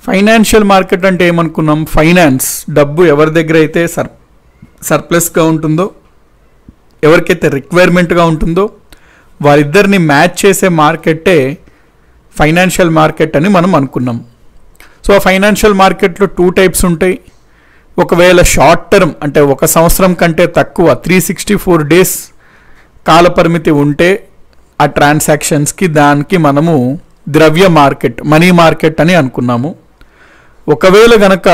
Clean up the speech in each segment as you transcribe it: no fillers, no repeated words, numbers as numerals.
Financial market అంటే ఏమనుకున్నాం? Finance, డబ్బు ఎవరి దగ్గర అయితే సర్ప్లస్గా ఉంటుందో, ఎవరికైతే రిక్వైర్మెంట్గా ఉంటుందో వారిద్దరిని మ్యాచ్ చేసే మార్కెట్టే ఫైనాన్షియల్ మార్కెట్ అని మనం అనుకున్నాం. సో ఆ ఫైనాన్షియల్ మార్కెట్లో 2 టైప్స్ ఉంటాయి. ఒకవేళ షార్ట్ టర్మ్ అంటే 1 సంవత్సరం కంటే తక్కువ 364 డేస్ కాలపరిమితి ఉంటే ఆ ట్రాన్సాక్షన్స్కి దానికి మనము ద్రవ్య మార్కెట్, మనీ మార్కెట్ అని అనుకున్నాము. ఒకవేళ గనక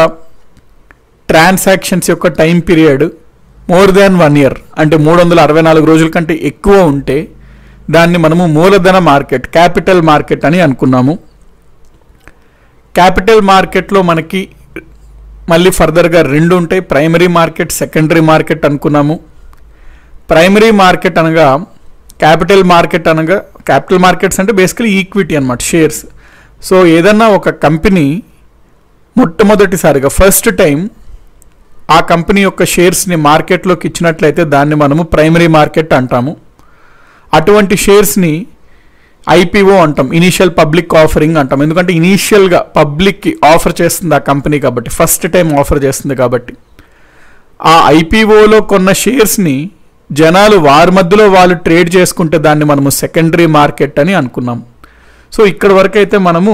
ట్రాన్సాక్షన్స్ యొక్క time period more than 1 year అంటే 364 రోజుల కంటే ఎక్కువ ఉంటే దాన్ని మనము మూలధన మార్కెట్, క్యాపిటల్ మార్కెట్ అని అనుకున్నాము. క్యాపిటల్ మార్కెట్లో మనకి మళ్ళీ ఫర్దర్గా 2 ఉంటాయి. ప్రైమరీ మార్కెట్, సెకండరీ మార్కెట్ అనుకున్నాము. ప్రైమరీ మార్కెట్ అనగా క్యాపిటల్ మార్కెట్స్ అంటే బేసికలీ ఈక్విటీ అనమాట, షేర్స్. సో ఏదన్నా ఒక కంపెనీ మొట్టమొదటిసారిగా ఫస్ట్ టైం ఆ కంపెనీ యొక్క షేర్స్ని మార్కెట్లోకి ఇచ్చినట్లయితే దాన్ని మనము ప్రైమరీ మార్కెట్ అంటాము. అటువంటి షేర్స్ని ఐపీఓ అంటాం, ఇనీషియల్ పబ్లిక్ ఆఫరింగ్ అంటాం. ఎందుకంటే ఇనీషియల్గా పబ్లిక్కి ఆఫర్ చేస్తుంది ఆ కంపెనీ కాబట్టి, ఫస్ట్ టైం ఆఫర్ చేస్తుంది కాబట్టి. ఆ ఐపీఓలో కొన్న షేర్స్ని జనాలు వారి మధ్యలో వాళ్ళు ట్రేడ్ చేసుకుంటే దాన్ని మనము సెకండరీ మార్కెట్ అని అనుకున్నాం. సో ఇక్కడ వరకు అయితే మనము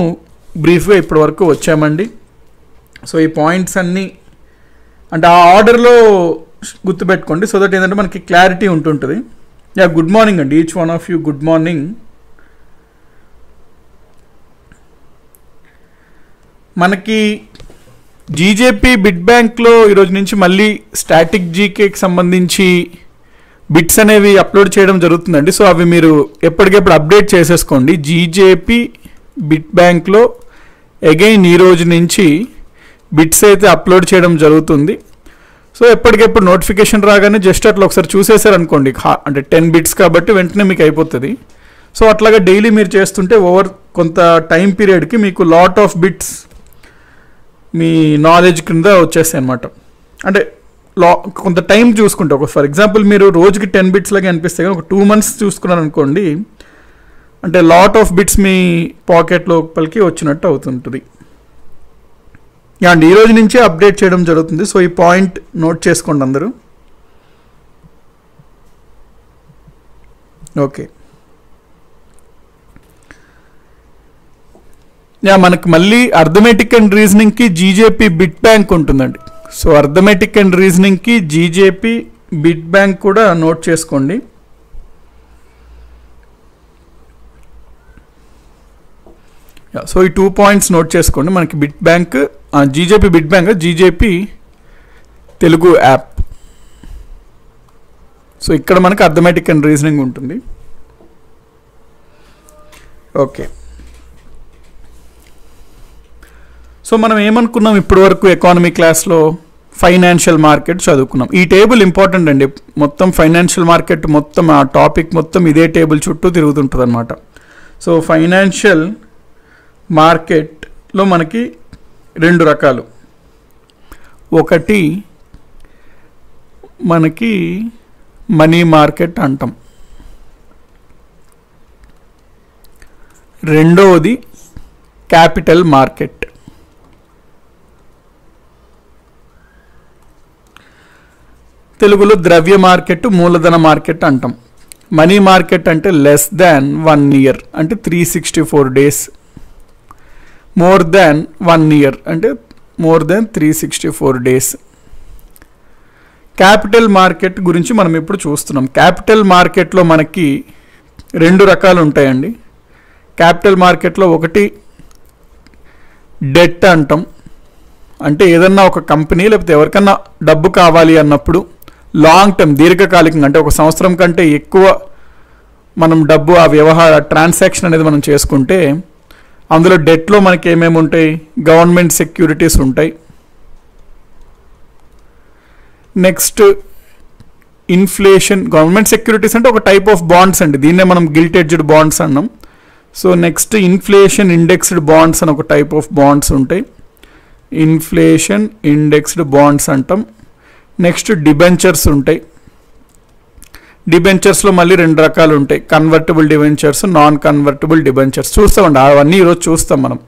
బ్రీఫ్గా ఇప్పటి వరకు వచ్చామండి. సో ఈ పాయింట్స్ అన్నీ అంటే ఆ ఆర్డర్లో గుర్తుపెట్టుకోండి, సో దట్ ఏంటంటే మనకి క్లారిటీ ఉంటుంటుంది. యా, గుడ్ మార్నింగ్ అండి, each one of you good morning. మనకి జీజేపీ బిట్ బ్యాంక్లో ఈరోజు నుంచి మళ్ళీ స్టాటిక్ జీకేకి సంబంధించి బిట్స్ అనేవి అప్లోడ్ చేయడం జరుగుతుందండి. సో అవి మీరు ఎప్పటికెప్పుడు అప్డేట్ చేసేసుకోండి. జీజేపీ బిట్ బ్యాంక్లో అగైన్ ఈ రోజు నుంచి బిట్స్ అయితే అప్లోడ్ చేయడం జరుగుతుంది. సో ఎప్పటికెప్పుడు నోటిఫికేషన్ రాగానే జస్ట్ అట్లా ఒకసారి చూసేసారనుకోండి, అంటే 10 బిట్స్ కాబట్టి వెంటనే మీకు అయిపోతుంది. సో అట్లాగా డైలీ మీరు చేస్తుంటే ఓవర్ కొంత టైం పీరియడ్కి మీకు lot of bits me knowledge కింద వచ్చేస్తాయి అనమాట. అంటే కొంత టైం చూసుకుంటే, ఒక ఫర్ ఎగ్జాంపుల్ మీరు రోజుకి 10 బిట్స్ లాగా అనిపిస్తే కానీ ఒక 2 months చూసుకున్నారు అనుకోండి, అంటే lot of bits me pocket లోపలికి వచ్చినట్టు అవుతుంటుంది. అండ్ ఈ రోజు నుంచి అప్డేట్ చేయడం జరుగుతుంది. సో ఈ పాయింట్ నోట్ చేసుకోండి అందరూ. ఓకే, మనకు మళ్ళీ అర్థమెటిక్ అండ్ రీజనింగ్కి జీజేపీ బిట్ బ్యాంక్ ఉంటుందండి. సో అర్థమెటిక్ అండ్ రీజనింగ్కి జీజేపీ బిట్ బ్యాంక్ కూడా నోట్ చేసుకోండి. సో ఈ 2 పాయింట్స్ నోట్ చేసుకోండి. మనకి bit bank, GJP bit bank, GJP Telugu app. So ఇక్కడ మనకి అర్థమెటిక్ అండ్ రీజనింగ్ ఉంటుంది. ఓకే, సో మనం ఏమనుకున్నాం ఇప్పటి వరకు ఎకానమీ క్లాస్లో? ఫైనాన్షియల్ మార్కెట్ చదువుకున్నాం. ఈ టేబుల్ ఇంపార్టెంట్ అండి. మొత్తం ఫైనాన్షియల్ మార్కెట్ మొత్తం ఆ టాపిక్ మొత్తం ఇదే టేబుల్ చుట్టూ తిరుగుతుంటుంది అనమాట. సో ఫైనాన్షియల్ మార్కెట్లో మనకి 2 రకాలు. ఒకటి మనకి మనీ మార్కెట్ అంటాం, రెండవది క్యాపిటల్ మార్కెట్. తెలుగులో ద్రవ్య మార్కెట్, మూలధన మార్కెట్ అంటాం. మనీ మార్కెట్ అంటే లెస్ దాన్ 1 ఇయర్ అంటే 364 డేస్, మోర్ దాన్ 1 ఇయర్ అంటే more than 364 days. Capital market గురించి మనం ఇప్పుడు చూస్తున్నాం. క్యాపిటల్ మార్కెట్లో మనకి 2 రకాలు ఉంటాయండి. క్యాపిటల్ మార్కెట్లో ఒకటి డెట్ అంటాం, అంటే ఏదన్నా ఒక కంపెనీ లేకపోతే ఎవరికన్నా డబ్బు కావాలి అన్నప్పుడు లాంగ్ టర్మ్, దీర్ఘకాలికంగా అంటే 1 సంవత్సరం కంటే ఎక్కువ మనం డబ్బు ఆ వ్యవహార ట్రాన్సాక్షన్ అనేది మనం చేసుకుంటే అందులో డెట్లో మనకి ఏమేమి ఉంటాయి? గవర్నమెంట్ సెక్యూరిటీస్ ఉంటాయి. Next inflation. గవర్నమెంట్ సెక్యూరిటీస్ అంటే ఒక టైప్ ఆఫ్ బాండ్స్ అండి, దీన్నే మనం గిల్ట్ ఎడ్జ్డ్ బాండ్స్ అన్నాం. So next inflation indexed bonds అని ఒక టైప్ ఆఫ్ బాండ్స్ ఉంటాయి, ఇన్ఫ్లేషన్ ఇండెక్స్డ్ బాండ్స్ అంటాం. నెక్స్ట్ డిబెంచర్స్ ఉంటాయి. డిబెంచర్స్లో మళ్ళీ 2 రకాలు ఉంటాయి, convertible debentures, non convertible debentures. చూస్తామండి అవన్నీ ఈరోజు చూస్తాం మనం.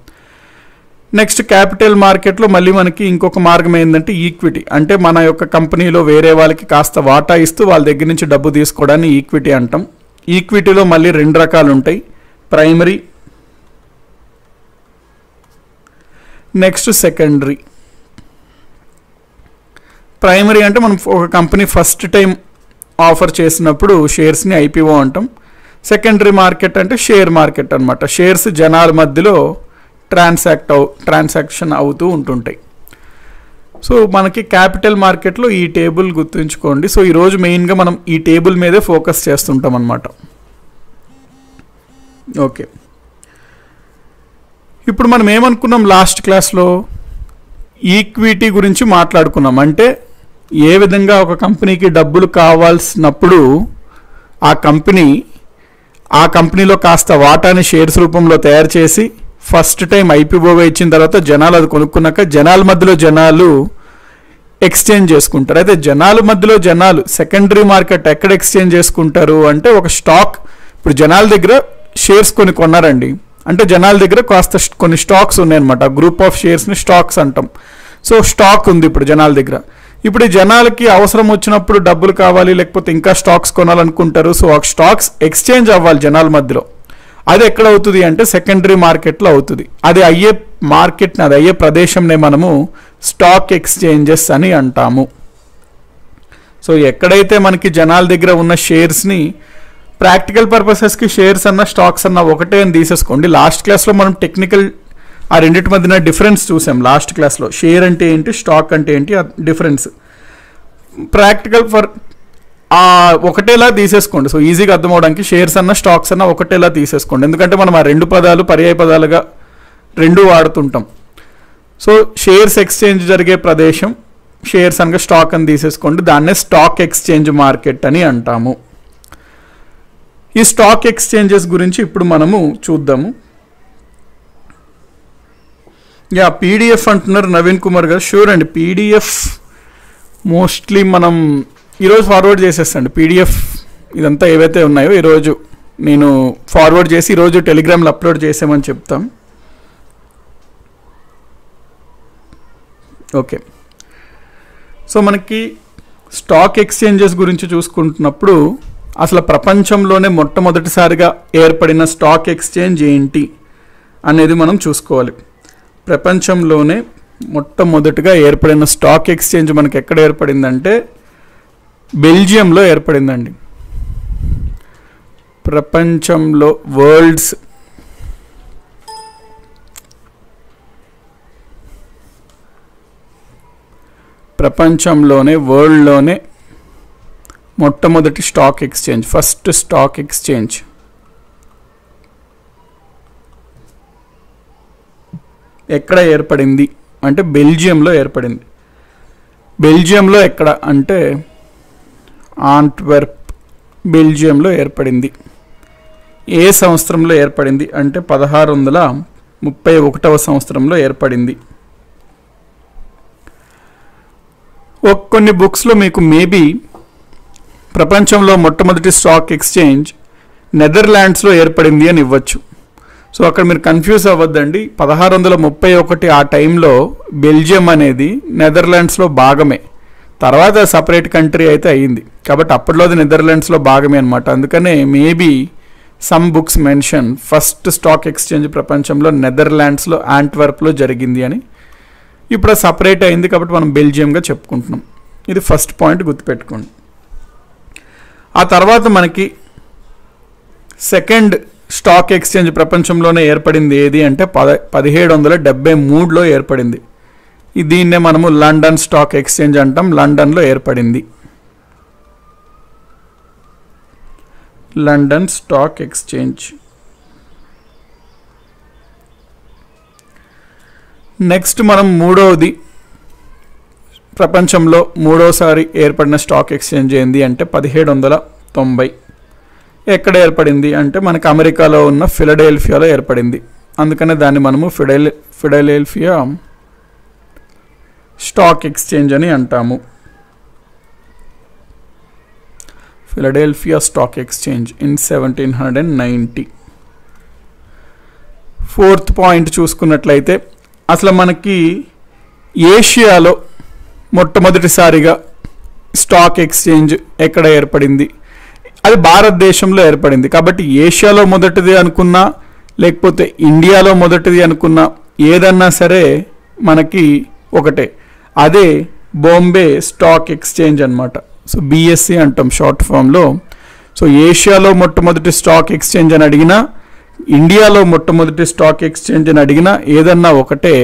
నెక్స్ట్ క్యాపిటల్ మార్కెట్లో మళ్ళీ మనకి ఇంకొక మార్గం ఏంటంటే ఈక్విటీ, అంటే మన యొక్క కంపెనీలో వేరే వాళ్ళకి కాస్త వాటా ఇస్తూ వాళ్ళ దగ్గర నుంచి డబ్బు తీసుకోవడాన్ని ఈక్విటీ అంటాం. ఈక్విటీలో మళ్ళీ 2 రకాలు ఉంటాయి, ప్రైమరీ నెక్స్ట్ సెకండరీ. ప్రైమరీ అంటే మనం ఒక కంపెనీ ఫస్ట్ టైం ఆఫర్ చేసినప్పుడు షేర్స్ని ఐపీఓ అంటాం. సెకండరీ మార్కెట్ అంటే షేర్ మార్కెట్ అనమాట, షేర్స్ జనాల మధ్యలో ట్రాన్సాక్షన్ అవుతూ ఉంటుంటాయి. సో మనకి క్యాపిటల్ మార్కెట్లో ఈ టేబుల్ గుర్తుంచుకోండి. సో ఈరోజు మెయిన్గా మనం ఈ టేబుల్ మీదే ఫోకస్ చేస్తుంటాం అన్నమాట. ఓకే, ఇప్పుడు మనం ఏమనుకున్నాం లాస్ట్ క్లాస్లో, ఈక్విటీ గురించి మాట్లాడుకున్నాం. అంటే ఏ విధంగా ఒక కంపెనీకి డబ్బులు కావాల్సినప్పుడు ఆ కంపెనీలో కాస్త వాటాని షేర్స్ రూపంలో తయారు చేసి ఫస్ట్ టైం ఐపీఓగా ఇచ్చిన తర్వాత జనాలు అది కొనుక్కున్నాక జనాల మధ్యలో జనాలు ఎక్స్చేంజ్ చేసుకుంటారు. అయితే జనాల మధ్యలో జనాలు సెకండరీ మార్కెట్ ఎక్కడ ఎక్స్చేంజ్ చేసుకుంటారు అంటే, ఒక స్టాక్, ఇప్పుడు జనాల దగ్గర షేర్స్ కొన్నారండి అంటే జనాల దగ్గర కాస్త కొన్ని స్టాక్స్ ఉన్నాయన్నమాట, గ్రూప్ ఆఫ్ షేర్స్ని స్టాక్స్ అంటాం. సో స్టాక్ ఉంది ఇప్పుడు జనాల దగ్గర. ఇప్పుడు ఈ జనాలకి అవసరం వచ్చినప్పుడు డబ్బులు కావాలి, లేకపోతే ఇంకా స్టాక్స్ కొనాలనుకుంటారు. సో ఆ స్టాక్స్ ఎక్స్చేంజ్ అవ్వాలి జనాల మధ్యలో. అది ఎక్కడ అవుతుంది అంటే సెకండరీ మార్కెట్లో అవుతుంది. అది అయ్యే మార్కెట్ని, అది అయ్యే ప్రదేశంనే మనము స్టాక్ ఎక్స్చేంజెస్ అని అంటాము. సో ఎక్కడైతే మనకి జనాల దగ్గర ఉన్న షేర్స్ని, ప్రాక్టికల్ పర్పసెస్కి షేర్స్ అన్న స్టాక్స్ అన్న ఒకటే అని తీసేసుకోండి. లాస్ట్ క్లాస్లో మనం టెక్నికల్ ఆ రెండింటి మధ్యన డిఫరెన్స్ చూసాం. లాస్ట్ క్లాస్లో షేర్ అంటే ఏంటి, స్టాక్ అంటే ఏంటి, ఆ డిఫరెన్స్. ప్రాక్టికల్ ఒకటేలా తీసేసుకోండి. సో ఈజీగా అర్థం అవడానికి షేర్స్ అన్న స్టాక్స్ అన్న ఒకటేలా తీసేసుకోండి, ఎందుకంటే మనం ఆ 2 పదాలు పర్యాయ పదాలుగా 2 వాడుతుంటాం. సో షేర్స్ ఎక్స్చేంజ్ జరిగే ప్రదేశం షేర్స్ అనగా స్టాక్ అని తీసేసుకోండి, దాన్నే స్టాక్ ఎక్స్చేంజ్ మార్కెట్ అని అంటాము. ఈ స్టాక్ ఎక్స్చేంజెస్ గురించి ఇప్పుడు మనము చూద్దాము. పీడిఎఫ్ అంటున్నారు నవీన్ కుమార్ గారు. షూర్ అండి, పీడిఎఫ్ మోస్ట్లీ మనం ఈరోజు ఫార్వర్డ్ చేసేస్తాండి. పీడిఎఫ్ ఇదంతా ఏవైతే ఉన్నాయో ఈరోజు నేను ఫార్వర్డ్ చేసి ఈరోజు టెలిగ్రామ్లో అప్లోడ్ చేసామని చెప్తాం. ఓకే, సో మనకి స్టాక్ ఎక్స్చేంజెస్ గురించి చూసుకుంటున్నప్పుడు అసలు ప్రపంచంలోనే మొట్టమొదటిసారిగా ఏర్పడిన స్టాక్ ఎక్స్చేంజ్ ఏంటి అనేది మనం చూసుకోవాలి. ప్రపంచంలోనే మొట్టమొదటిగా ఏర్పడిన స్టాక్ ఎక్స్చేంజ్ మనకి ఎక్కడ ఏర్పడిందంటే బెల్జియంలో ఏర్పడిందండి. ప్రపంచంలో వరల్డ్లోనే మొట్టమొదటి stock exchange, first stock exchange ఎక్కడ ఏర్పడింది అంటే బెల్జియంలో ఏర్పడింది. బెల్జియంలో ఎక్కడ అంటే ఆంట్వర్ప్, బెల్జియంలో ఏర్పడింది. ఏ సంవత్సరంలో ఏర్పడింది అంటే 1631వ సంవత్సరంలో ఏర్పడింది. కొన్ని బుక్స్లో మీకు మేబీ ప్రపంచంలో మొట్టమొదటి స్టాక్ ఎక్స్చేంజ్ నెదర్లాండ్స్లో ఏర్పడింది అని ఇవ్వచ్చు. సో అక్కడ మీరు కన్ఫ్యూజ్ అవ్వద్దండి. 1631 ఆ టైంలో బెల్జియం అనేది నెదర్లాండ్స్లో భాగమే, తర్వాత సపరేట్ కంట్రీ అయితే అయ్యింది. కాబట్టి అప్పట్లో అది నెదర్లాండ్స్లో భాగమే అనమాట. అందుకనే maybe some books mention first stock exchange ప్రపంచంలో నెదర్లాండ్స్లో ఆంట్వర్ప్లో జరిగింది అని. ఇప్పుడు అది సపరేట్ అయింది కాబట్టి మనం బెల్జియంగా చెప్పుకుంటున్నాం. ఇది ఫస్ట్ పాయింట్ గుర్తుపెట్టుకోండి. ఆ తర్వాత మనకి సెకండ్ స్టాక్ ఎక్స్చేంజ్ ప్రపంచంలోనే ఏర్పడింది ఏది అంటే 1773లో ఏర్పడింది. దీన్నే మనము లండన్ స్టాక్ ఎక్స్చేంజ్ అంటాం. లండన్లో ఏర్పడింది లండన్ స్టాక్ ఎక్స్చేంజ్. నెక్స్ట్ మనం ప్రపంచంలో మూడోసారి ఏర్పడిన స్టాక్ ఎక్స్చేంజ్ ఏంది అంటే 1790. ఎక్కడ ఏర్పడింది అంటే మనకు అమెరికాలో ఉన్న ఫిలడెల్ఫియాలో ఏర్పడింది. అందుకనే దాన్ని మనము ఫిలడెల్ఫియా స్టాక్ ఎక్స్చేంజ్ అని అంటాము. Philadelphia stock exchange in 1790. Fourth point చూసుకున్నట్లయితే అసలు మనకి ఏషియాలో మొట్టమొదటిసారిగా స్టాక్ ఎక్స్చేంజ్ ఎక్కడ ఏర్పడింది? అది భారతదేశంలో ఏర్పడింది. కాబట్టి ఏషియాలో మొదటిది అనుకున్నా లేకపోతే ఇండియాలో మొదటిది అనుకున్నా ఏదన్నా సరే మనకి ఒకటే, అదే బాంబే స్టాక్ ఎక్స్చేంజ్ అన్నమాట. సో బిఎస్సి అంటాం షార్ట్ ఫామ్లో. సో ఏషియాలో మొట్టమొదటి స్టాక్ ఎక్స్చేంజ్ అని అడిగినా, ఇండియాలో మొట్టమొదటి స్టాక్ ఎక్స్చేంజ్ అని అడిగినా ఏదన్నా ఒకటే,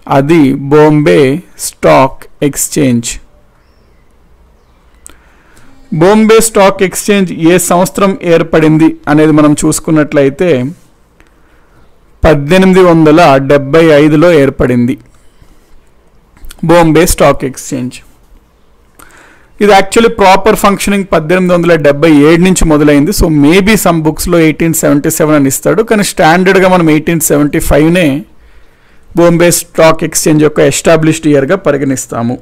అది Bombay stock exchange. Bombay stock exchange ఏ సంవత్సరం ఏర్పడింది అనేది మనం చూసుకున్నట్లయితే 1875లో ఏర్పడింది బాంబే స్టాక్ ఎక్స్చేంజ్. ఇది యాక్చువల్లీ ప్రాపర్ ఫంక్షనింగ్ 1877 నుంచి మొదలైంది. సో మేబీ సమ్ బుక్స్లో 1877 అని ఇస్తాడు, కానీ స్టాండర్డ్గా మనం 1875నే బాంబే స్టాక్ ఎక్స్చేంజ్ యొక్క ఎస్టాబ్లిష్డ్ ఇయర్గా పరిగణిస్తాము.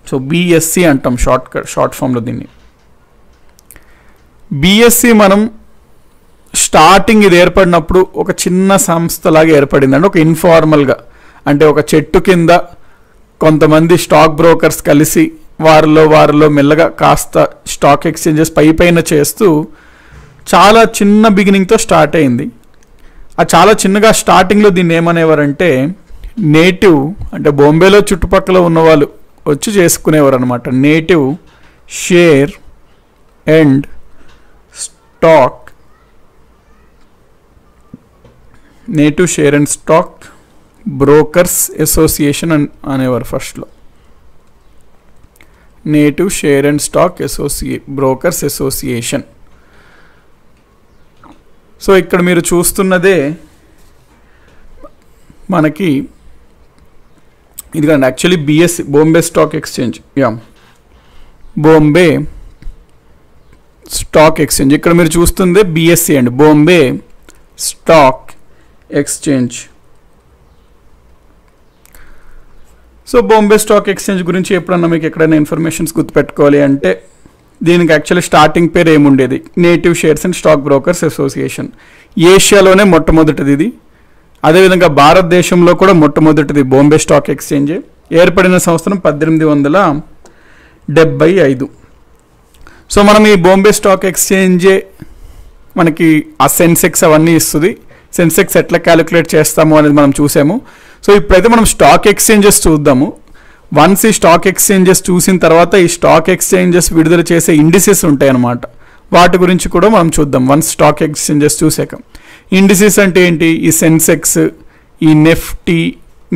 సో బిఎస్సి అంటాం షార్ట్ ఫామ్లో దీన్ని. బిఎస్సి మనం స్టార్టింగ్ ఇది ఏర్పడినప్పుడు ఒక చిన్న సంస్థలాగా ఏర్పడింది అండి, ఒక ఇన్ఫార్మల్గా. అంటే ఒక చెట్టు కింద కొంతమంది స్టాక్ బ్రోకర్స్ కలిసి వారిలో మెల్లగా కాస్త స్టాక్ ఎక్స్చేంజెస్ పైన చేస్తూ చాలా చిన్న బిగినింగ్తో స్టార్ట్ అయింది. ఆ చాలా చిన్నగా స్టార్టింగ్లో దీన్ని ఏమనేవారంటే నేటివ్, అంటే బాంబేలో చుట్టుపక్కల ఉన్నవాళ్ళు వచ్చి చేసుకునేవారు అనమాట. Native share and stock, native share and stock brokers association అనేవారు ఫస్ట్లో. Native share and stock brokers association. So ఇక్కడ మీరు చూస్తున్నదే మనకి ఇదిగోండి actually BSc Bombay stock exchange. Bombay stock exchange ఇక్కడ మీరు చూస్తుంది బిఎస్సి అండి, Bombay stock exchange. So Bombay stock exchange గురించి ఎప్పుడన్నా మీకు ఎక్కడైనా ఇన్ఫర్మేషన్స్ గుర్తుపెట్టుకోవాలి అంటే దీనికి యాక్చువల్లీ స్టార్టింగ్ పేరు ఏముండేది, native shares and stock brokers association. ఏషియాలోనే మొట్టమొదటిది ఇది. అదేవిధంగా భారతదేశంలో కూడా మొట్టమొదటిది బాంబే స్టాక్ ఎక్స్చేంజ్. ఏర్పడిన సంవత్సరం 1875. సో మనం ఈ బాంబే స్టాక్ ఎక్స్చేంజే మనకి ఆ సెన్సెక్స్ అవన్నీ ఇస్తుంది. సెన్సెక్స్ ఎట్లా క్యాలిక్యులేట్ చేస్తాము అనేది మనం చూసాము. సో ఇప్పుడైతే మనం స్టాక్ ఎక్స్చేంజెస్ చూద్దాము. వన్స్ ఈ స్టాక్ ఎక్స్చేంజెస్ చూసిన తర్వాత ఈ స్టాక్ ఎక్స్చేంజెస్ విడుదల చేసే ఇండిసెస్ ఉంటాయి అన్నమాట, వాటి గురించి కూడా మనం చూద్దాం. వన్స్ స్టాక్ ఎక్స్చేంజెస్ చూసాక ఇండిసెస్ అంటే ఏంటి, ఈ సెన్సెక్స్, ఈ నిఫ్టీ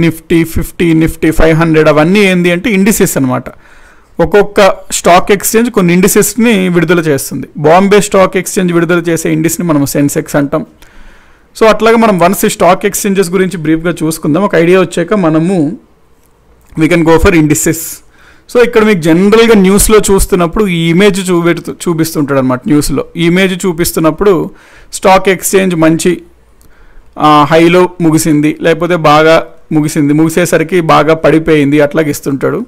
50, నిఫ్టీ 500 అవన్నీ ఏంటి అంటే ఇండిసెస్ అనమాట. ఒక్కొక్క స్టాక్ ఎక్స్చేంజ్ కొన్ని ఇండిసెస్ని విడుదల చేస్తుంది. బాంబే స్టాక్ ఎక్స్చేంజ్ విడుదల చేసే ఇండిస్ని మనం సెన్సెక్స్ అంటాం. సో అట్లాగే మనం వన్స్ ఈ స్టాక్ ఎక్స్చేంజెస్ గురించి బ్రీఫ్గా చూసుకుందాం. ఒక ఐడియా వచ్చాక మనము we can go for indices. So ఇక్కడ మీకు జనరల్గా న్యూస్లో చూస్తున్నప్పుడు ఈ ఇమేజ్ చూపిస్తుంటాడు అనమాట. న్యూస్లో ఈ ఇమేజ్ చూపిస్తున్నప్పుడు స్టాక్ ఎక్స్చేంజ్ మంచి హైలో ముగిసింది, లేకపోతే బాగా ముగిసేసరికి బాగా పడిపోయింది, అట్లాగే ఇస్తుంటాడు.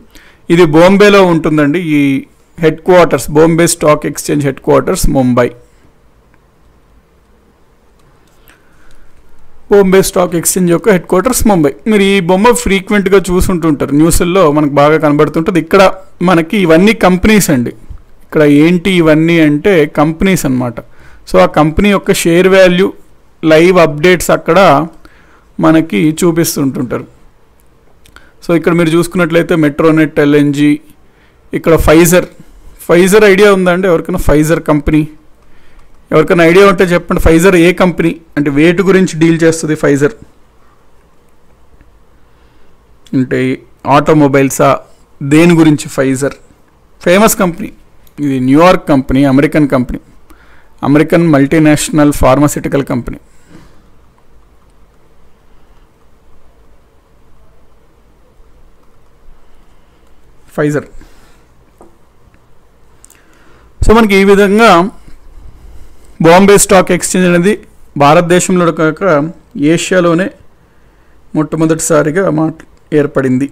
ఇది బాంబేలో ఉంటుందండి. ఈ head quarters, Bombay stock exchange head quarters Mumbai. Bombay stock exchange యొక్క హెడ్ క్వార్టర్స్ ముంబై. మీరు ఈ బొమ్మ ఫ్రీక్వెంట్గా చూసుంటుంటారు, న్యూస్ల్లో మనకు బాగా కనబడుతుంటుంది. ఇక్కడ మనకి ఇవన్నీ కంపెనీస్ అండి. ఇక్కడ ఏంటి ఇవన్నీ అంటే కంపెనీస్ అన్నమాట. సో ఆ కంపెనీ యొక్క షేర్ వాల్యూ లైవ్ అప్డేట్స్ అక్కడ మనకి చూపిస్తుంటుంటారు. సో ఇక్కడ మీరు చూసుకున్నట్లయితే మెట్రోనెట్, ఎల్ఎన్జీ, ఇక్కడ ఫైజర్ ఐడియా ఉందండి ఎవరికైనా? ఫైజర్ కంపెనీ ఎవరికైనా ఐడియా ఉంటే చెప్పండి. ఫైజర్ ఏ కంపెనీ, అంటే వేటి గురించి డీల్ చేస్తుంది ఫైజర్? అంటే ఆటోమొబైల్సా, దేని గురించి? ఫైజర్ ఫేమస్ కంపెనీ, ఇది New York company, American company, American multinational pharmaceutical company. Pfizer. So మనకి ఈ విధంగా బాంబే స్టాక్ ఎక్స్చేంజ్ అనేది భారతదేశంలో కాక ఏషియాలోనే మొట్టమొదటిసారిగా ఏర్పడింది.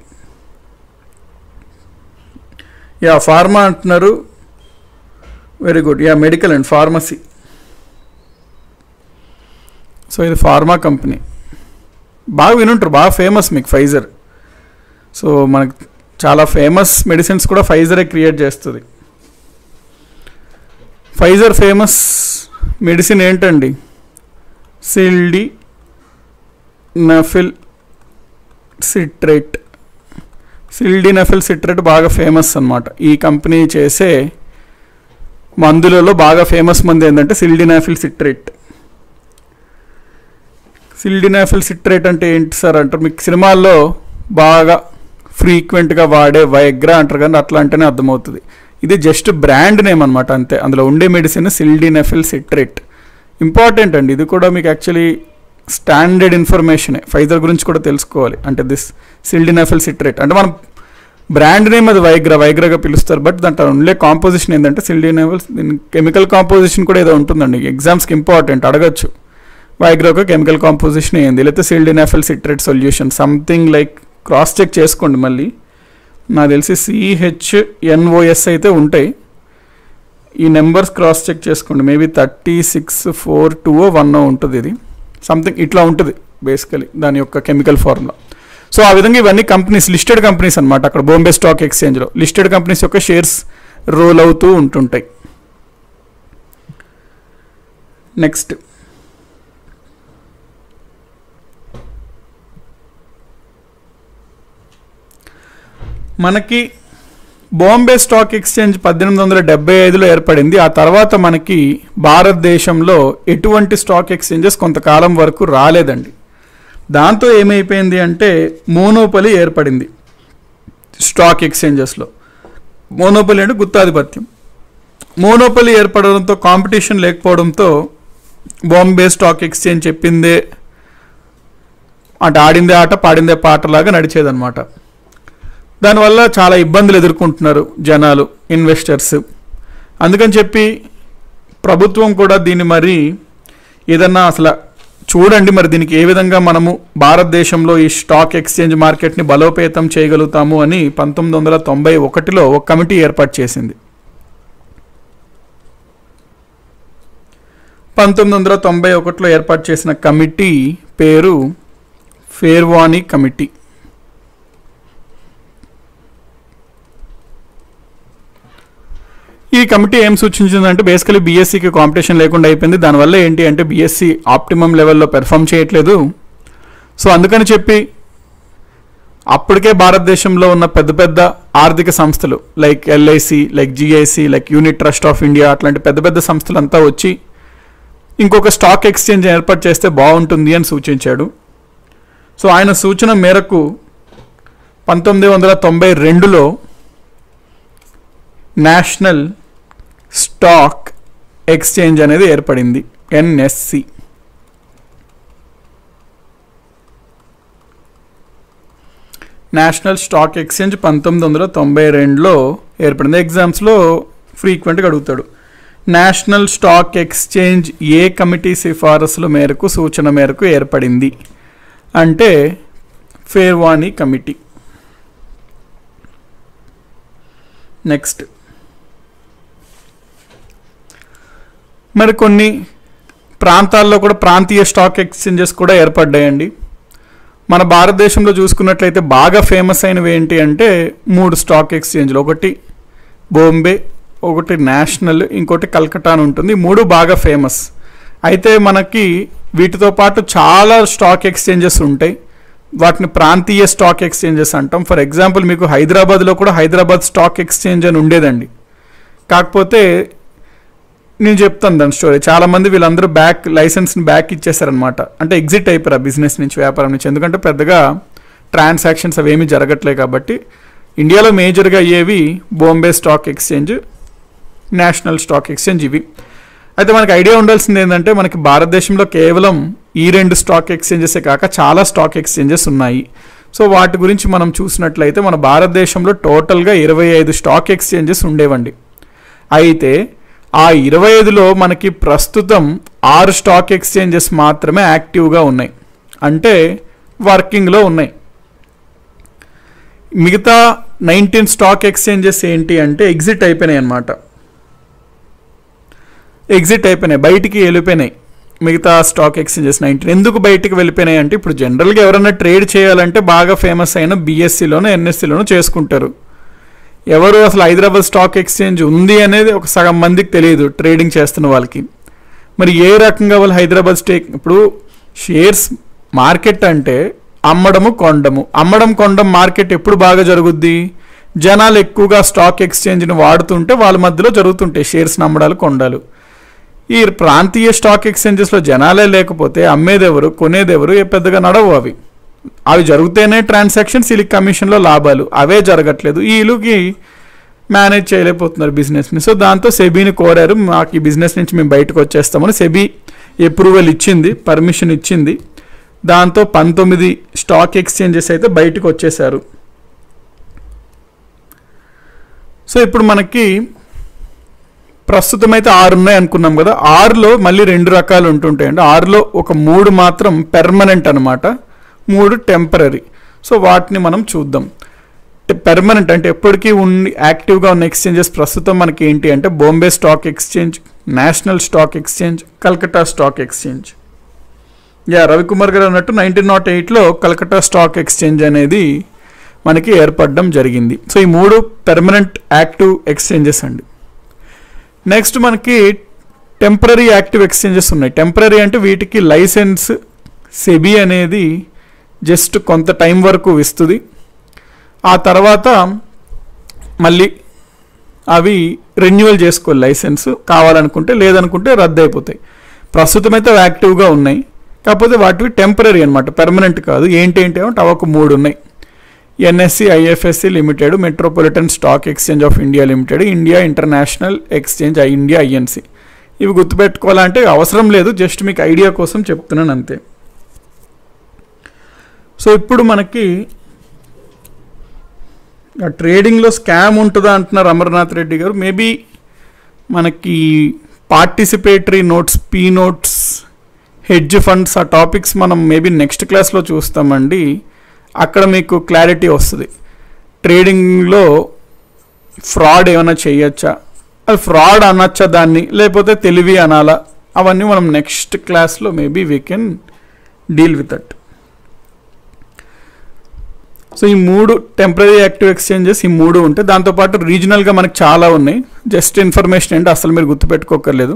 ఫార్మా అంటున్నారు, very good. Medical and pharmacy. So ఇది ఫార్మా కంపెనీ బాగా వినుంటారు, బాగా ఫేమస్ మీకు ఫైజర్. సో మనకు చాలా ఫేమస్ మెడిసిన్స్ కూడా ఫైజరే క్రియేట్ చేస్తుంది. ఫైజర్ ఫేమస్ మెడిసిన్ ఏంటండి? సిల్డినఫిల్ సిట్రేట్. సిల్డినఫిల్ సిట్రేట్ బాగా ఫేమస్ అన్నమాట. ఈ కంపెనీ చేసే మందులలో బాగా ఫేమస్ మందు ఏంటంటే సిల్డినఫిల్ సిట్రేట్. సిల్డినఫిల్ సిట్రేట్ అంటే ఏంటి సార్ అంటారు. మీకు సినిమాల్లో బాగా ఫ్రీక్వెంట్గా వాడే వైగ్రా అంటారు కానీ అట్లా అంటేనే అర్థమవుతుంది. ఇది జస్ట్ బ్రాండ్ నేమ్ అనమాట అంతే. అందులో ఉండే మెడిసిన్ సిల్డినఫిల్ సిట్రేట్. ఇంపార్టెంట్ అండి ఇది కూడా మీకు. Actually standard ఇన్ఫర్మేషనే. ఫైజర్ గురించి కూడా తెలుసుకోవాలి. అంటే దిస్ సిల్డినఫిల్ సిట్రేట్ అంటే మనం బ్రాండ్ నేమ్ అది వైగ్రాగా పిలుస్తారు. బట్ దాంట్లో ఉండే కాంపోజిషన్ ఏంటంటే సిల్డినఫిల్. దీని కెమికల్ కాంపోజిషన్ కూడా ఏదో ఉంటుందండి, ఎగ్జామ్స్కి ఇంపార్టెంట్, అడగచ్చు. వైగ్రాకు కెమికల్ కాంపోజిషన్ ఏంది, లేకపోతే sildenafil citrate solution something like. Cross check చేసుకోండి మళ్ళీ. నాకు తెలిసి CHNOS అయితే ఉంటాయి. ఈ నెంబర్స్ క్రాస్ చెక్ చేసుకోండి. మేబీ 364201 ఉంటుంది. ఇది సంథింగ్ ఇట్లా ఉంటుంది బేసికలీ దాని యొక్క కెమికల్ ఫార్ములా. సో ఆ విధంగా ఇవన్నీ కంపెనీస్, లిస్టెడ్ కంపెనీస్ అనమాట. అక్కడ బాంబే స్టాక్ ఎక్స్చేంజ్లో లిస్టెడ్ కంపెనీస్ యొక్క షేర్స్ రోల్ అవుతూ ఉంటుంటాయి. నెక్స్ట్ మనకి బాంబే స్టాక్ ఎక్స్చేంజ్ 1875లో ఏర్పడింది. ఆ తర్వాత మనకి భారతదేశంలో ఎటువంటి స్టాక్ ఎక్స్చేంజెస్ కొంతకాలం వరకు రాలేదండి. దాంతో ఏమైపోయింది అంటే మోనోపలి ఏర్పడింది స్టాక్ ఎక్స్చేంజెస్లో. మోనోపలి అంటే గుత్తాధిపత్యం. మోనోపలి ఏర్పడడంతో, కాంపిటీషన్ లేకపోవడంతో బాంబే స్టాక్ ఎక్స్చేంజ్ చెప్పిందే అంటే ఆడిందే ఆట పాడిందే పాటలాగా నడిచేదన్నమాట. దానివల్ల చాలా ఇబ్బందులు ఎదుర్కొంటున్నారు జనాలు, ఇన్వెస్టర్స్. అందుకని చెప్పి ప్రభుత్వం కూడా దీన్ని మరి ఏదన్నా అసలు చూడండి మరి దీనికి ఏ విధంగా మనము భారతదేశంలో ఈ స్టాక్ ఎక్స్చేంజ్ మార్కెట్ని బలోపేతం చేయగలుగుతాము అని 1991లో ఒక కమిటీ ఏర్పాటు చేసింది. 1991లో ఏర్పాటు చేసిన కమిటీ పేరు ఫేర్వానీ కమిటీ. ఈ కమిటీ ఏం సూచించిందంటే బేసికలీ బీఎస్సీకి కాంపిటీషన్ లేకుండా అయిపోయింది. దానివల్ల ఏంటి అంటే బీఎస్సీ ఆప్టిమమ్ లెవెల్లో పెర్ఫామ్ చేయట్లేదు. సో అందుకని చెప్పి అప్పటికే భారతదేశంలో ఉన్న పెద్ద పెద్ద ఆర్థిక సంస్థలు like LIC, like GIC, like unit trust of India అట్లాంటి పెద్ద పెద్ద సంస్థలంతా వచ్చి ఇంకొక స్టాక్ ఎక్స్చేంజ్ ఏర్పాటు చేస్తే బాగుంటుంది అని సూచించాడు. సో ఆయన సూచన మేరకు 1992లో నేషనల్ స్టాక్ ఎక్స్చేంజ్ అనేది ఏర్పడింది, NSE. నేషనల్ స్టాక్ ఎక్స్చేంజ్ 1992లో ఏర్పడింది. ఎగ్జామ్స్లో ఫ్రీక్వెంట్గా అడుగుతాడు. నేషనల్ స్టాక్ ఎక్స్చేంజ్ ఏ కమిటీ సిఫారసుల మేరకు, సూచన మేరకు ఏర్పడింది అంటే ఫేర్వానీ కమిటీ. నెక్స్ట్ మరి కొన్ని ప్రాంతాల్లో కూడా ప్రాంతీయ స్టాక్ ఎక్స్చేంజెస్ కూడా ఏర్పడ్డాయండి. మన భారతదేశంలో చూసుకున్నట్లయితే బాగా ఫేమస్ అయినవి ఏంటి అంటే 3 స్టాక్ ఎక్స్చేంజ్లు. ఒకటి బాంబే, ఒకటి నేషనల్, ఇంకోటి కల్కట్టా అని ఉంటుంది. 3 బాగా ఫేమస్. అయితే మనకి వీటితో పాటు చాలా స్టాక్ ఎక్స్చేంజెస్ ఉంటాయి. వాటిని ప్రాంతీయ స్టాక్ ఎక్స్చేంజెస్ అంటాం. ఫర్ ఎగ్జాంపుల్ మీకు హైదరాబాద్లో కూడా హైదరాబాద్ స్టాక్ ఎక్స్చేంజ్ అని ఉండేదండి. కాకపోతే నేను చెప్తాను దాని స్టోరీ. చాలామంది వీళ్ళందరూ లైసెన్స్ని బ్యాక్ ఇచ్చేసారనమాట. అంటే ఎగ్జిట్ అయిపోయారు ఆ బిజినెస్ నుంచి, వ్యాపారం నుంచి. ఎందుకంటే పెద్దగా ట్రాన్సాక్షన్స్ అవేమీ జరగట్లేదు కాబట్టి. ఇండియాలో మేజర్గా అయ్యేవి Bombay stock exchange, national stock exchange ఇవి. అయితే మనకి ఐడియా ఉండాల్సింది ఏంటంటే మనకి భారతదేశంలో కేవలం ఈ 2 స్టాక్ ఎక్స్చేంజెసే కాక చాలా స్టాక్ ఎక్స్చేంజెస్ ఉన్నాయి. సో వాటి గురించి మనం చూసినట్లయితే మన భారతదేశంలో టోటల్గా 25 స్టాక్ ఎక్స్చేంజెస్ ఉండేవండి. అయితే ఆ 25లో మనకి ప్రస్తుతం 6 స్టాక్ ఎక్స్చేంజెస్ మాత్రమే యాక్టివ్గా ఉన్నాయి, అంటే వర్కింగ్లో ఉన్నాయి. మిగతా 19 స్టాక్ ఎక్స్చేంజెస్ ఏంటి అంటే ఎగ్జిట్ అయిపోయినాయి అన్నమాట. ఎగ్జిట్ అయిపోయినాయి, బయటికి వెళ్ళిపోయినాయి. మిగతా స్టాక్ ఎక్స్చేంజెస్ 19 ఎందుకు బయటికి వెళ్ళిపోయినాయి అంటే ఇప్పుడు జనరల్గా ఎవరైనా ట్రేడ్ చేయాలంటే బాగా ఫేమస్ అయిన బీఎస్సీలోనో ఎన్ఎస్సీలోనో చేసుకుంటారు. ఎవరు అసలు హైదరాబాద్ స్టాక్ ఎక్స్చేంజ్ ఉంది అనేది ఒక సగం మందికి తెలియదు ట్రేడింగ్ చేస్తున్న వాళ్ళకి. మరి ఏ రకంగా వాళ్ళు హైదరాబాద్ స్టేక్ ఇప్పుడు షేర్స్ మార్కెట్ అంటే అమ్మడం కొనడం మార్కెట్ ఎప్పుడు బాగా జరుగుద్ది, జనాలు ఎక్కువగా స్టాక్ ఎక్స్చేంజ్ని వాడుతుంటే వాళ్ళ మధ్యలో జరుగుతుంటాయి షేర్స్ అమ్మడాలు కొనడాలు. ఈ ప్రాంతీయ స్టాక్ ఎక్స్చేంజెస్లో జనాలే లేకపోతే అమ్మేదెవరు కొనేదెవరు పెద్దగా నడవు. అవి జరిగితేనే ట్రాన్సాక్షన్స్, వీళ్ళకి కమిషన్లో లాభాలు, అవే జరగట్లేదు. వీళ్ళకి మేనేజ్ చేయలేకపోతున్నారు బిజినెస్ని. సో దాంతో సెబీని కోరారు, మాకు ఈ బిజినెస్ నుంచి మేము బయటకు వచ్చేస్తామని. సెబీ అప్రూవల్ ఇచ్చింది, పర్మిషన్ ఇచ్చింది. దాంతో 19 స్టాక్ ఎక్స్చేంజెస్ అయితే బయటకు వచ్చేసారు. సో ఇప్పుడు మనకి ప్రస్తుతం అయితే 6 ఉన్నాయి అనుకున్నాం కదా. 6లో మళ్ళీ 2 రకాలు ఉంటుంటాయండి. 6లో ఒక 3 మాత్రం పెర్మనెంట్ అనమాట, 3 టెంపరరీ. సో వాటిని మనం చూద్దాం. పెర్మనెంట్ అంటే ఎప్పటికీ యాక్టివ్గా ఉన్న ఎక్స్చేంజెస్ ప్రస్తుతం మనకి ఏంటి అంటే Bombay stock exchange, national stock exchange, Calcutta stock exchange. Ravikumar గారు అన్నట్టు 1908లో కల్కట్టా స్టాక్ ఎక్స్చేంజ్ అనేది మనకి ఏర్పడడం జరిగింది. సో ఈ 3 పెర్మనెంట్ యాక్టివ్ ఎక్స్చేంజెస్ అండి. నెక్స్ట్ మనకి టెంపరరీ యాక్టివ్ ఎక్స్చేంజెస్ ఉన్నాయి. టెంపరరీ అంటే వీటికి లైసెన్స్ సెబీ అనేది జస్ట్ కొంత టైం వరకు ఇస్తుంది. ఆ తర్వాత మళ్ళీ అవి రెన్యువల్ చేసుకోవాలి లైసెన్స్ కావాలనుకుంటే, లేదనుకుంటే రద్దు అయిపోతాయి. ప్రస్తుతం అయితే యాక్టివ్గా ఉన్నాయి, కాకపోతే వాటివి టెంపరరీ అనమాట, పెర్మనెంట్ కాదు. ఏంటి అంటే అవకు 3 ఉన్నాయి. NSC IFSC limited, metropolitan stock exchange of India limited, India international exchange India INC. ఇవి గుర్తుపెట్టుకోవాలంటే అవసరం లేదు, జస్ట్ మీకు ఐడియా కోసం చెప్తున్నాను అంతే. సో ఇప్పుడు మనకి ట్రేడింగ్లో స్కామ్ ఉంటుందా అంటున్నారు అమర్నాథ్ రెడ్డి గారు. మేబీ మనకి participatory notes, P notes, hedge funds, ఆ టాపిక్స్ మనం మేబీ నెక్స్ట్ క్లాస్లో చూస్తామండి. అక్కడ మీకు క్లారిటీ వస్తుంది. ట్రేడింగ్లో ఫ్రాడ్ ఏమైనా చేయొచ్చా, అది ఫ్రాడ్ అనొచ్చా దాన్ని, లేకపోతే తెలివి అనాలా, అవన్నీ మనం నెక్స్ట్ క్లాస్లో maybe we can deal with that. So ఈ 3 టెంపరరీ యాక్టివ్ ఎక్స్చేంజెస్, ఈ 3 ఉంటాయి. దాంతోపాటు రీజనల్గా మనకు చాలా ఉన్నాయి. జస్ట్ ఇన్ఫర్మేషన్ ఏంటి అసలు మీరు గుర్తుపెట్టుకోకర్లేదు.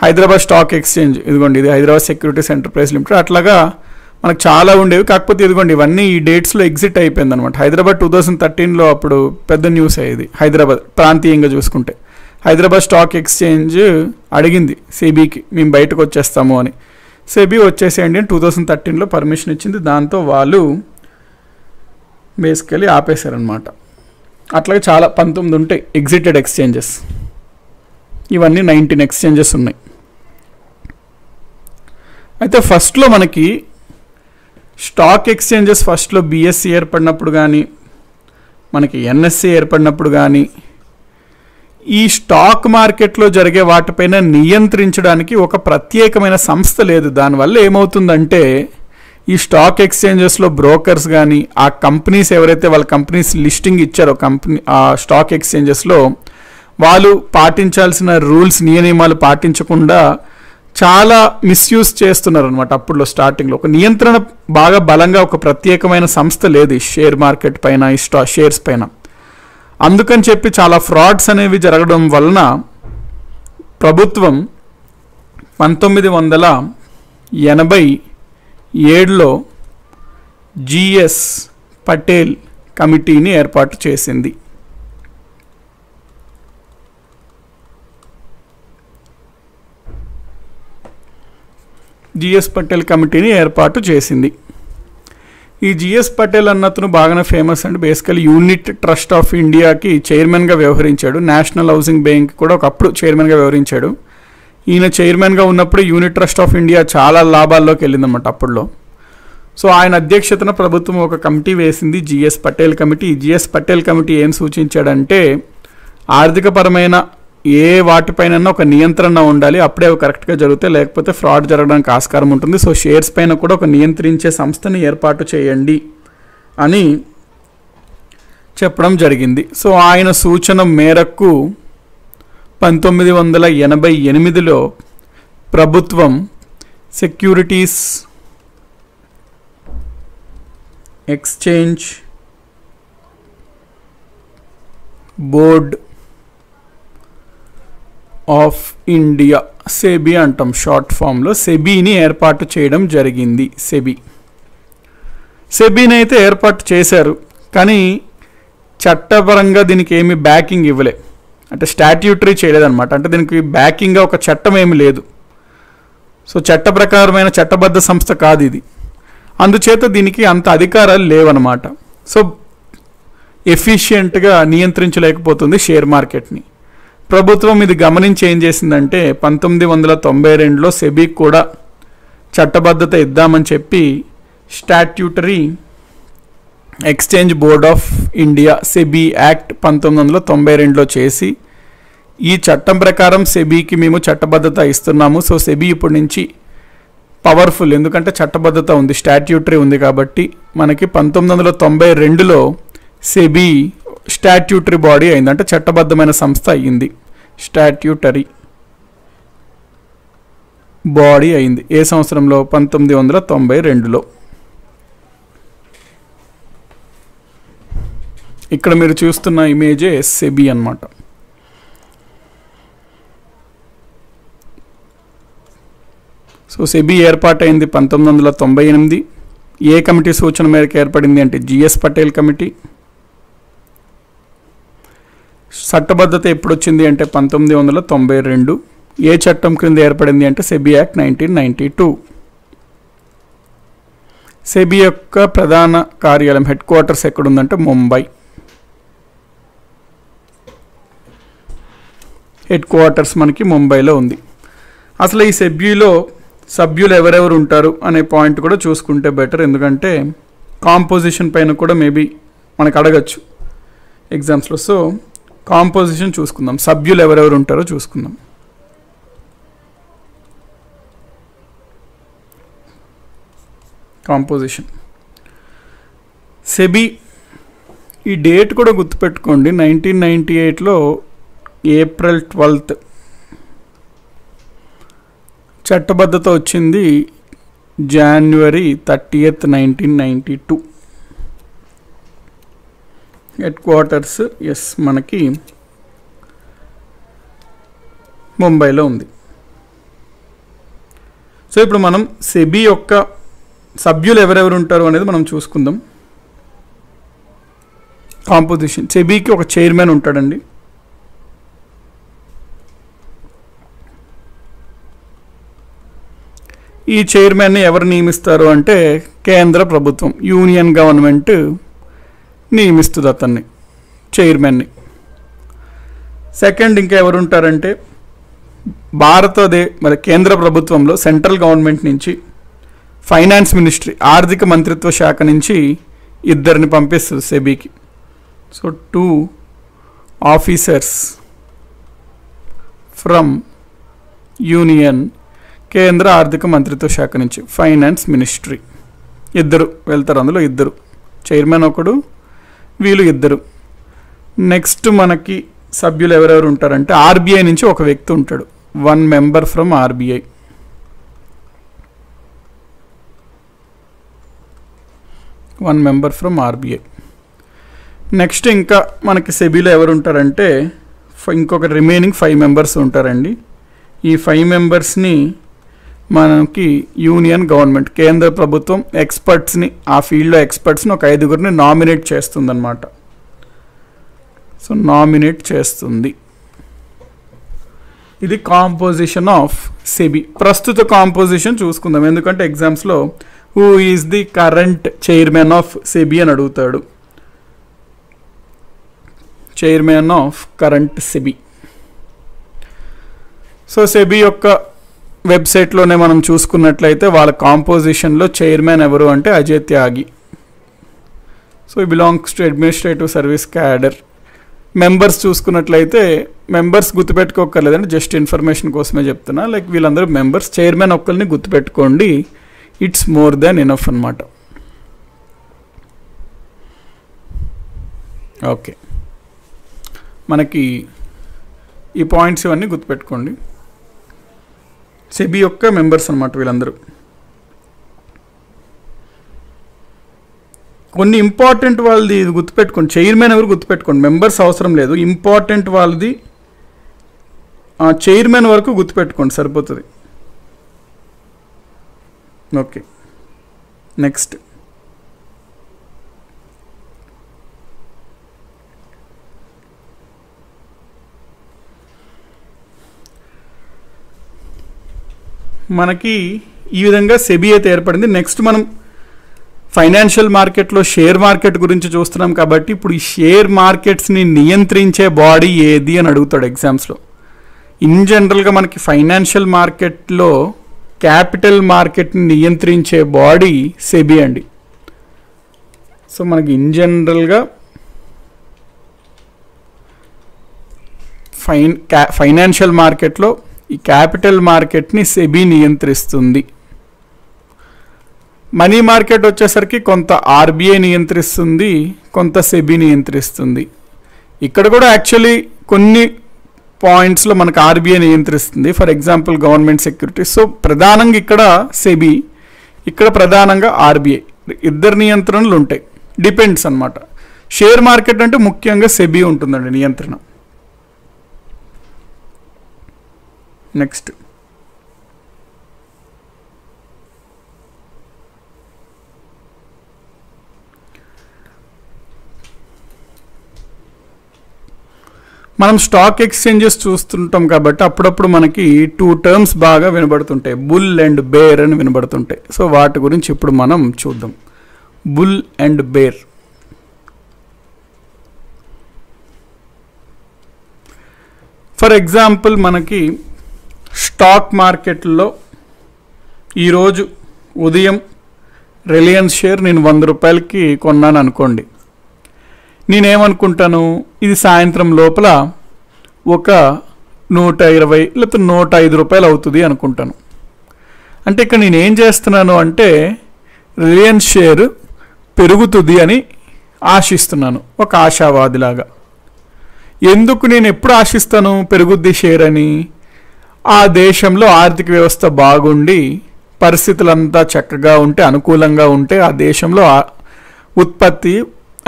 హైదరాబాద్ స్టాక్ ఎక్స్చేంజ్, ఇదిగోండి ఇది హైదరాబాద్ సెక్యూరిటీస్ ఎంటర్ప్రైజ్ లిమిటెడ్. అట్లాగా మనకు చాలా ఉండేవి, కాకపోతే ఇదిగోండి ఇవన్నీ ఈ డేట్స్లో ఎగ్జిట్ అయిపోయింది అనమాట. హైదరాబాద్ 2013లో అప్పుడు పెద్ద న్యూస్ అయ్యేది. హైదరాబాద్ ప్రాంతీయంగా చూసుకుంటే హైదరాబాద్ స్టాక్ ఎక్స్చేంజ్ అడిగింది సెబీకి, మేము బయటకు వచ్చేస్తాము అని. సెబీ వచ్చేసేయండి అని 2013లో పర్మిషన్ ఇచ్చింది. దాంతో వాళ్ళు బేసికలీ ఆపేశారనమాట. అట్లాగే చాలా 19 ఉంటాయి ఎగ్జిటెడ్ ఎక్స్చేంజెస్. ఇవన్నీ 19 ఎక్స్చేంజెస్ ఉన్నాయి. అయితే ఫస్ట్లో మనకి స్టాక్ ఎక్స్చేంజెస్ ఫస్ట్లో బిఎస్సి ఏర్పడినప్పుడు కానీ, మనకి ఎన్ఎస్సి ఏర్పడినప్పుడు కానీ, ఈ స్టాక్ మార్కెట్లో జరిగే వాటిపైన నియంత్రించడానికి ఒక ప్రత్యేకమైన సంస్థ లేదు. దానివల్ల ఏమవుతుందంటే ఈ స్టాక్ ఎక్స్చేంజెస్లో బ్రోకర్స్ కానీ, ఆ కంపెనీస్ ఎవరైతే వాళ్ళ కంపెనీస్ లిస్టింగ్ ఇచ్చారో ఆ స్టాక్ ఎక్స్చేంజెస్లో వాళ్ళు పాటించాల్సిన రూల్స్, నియమాలు పాటించకుండా చాలా మిస్యూజ్ చేస్తున్నారు అనమాట. అప్పుడులో స్టార్టింగ్లో ఒక నియంత్రణ బాగా బలంగా ఒక ప్రత్యేకమైన సంస్థ లేదు ఈ షేర్ మార్కెట్ పైన, ఈ షేర్స్ పైన. అందుకని చెప్పి చాలా ఫ్రాడ్స్ అనేవి జరగడం వలన ప్రభుత్వం 1987లో జిఎస్ పటేల్ కమిటీని ఏర్పాటు చేసింది. జిఎస్ పటేల్ కమిటీని ఏర్పాటు చేసింది. ఈ జిఎస్ పటేల్ అన్నతను బాగానే ఫేమస్ అండి. బేసికలీ యూనిట్ ట్రస్ట్ ఆఫ్ ఇండియాకి చైర్మన్గా వ్యవహరించాడు. నేషనల్ హౌసింగ్ బ్యాంక్ కూడా ఒకప్పుడు చైర్మన్గా వ్యవహరించాడు. ఈయన చైర్మన్గా ఉన్నప్పుడు యూనిట్ ట్రస్ట్ ఆఫ్ ఇండియా చాలా లాభాల్లోకి వెళ్ళిందన్నమాట అప్పుడులో. సో ఆయన అధ్యక్షతన ప్రభుత్వం ఒక కమిటీ వేసింది, జిఎస్ పటేల్ కమిటీ. ఈ జిఎస్ పటేల్ కమిటీ ఏం సూచించాడంటే ఆర్థికపరమైన ఏ వాటిపైన ఒక నియంత్రణ ఉండాలి, అప్పుడే అవి కరెక్ట్గా జరుగుతాయి, లేకపోతే ఫ్రాడ్ జరగడానికి ఆస్కారం ఉంటుంది. సో షేర్స్ పైన కూడా ఒక నియంత్రించే సంస్థని ఏర్పాటు చేయండి అని చెప్పడం జరిగింది. సో ఆయన సూచన మేరకు 1988లో ప్రభుత్వం securities exchange board of India, SEBI అంటాం షార్ట్ ఫామ్లో. సెబీని ఏర్పాటు చేయడం జరిగింది. సెబీని అయితే ఏర్పాటు చేశారు, కానీ చట్టపరంగా దీనికి ఏమి బ్యాకింగ్ ఇవ్వలే, అంటే స్టాట్యూటరీ చేయలేదన్నమాట. అంటే దీనికి బ్యాకింగ్గా ఒక చట్టం ఏమి లేదు. సో చట్ట ప్రకారమైన చట్టబద్ధ సంస్థ కాదు ఇది. అందుచేత దీనికి అంత అధికారాలు లేవన్నమాట. సో ఎఫిషియెంట్గా నియంత్రించలేకపోతుంది షేర్ మార్కెట్ని. ప్రభుత్వం ఇది గమనించి ఏం చేసిందంటే 1992లో సెబీకి కూడా చట్టబద్ధత ఇద్దామని చెప్పి statutory exchange board of India SEBI act 1992లో చేసి, ఈ చట్టం ప్రకారం సెబీకి మేము చట్టబద్ధత ఇస్తున్నాము. సో సెబీ ఇప్పటి నుంచి పవర్ఫుల్, ఎందుకంటే చట్టబద్ధత ఉంది, స్టాట్యూటరీ ఉంది కాబట్టి. మనకి 1992లో సెబీ స్టాట్యూటరీ బాడీ అయింది, అంటే చట్టబద్ధమైన సంస్థ అయ్యింది. స్టాట్యూటరీ బాడీ అయింది ఏ సంవత్సరంలో? 1992లో. ఇక్కడ మీరు చూస్తున్న ఇమేజే సెబీ అన్నమాట. సో సెబీ ఏర్పాటైంది 1998. ఏ కమిటీ సూచన మేరకు ఏర్పడింది అంటే జిఎస్ పటేల్ కమిటీ. చట్టబద్ధత ఎప్పుడు వచ్చింది అంటే 1992. ఏ చట్టం క్రింద ఏర్పడింది అంటే సెబీ యాక్ట్ 1992. సెబీ యొక్క ప్రధాన కార్యాలయం హెడ్ క్వార్టర్స్ ఎక్కడుందంటే ముంబై. హెడ్ క్వార్టర్స్ మనకి ముంబైలో ఉంది. అసలు ఈ సెబీలో సభ్యులు ఎవరెవరు ఉంటారు అనే పాయింట్ కూడా చూసుకుంటే బెటర్, ఎందుకంటే కాంపోజిషన్ పైన కూడా మేబీ మనకు అడగచ్చు ఎగ్జామ్స్లో. సో కాంపోజిషన్ చూసుకుందాం, సభ్యులు ఎవరెవరు ఉంటారో చూసుకుందాం. కాంపోజిషన్ సెబీ, ఈ డేట్ కూడా గుర్తుపెట్టుకోండి, 1998లో ఏప్రిల్ 12 చట్టబద్ధత వచ్చింది, జనవరి 30, 1992. హెడ్ క్వార్టర్స్ ఎస్ మనకి ముంబైలో ఉంది. సో ఇప్పుడు మనం సెబీ యొక్క సభ్యులు ఎవరెవరు ఉంటారు అనేది మనం చూసుకుందాం. కాంపోజిషన్, సెబీకి ఒక చైర్మన్ ఉంటాడండి. ఈ చైర్మన్ని ఎవరు నియమిస్తారు అంటే కేంద్ర ప్రభుత్వం, యూనియన్ గవర్నమెంట్ నియమిస్తుంది అతన్ని, చైర్మన్ని. సెకండ్ ఇంకా ఎవరు ఉంటారంటే మరి కేంద్ర ప్రభుత్వంలో సెంట్రల్ గవర్నమెంట్ నుంచి ఫైనాన్స్ మినిస్ట్రీ, ఆర్థిక మంత్రిత్వ శాఖ నుంచి ఇద్దరిని పంపిస్తుంది సెబీకి. సో 2 ఆఫీసర్స్ ఫ్రమ్ యూనియన్, కేంద్ర ఆర్థిక మంత్రిత్వ శాఖ నుంచి ఫైనాన్స్ మినిస్ట్రీ, ఇద్దరు వెళ్తారు. అందులో ఇద్దరు, చైర్మన్ ఒకడు, వీళ్ళు ఇద్దరు. నెక్స్ట్ మనకి సభ్యులు ఎవరెవరు ఉంటారంటే ఆర్బీఐ నుంచి ఒక వ్యక్తి ఉంటాడు, 1 మెంబర్ ఫ్రమ్ ఆర్బీఐ. నెక్స్ట్ ఇంకా మనకి సెబీలో ఎవరు ఉంటారంటే ఇంకొక రిమైనింగ్ 5 మెంబర్స్ ఉంటారండి. ఈ 5 మెంబర్స్ని మనకి యూనియన్ గవర్నమెంట్, కేంద్ర ప్రభుత్వం ఎక్స్పర్ట్స్ని, ఆ ఫీల్డ్లో ఎక్స్పర్ట్స్ని ఒక 5గురిని నామినేట్ చేస్తుందన్నమాట. సో నామినేట్ చేస్తుంది. ఇది కాంపోజిషన్ ఆఫ్ సెబీ. ప్రస్తుత కాంపోజిషన్ చూసుకుందాం, ఎందుకంటే ఎగ్జామ్స్లో who is the current chairman of SEBI అని అడుగుతాడు. Chairman of current SEBI. So SEBI యొక్క వెబ్సైట్లోనే మనం చూసుకున్నట్లయితే వాళ్ళ కాంపోజిషన్లో చైర్మన్ ఎవరు అంటే అజయ్ త్యాగి. సో ఈ belongs to administrative service cadre. Members చూసుకున్నట్లయితే మెంబర్స్ గుర్తుపెట్టుకోకర్లేదండి, జస్ట్ ఇన్ఫర్మేషన్ కోసమే చెప్తున్నా. లైక్ వీళ్ళందరూ మెంబర్స్, చైర్మన్ ఒక్కరిని గుర్తుపెట్టుకోండి, ఇట్స్ మోర్ దాన్ ఎనఫ్ అనమాట. ఓకే, మనకి ఈ పాయింట్స్ ఇవన్నీ గుర్తుపెట్టుకోండి. సెబీ యొక్క మెంబర్స్ అన్నమాట వీళ్ళందరూ. కొన్ని ఇంపార్టెంట్ వాళ్ళది ఇది గుర్తుపెట్టుకోండి, చైర్మన్ ఎవరు గుర్తుపెట్టుకోండి, మెంబర్స్ అవసరం లేదు. ఇంపార్టెంట్ వాళ్ళది చైర్మన్ వరకు గుర్తుపెట్టుకోండి సరిపోతుంది. ఓకే, నెక్స్ట్ మనకి ఈ విధంగా సెబీ అయితే ఏర్పడింది. నెక్స్ట్ మనం ఫైనాన్షియల్ మార్కెట్లో షేర్ మార్కెట్ గురించి చూస్తున్నాం కాబట్టి ఇప్పుడు ఈ షేర్ మార్కెట్స్ని నియంత్రించే బాడీ ఏది అని అడుగుతాడు ఎగ్జామ్స్లో. ఇన్ జనరల్గా మనకి ఫైనాన్షియల్ మార్కెట్లో క్యాపిటల్ మార్కెట్ని నియంత్రించే బాడీ సెబీ అండి. సో మనకి ఇన్ జనరల్గా ఫైనాన్షియల్ మార్కెట్లో ఈ క్యాపిటల్ మార్కెట్ని సెబీ నియంత్రిస్తుంది. మనీ మార్కెట్ వచ్చేసరికి కొంత ఆర్బీఐ నియంత్రిస్తుంది, కొంత సెబీ నియంత్రిస్తుంది. ఇక్కడ కూడా యాక్చువల్లీ కొన్ని పాయింట్స్లో మనకు ఆర్బీఐ నియంత్రిస్తుంది. For example government securities. So ప్రధానంగా ఇక్కడ సెబీ, ఇక్కడ ప్రధానంగా ఆర్బీఐ, ఇద్దరు నియంత్రణలు ఉంటాయి, డిపెండ్స్ అన్నమాట. షేర్ మార్కెట్ అంటే ముఖ్యంగా సెబీ ఉంటుందండి నియంత్రణ. నెక్స్ట్ మనం స్టాక్ ఎక్స్చేంజెస్ చూస్తుంటాం కాబట్టి అప్పుడప్పుడు మనకి 2 టర్మ్స్ బాగా వినబడుతుంటాయి, బుల్ అండ్ బేర్ అని వినబడుతుంటాయి. సో వాటి గురించి ఇప్పుడు మనం చూద్దాం. Bull and bear. For example మనకి స్టాక్ మార్కెట్లో ఈరోజు ఉదయం రిలయన్స్ షేర్ నేను 100 రూపాయలకి కొన్నాను అనుకోండి. నేనేమనుకుంటాను, ఇది సాయంత్రం లోపల ఒక 120 లేకపోతే 105 రూపాయలు అవుతుంది అనుకుంటాను. అంటే ఇక్కడ నేనేం చేస్తున్నాను అంటే రిలయన్స్ షేర్ పెరుగుతుంది అని ఆశిస్తున్నాను, ఒక ఆశావాదిలాగా. ఎందుకు నేను ఎప్పుడు ఆశిస్తాను పెరుగుద్ది షేర్ అని? ఆ దేశంలో ఆర్థిక వ్యవస్థ బాగుండి పరిస్థితులంతా చక్కగా ఉంటే, అనుకూలంగా ఉంటే ఆ దేశంలో ఉత్పత్తి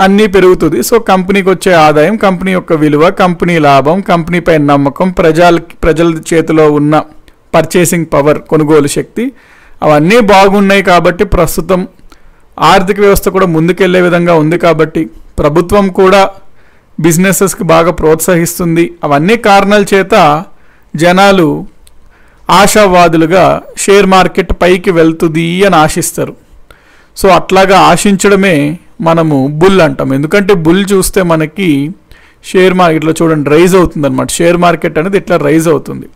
అన్నీ పెరుగుతుంది. సో కంపెనీకి వచ్చే ఆదాయం, కంపెనీ యొక్క విలువ, కంపెనీ లాభం, కంపెనీపై నమ్మకం, ప్రజల చేతిలో ఉన్న పర్చేసింగ్ పవర్, కొనుగోలు శక్తి, అవన్నీ బాగున్నాయి. కాబట్టి ప్రస్తుతం ఆర్థిక వ్యవస్థ కూడా ముందుకెళ్లే విధంగా ఉంది. కాబట్టి ప్రభుత్వం కూడా బిజినెసెస్కి బాగా ప్రోత్సహిస్తుంది. అవన్నీ కారణాల చేత జనాలు ఆశావాదులుగా షేర్ మార్కెట్ పైకి వెళ్తుంది అని ఆశిస్తారు. సో అట్లాగా ఆశించడమే మనము బుల్ అంటాం. ఎందుకంటే బుల్ చూస్తే మనకి షేర్ మార్కెట్లో చూడండి రైజ్ అవుతుంది అనమాట. షేర్ మార్కెట్ అనేది ఇట్లా రైజ్ అవుతుంది.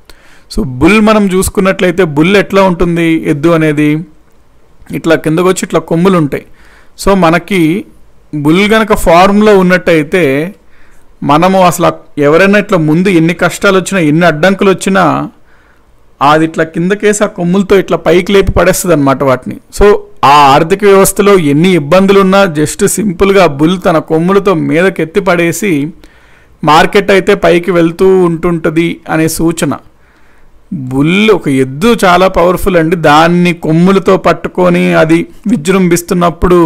సో బుల్ మనం చూసుకున్నట్లయితే బుల్ ఎట్లా ఉంటుంది, ఎద్దు అనేది ఇట్లా కిందకు వచ్చి ఇట్లా కొమ్ములు ఉంటాయి. సో మనకి బుల్ గనక ఫార్మ్లో ఉన్నట్టయితే మనము అసలు ఎవరైనా ఇట్లా ముందు ఎన్ని కష్టాలు వచ్చినా, ఎన్ని అడ్డంకులు వచ్చినా అది ఇట్లా కిందకేసి ఆ కొమ్ములతో ఇట్లా పైకి లేపి పడేస్తుంది అనమాట వాటిని. సో ఆ ఆర్థిక వ్యవస్థలో ఎన్ని ఇబ్బందులున్నా జస్ట్ సింపుల్గా బుల్ తన కొమ్ములతో మీదకెత్తి పడేసి మార్కెట్ అయితే పైకి వెళ్తూ ఉంటుంటుంది అనే సూచన. బుల్ ఒక ఎద్దు చాలా పవర్ఫుల్ అండి. దాన్ని కొమ్ములతో పట్టుకొని అది విజృంభిస్తున్నప్పుడు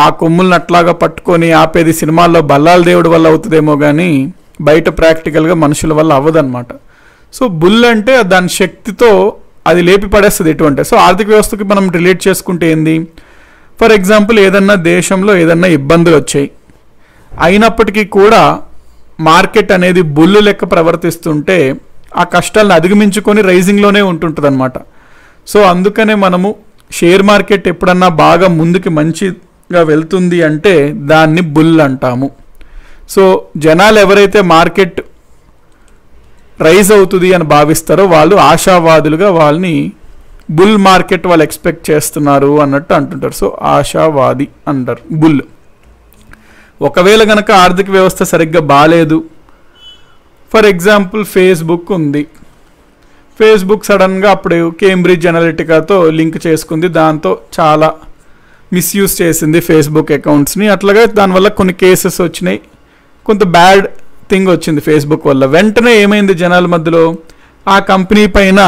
ఆ కొమ్ములను అట్లాగా పట్టుకొని ఆపేది సినిమాల్లో బల్లాల దేవుడి వల్ల అవుతుందేమో కానీ బయట ప్రాక్టికల్గా మనుషుల వల్ల అవ్వదన్నమాట. సో బుల్ అంటే దాని శక్తితో అది లేపి పడేస్తుంది ఎటువంటి. సో ఆర్థిక వ్యవస్థకి మనం రిలేట్ చేసుకుంటే ఏంది, ఫర్ ఎగ్జాంపుల్ ఏదన్నా దేశంలో ఏదన్నా ఇబ్బందులు వచ్చాయి, అయినప్పటికీ కూడా మార్కెట్ అనేది బుల్లు లెక్క ప్రవర్తిస్తుంటే ఆ కష్టాలను అధిగమించుకొని రైజింగ్లోనే ఉంటుంటుంది అనమాట. సో అందుకనే మనము షేర్ మార్కెట్ ఎప్పుడన్నా బాగా ముందుకి మంచిగా వెళ్తుంది అంటే దాన్ని బుల్ అంటాము. సో జనాలు ఎవరైతే మార్కెట్ రైజ్ అవుతుంది అని భావిస్తారో వాళ్ళు ఆశావాదులుగా వాళ్ళని బుల్ మార్కెట్ వాళ్ళు ఎక్స్పెక్ట్ చేస్తున్నారు అన్నట్టు అంటుంటారు. సో ఆశావాది అంటారు బుల్. ఒకవేళ కనుక ఆర్థిక వ్యవస్థ సరిగ్గా బాగాలేదు, ఫర్ ఎగ్జాంపుల్ ఫేస్బుక్ ఉంది, ఫేస్బుక్ సడన్గా అప్పుడు కేంబ్రిడ్జ్ అనలిటికాతో లింక్ చేసుకుంది, దాంతో చాలా మిస్యూజ్ చేసింది ఫేస్బుక్ అకౌంట్స్ని. అట్లాగా దానివల్ల కొన్ని కేసెస్ వచ్చినాయి, కొంత బ్యాడ్ థింగ్ వచ్చింది ఫేస్బుక్ వల్ల. వెంటనే ఏమైంది జనాల మధ్యలో, ఆ కంపెనీ పైన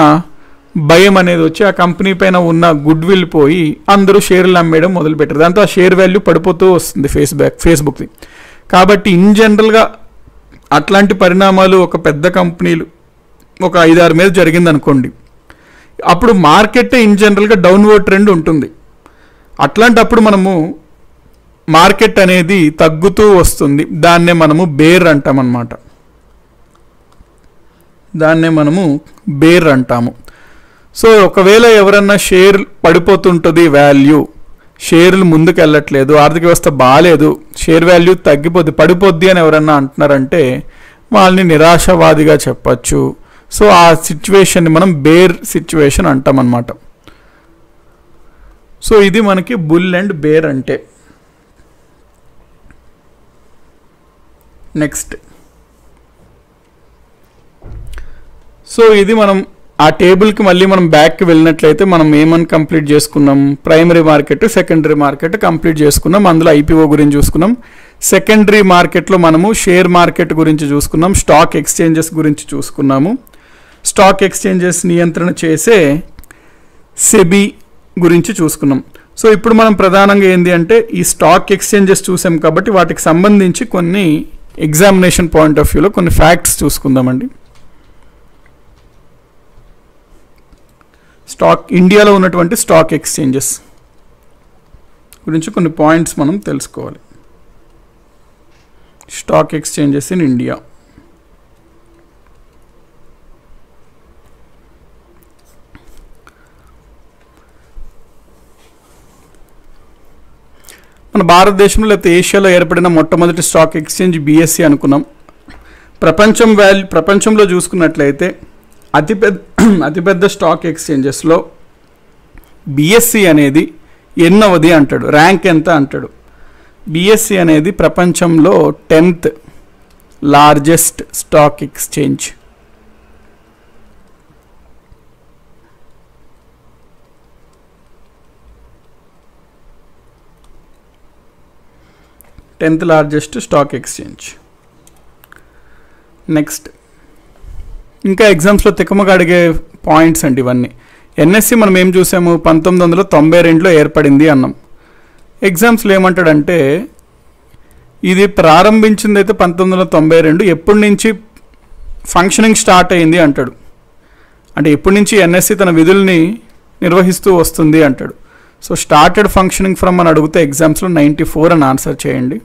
భయం అనేది వచ్చి ఆ కంపెనీ పైన ఉన్న గుడ్ విల్ పోయి అందరూ షేర్లు అమ్మేయడం మొదలుపెట్టారు. దాంతో ఆ షేర్ వాల్యూ పడిపోతూ వస్తుంది ఫేస్బుక్ది. కాబట్టి ఇన్ జనరల్గా అట్లాంటి పరిణామాలు ఒక పెద్ద కంపెనీలు ఒక 5-6 మీద జరిగింది అనుకోండి, అప్పుడు మార్కెట్ ఇన్ జనరల్గా డౌన్వర్డ్ ట్రెండ్ ఉంటుంది. అట్లాంటప్పుడు మనము మార్కెట్ అనేది తగ్గుతూ వస్తుంది. దాన్నే మనము బేర్ అంటామన్నమాట. బేర్ అంటాము. సో ఒకవేళ ఎవరన్నా షేర్ పడిపోతుంటుంది, వాల్యూ షేర్లు ముందుకు వెళ్ళట్లేదు, ఆర్థిక వ్యవస్థ బాగాలేదు, షేర్ వాల్యూ పడిపోద్ది అని ఎవరన్నా అంటున్నారంటే వాళ్ళని నిరాశవాదిగా చెప్పచ్చు. సో ఆ సిచ్యువేషన్ని మనం బేర్ సిచ్యువేషన్ అంటామన్నమాట. సో ఇది మనకి బుల్ అండ్ బేర్ అంటే. నెక్స్ట్, సో ఇది మనం ఆ టేబుల్కి మళ్ళీ మనం బ్యాక్కి వెళ్ళినట్లయితే మనం ఏమని కంప్లీట్ చేసుకున్నాం? Primary market, secondary market complete చేసుకున్నాం. అందులో ఐపీఓ గురించి చూసుకున్నాం. సెకండరీ మార్కెట్లో మనము షేర్ మార్కెట్ గురించి చూసుకున్నాం, స్టాక్ ఎక్స్చేంజెస్ గురించి చూసుకున్నాము. స్టాక్ ఎక్స్చేంజెస్ నియంత్రణ చేసే సెబీ గురించి చూసుకున్నాం. సో ఇప్పుడు మనం ప్రధానంగా ఏంటి అంటే ఈ స్టాక్ ఎక్స్చేంజెస్ చూసాం కాబట్టి వాటికి సంబంధించి కొన్ని ఎగ్జామినేషన్ పాయింట్ ఆఫ్ వ్యూలో కొన్ని ఫ్యాక్ట్స్ చూసుకుందామండి. ఇండియాలో ఉన్నటువంటి స్టాక్ ఎక్స్చేంజెస్ గురించి కొన్ని పాయింట్స్ మనం తెలుసుకోవాలి. Stock exchanges in India. మన భారతదేశంలో లేకపోతే ఏషియాలో ఏర్పడిన మొట్టమొదటి స్టాక్ ఎక్స్చేంజ్ బిఎస్సి అనుకున్నాం. ప్రపంచంలో చూసుకున్నట్లయితే అతిపెద్ద స్టాక్ ఎక్స్చేంజెస్లో బిఎస్సి అనేది ఎన్నవది అంటాడు, ర్యాంక్ ఎంత అంటాడు. బిఎస్సి అనేది ప్రపంచంలో 10th largest stock exchange. Stock exchange. Next, ఇంకా ఎగ్జామ్స్లో తికమగా అడిగే పాయింట్స్ అండి ఇవన్నీ. ఎన్ఎస్సి మనం ఏం చూసాము? 1992లో ఏర్పడింది అన్నాం. ఎగ్జామ్స్లో ఏమంటాడంటే ఇది ప్రారంభించింది అయితే 1992, ఎప్పటి నుంచి ఫంక్షనింగ్ స్టార్ట్ అయింది అంటాడు. అంటే ఎప్పటి నుంచి ఎన్ఎస్సి తన విధుల్ని నిర్వహిస్తూ వస్తుంది అంటాడు. సో స్టార్టెడ్ ఫంక్షనింగ్ ఫ్రమ్ అని అడిగితే ఎగ్జామ్స్లో 94 అని ఆన్సర్ చేయండి.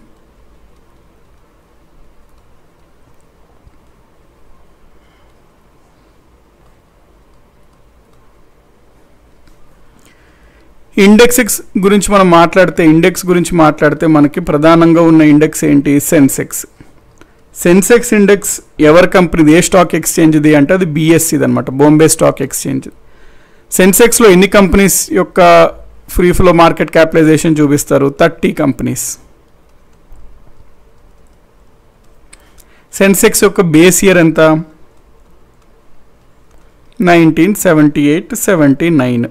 ఇండెక్స్ గురించి మనం మాట్లాడితే మనకి ప్రధానంగా ఉన్న ఇండెక్స్ ఏంటి? సెన్సెక్స్ ఇండెక్స్ ఎవరి కంపెనీది, ఏ స్టాక్ ఎక్స్చేంజ్ది అంటే అది బిఎస్సిది అనమాట, బాంబే స్టాక్ ఎక్స్చేంజ్. సెన్సెక్స్లో ఎన్ని కంపెనీస్ యొక్క ఫ్రీ ఫ్లో మార్కెట్ క్యాపిటలైజేషన్ చూపిస్తారు? 30 కంపెనీస్. సెన్సెక్స్ యొక్క బేస్ ఇయర్ ఎంత? 1978-79.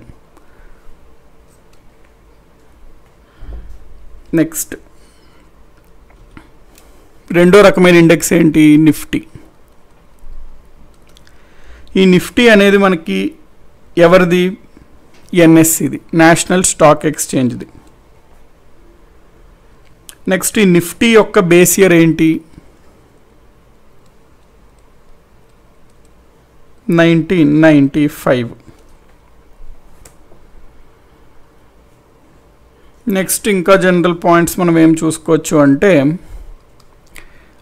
నెక్స్ట్, రెండో రకమైన ఇండెక్స్ ఏంటి? నిఫ్టీ. ఈ నిఫ్టీ అనేది మనకి ఎవరిది? ఎన్ఎస్సిది, నేషనల్ స్టాక్ ఎక్స్చేంజ్ది. నెక్స్ట్, ఈ నిఫ్టీ యొక్క బేస్ ఇయర్ ఏంటి? 1995. నెక్స్ట్, ఇంకా జనరల్ పాయింట్స్ మనం ఏం చూసుకోవచ్చు అంటే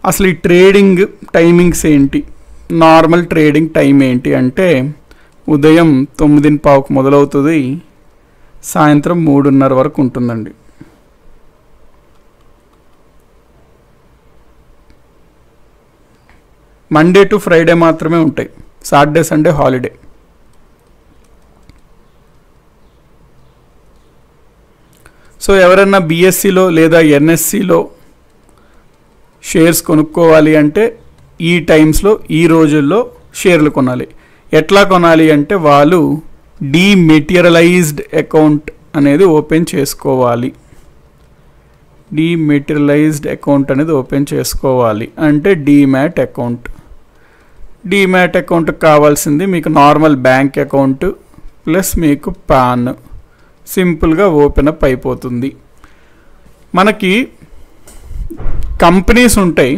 అసలు ఈ ట్రేడింగ్ టైమింగ్స్ ఏంటి? నార్మల్ ట్రేడింగ్ టైం ఏంటి అంటే ఉదయం 9:15కు మొదలవుతుంది, సాయంత్రం 3:30 వరకు ఉంటుందండి. మండే టు ఫ్రైడే మాత్రమే ఉంటాయి, సాటర్డే సండే హాలిడే. సో ఎవరైనా బిఎస్సిలో లేదా ఎన్ఎస్సిలో షేర్స్ కొనుక్కోవాలి అంటే ఈ టైమ్స్లో, ఈ రోజుల్లో షేర్లు కొనాలి. ఎట్లా కొనాలి అంటే వాళ్ళు డీమెటీరియలైజ్డ్ అకౌంట్ అనేది ఓపెన్ చేసుకోవాలి. డీమెటీరియలైజ్డ్ అకౌంట్ అనేది ఓపెన్ చేసుకోవాలి అంటే డీమ్యాట్ అకౌంట్. డీమ్యాట్ అకౌంట్కి కావాల్సింది మీకు నార్మల్ బ్యాంక్ అకౌంట్, ప్లస్ మీకు పాన్ సింపుల్గా ఓపెన్ అప్ అయిపోతుంది. మనకి కంపెనీస్ ఉంటాయి,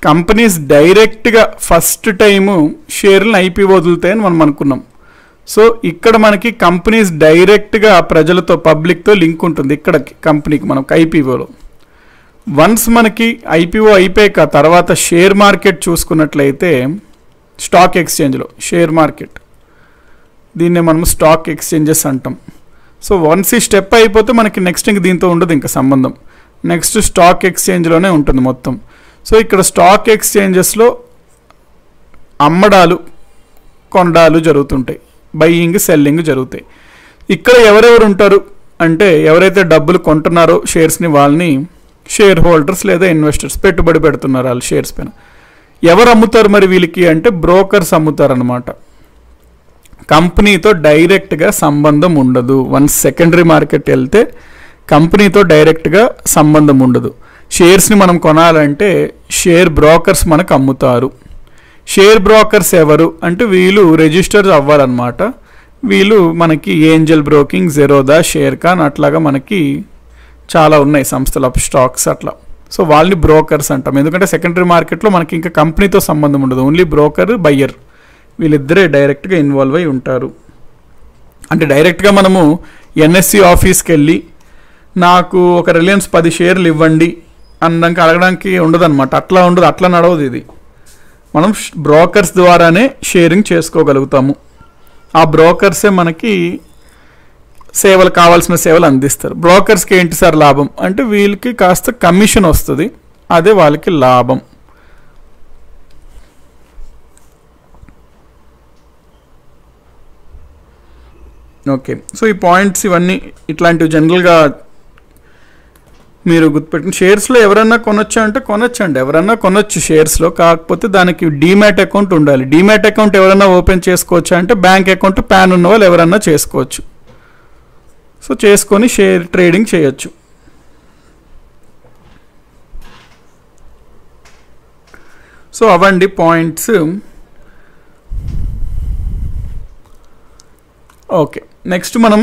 కంపెనీస్ డైరెక్ట్గా ఫస్ట్ టైము షేర్లను ఐపీఓ వదులుతాయని మనం అనుకున్నాం. సో ఇక్కడ మనకి కంపెనీస్ డైరెక్ట్గా ప్రజలతో పబ్లిక్తో లింక్ ఉంటుంది. ఇక్కడ కంపెనీకి మనకు ఐపీఓలో వన్స్ మనకి ఐపీఓ అయిపోయాక తర్వాత షేర్ మార్కెట్ చూసుకున్నట్లయితే స్టాక్ ఎక్స్చేంజ్లో షేర్ మార్కెట్, దీన్నే మనం స్టాక్ ఎక్స్చేంజెస్ అంటాం. సో వన్స్ ఈ స్టెప్ అయిపోతే మనకి నెక్స్ట్ ఇంక దీంతో ఉండదు ఇంకా సంబంధం, నెక్స్ట్ స్టాక్ ఎక్స్చేంజ్లోనే ఉంటుంది మొత్తం. సో ఇక్కడ స్టాక్ ఎక్స్చేంజెస్లో అమ్మడాలు కొనడాలు జరుగుతుంటాయి, బయ్యింగ్ సెల్లింగ్ జరుగుతాయి. ఇక్కడ ఎవరెవరు ఉంటారు అంటే ఎవరైతే డబ్బులు కొంటున్నారో షేర్స్ని వాళ్ళని షేర్ హోల్డర్స్ లేదా ఇన్వెస్టర్స్ పెట్టుబడి పెడుతున్నారు వాళ్ళు షేర్స్ పైన. ఎవరు అమ్ముతారు మరి వీళ్ళకి అంటే బ్రోకర్స్ అమ్ముతారనమాట. కంపెనీతో డైరెక్ట్గా సంబంధం ఉండదు. వన్స్ సెకండరీ మార్కెట్ వెళ్తే కంపెనీతో డైరెక్ట్గా సంబంధం ఉండదు. షేర్స్ని మనం కొనాలంటే షేర్ బ్రోకర్స్ మనకు అమ్ముతారు. షేర్ బ్రోకర్స్ ఎవరు అంటే వీళ్ళు రిజిస్టర్ అవ్వాలన్నమాట. వీళ్ళు మనకి Angel broking, Zerodha, share Khan అట్లాగా మనకి చాలా ఉన్నాయి సంస్థలు, అప్ స్టాక్స్ అట్లా. సో వాళ్ళని బ్రోకర్స్ అంటాం. ఎందుకంటే సెకండరీ మార్కెట్లో మనకి ఇంకా కంపెనీతో సంబంధం ఉండదు, ఓన్లీ బ్రోకర్ బయ్యర్ వీళ్ళిద్దరే డైరెక్ట్గా ఇన్వాల్వ్ అయి ఉంటారు. అంటే డైరెక్ట్గా మనము ఎన్ఎస్సి ఆఫీస్కి వెళ్ళి నాకు ఒక రిలయన్స్ 10 షేర్లు ఇవ్వండి అన్నాక అడగడానికి ఉండదన్నమాట. అట్లా ఉండదు, అట్లా నడవదు ఇది. మనం బ్రోకర్స్ ద్వారానే షేరింగ్ చేసుకోగలుగుతాము. ఆ బ్రోకర్సే మనకి సేవలు కావాల్సిన సేవలు అందిస్తారు. బ్రోకర్స్కి ఏంటి సార్ లాభం అంటే వీళ్ళకి కాస్త కమిషన్ వస్తుంది, అదే వాళ్ళకి లాభం. ఓకే, సో ఈ పాయింట్స్ ఇవన్నీ ఇట్లాంటివి జనరల్గా మీరు గుర్తుపెట్టిన. షేర్స్లో ఎవరన్నా కొనొచ్చా అంటే కొనొచ్చండి, ఎవరన్నా కొనొచ్చు షేర్స్లో. కాకపోతే దానికి డీమ్యాట్ అకౌంట్ ఉండాలి. డీమ్యాట్ అకౌంట్ ఎవరన్నా ఓపెన్ చేసుకోవచ్చా అంటే బ్యాంక్ అకౌంట్ పాన్ ఉన్న వాళ్ళు ఎవరన్నా చేసుకోవచ్చు. సో చేసుకొని షేర్ ట్రేడింగ్ చేయొచ్చు. సో అవండి పాయింట్స్. ఓకే, నెక్స్ట్ మనం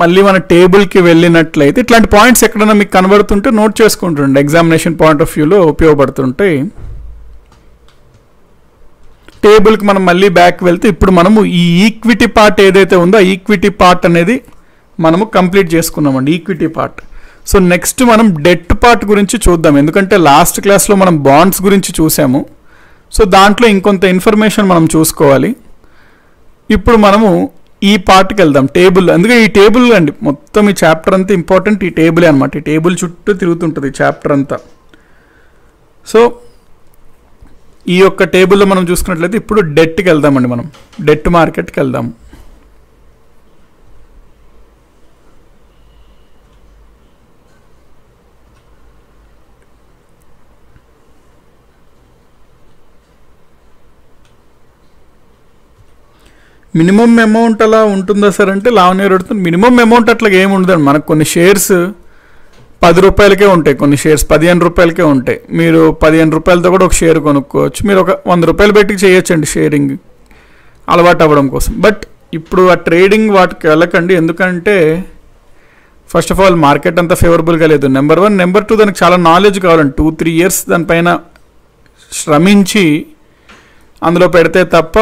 మళ్ళీ మన టేబుల్కి వెళ్ళినట్లయితే ఇట్లాంటి పాయింట్స్ ఎక్కడైనా మీకు కనబడుతుంటే నోట్ చేసుకుంటుండే, ఎగ్జామినేషన్ పాయింట్ ఆఫ్ వ్యూలో ఉపయోగపడుతుంటాయి. టేబుల్కి మనం మళ్ళీ బ్యాక్ వెళ్తే ఇప్పుడు మనము ఈ ఈక్విటీ పార్ట్ ఏదైతే ఉందో ఆ ఈక్విటీ పార్ట్ అనేది మనము కంప్లీట్ చేసుకున్నామండి, ఈక్విటీ పార్ట్. సో నెక్స్ట్ మనం డెట్ పార్ట్ గురించి చూద్దాం. ఎందుకంటే లాస్ట్ క్లాస్లో మనం బాండ్స్ గురించి చూసాము. సో దాంట్లో ఇంకొంత ఇన్ఫర్మేషన్ మనం చూసుకోవాలి. ఇప్పుడు మనము ఈ పార్ట్కి వెళ్దాం, టేబుల్. అందుకే ఈ టేబుల్ అండి మొత్తం ఈ చాప్టర్ అంతా ఇంపార్టెంట్ ఈ టేబులే అనమాట. ఈ టేబుల్ చుట్టూ తిరుగుతుంటుంది ఈ చాప్టర్ అంతా. సో ఈ యొక్క టేబుల్లో మనం చూసుకున్నట్లయితే ఇప్పుడు డెట్కి వెళ్దామండి, మనం డెట్ మార్కెట్కి వెళ్దాం. మినిమం అమౌంట్ అలా ఉంటుందా సార్ అంటే లావణ్య అడుగుతుంది. మినిమం అమౌంట్ అట్లా ఏమి ఉండదండి. మనకు కొన్ని షేర్స్ 10 రూపాయలకే ఉంటాయి, కొన్ని షేర్స్ 15 రూపాయలకే ఉంటాయి. మీరు 15 రూపాయలతో కూడా ఒక షేర్ కొనుక్కోవచ్చు. మీరు ఒక 100 రూపాయలు పెట్టి చేయొచ్చండి షేరింగ్ అలవాటు అవ్వడం కోసం. బట్ ఇప్పుడు ఆ ట్రేడింగ్ వాటికి వెళ్ళకండి. ఎందుకంటే ఫస్ట్ ఆఫ్ ఆల్ మార్కెట్ అంతా ఫేవరబుల్గా లేదు, నెంబర్ 1. నెంబర్ 2 దానికి చాలా నాలెడ్జ్ కావాలండి. 2-3 ఇయర్స్ దానిపైన శ్రమించి అందులో పెడితే తప్ప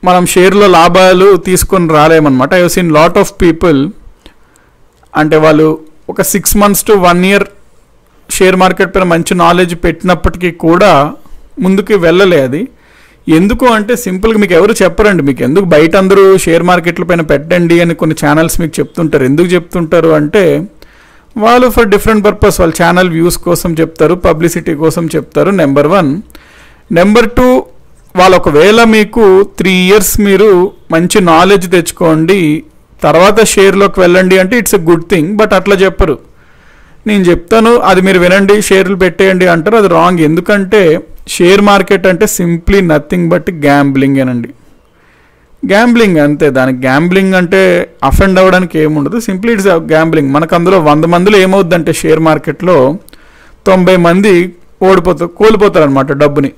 మనం షేర్లో లాభాలు తీసుకొని రాలేమన్నమాట. I have seen lot of people అంటే వాళ్ళు ఒక 6 months to 1 year share market పైన మంచి నాలెడ్జ్ పెట్టినప్పటికీ కూడా ముందుకు వెళ్ళలే. అది ఎందుకు అంటే సింపుల్గా మీకు ఎవరు చెప్పరండి. మీకు ఎందుకు బయట అందరూ షేర్ మార్కెట్ల పైన పెట్టండి అని కొన్ని ఛానల్స్ మీకు చెప్తుంటారు. ఎందుకు చెప్తుంటారు అంటే వాళ్ళు ఫర్ డిఫరెంట్ పర్పస్, వాళ్ళ ఛానల్ వ్యూస్ కోసం చెప్తారు, పబ్లిసిటీ కోసం చెప్తారు, నెంబర్ 1. నెంబర్ 2, వాళ్ళు ఒకవేళ మీకు 3 years మీరు మంచి నాలెడ్జ్ తెచ్చుకోండి తర్వాత షేర్లోకి వెళ్ళండి అంటే it's a good thing. But అట్లా చెప్పరు. నేను చెప్తాను అది మీరు వినండి షేర్లు పెట్టేయండి అంటారు, అది రాంగ్. ఎందుకంటే షేర్ మార్కెట్ అంటే సింప్లీ నథింగ్ బట్ గ్యాంబ్లింగ్ అనండి. గ్యాంబ్లింగ్ అంతే. దానికి గ్యాంబ్లింగ్ అంటే అఫెండ్ అవ్వడానికి ఏముండదు, సింప్లీ ఇట్స్ గ్యాంబ్లింగ్. మనకు అందులో 100 మందిలో ఏమవుద్దంటే షేర్ మార్కెట్లో 90 మంది కోల్పోతారు అనమాట డబ్బుని.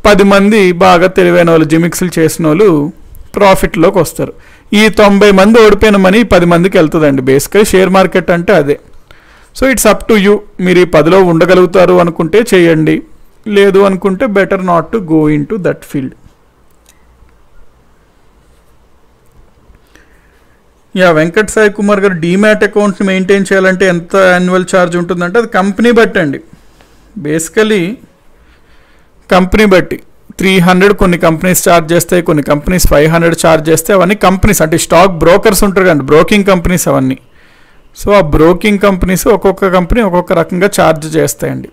10 మంది బాగా తెలివైన వాళ్ళు జిమిక్స్లు చేసిన వాళ్ళు ప్రాఫిట్లోకి వస్తారు. ఈ 90 మంది ఓడిపోయిన మనీ 10 మందికి వెళ్తుందండి. బేసిక్గా షేర్ మార్కెట్ అంటే అదే. So it's up to you. మీరు ఈ 10లో ఉండగలుగుతారు అనుకుంటే చేయండి, లేదు అనుకుంటే better not to go in to that field. Venkat Sai Kumar గారు, డీమ్యాట్ అకౌంట్ని మెయింటైన్ చేయాలంటే ఎంత యాన్యువల్ ఛార్జ్ ఉంటుందంటే అది కంపెనీ బట్టి అండి. బేసికలీ కంపెనీ బట్టి 300 కొన్ని కంపెనీస్ ఛార్జ్ చేస్తాయి, కొన్ని కంపెనీస్ 500 ఛార్జ్ చేస్తాయి. అవన్నీ కంపెనీస్ అంటే స్టాక్ బ్రోకర్స్ ఉంటారు కదండి, బ్రోకింగ్ కంపెనీస్ అవన్నీ. సో ఆ బ్రోకింగ్ కంపెనీస్ ఒక్కొక్క కంపెనీ ఒక్కొక్క రకంగా ఛార్జ్ చేస్తాయండి.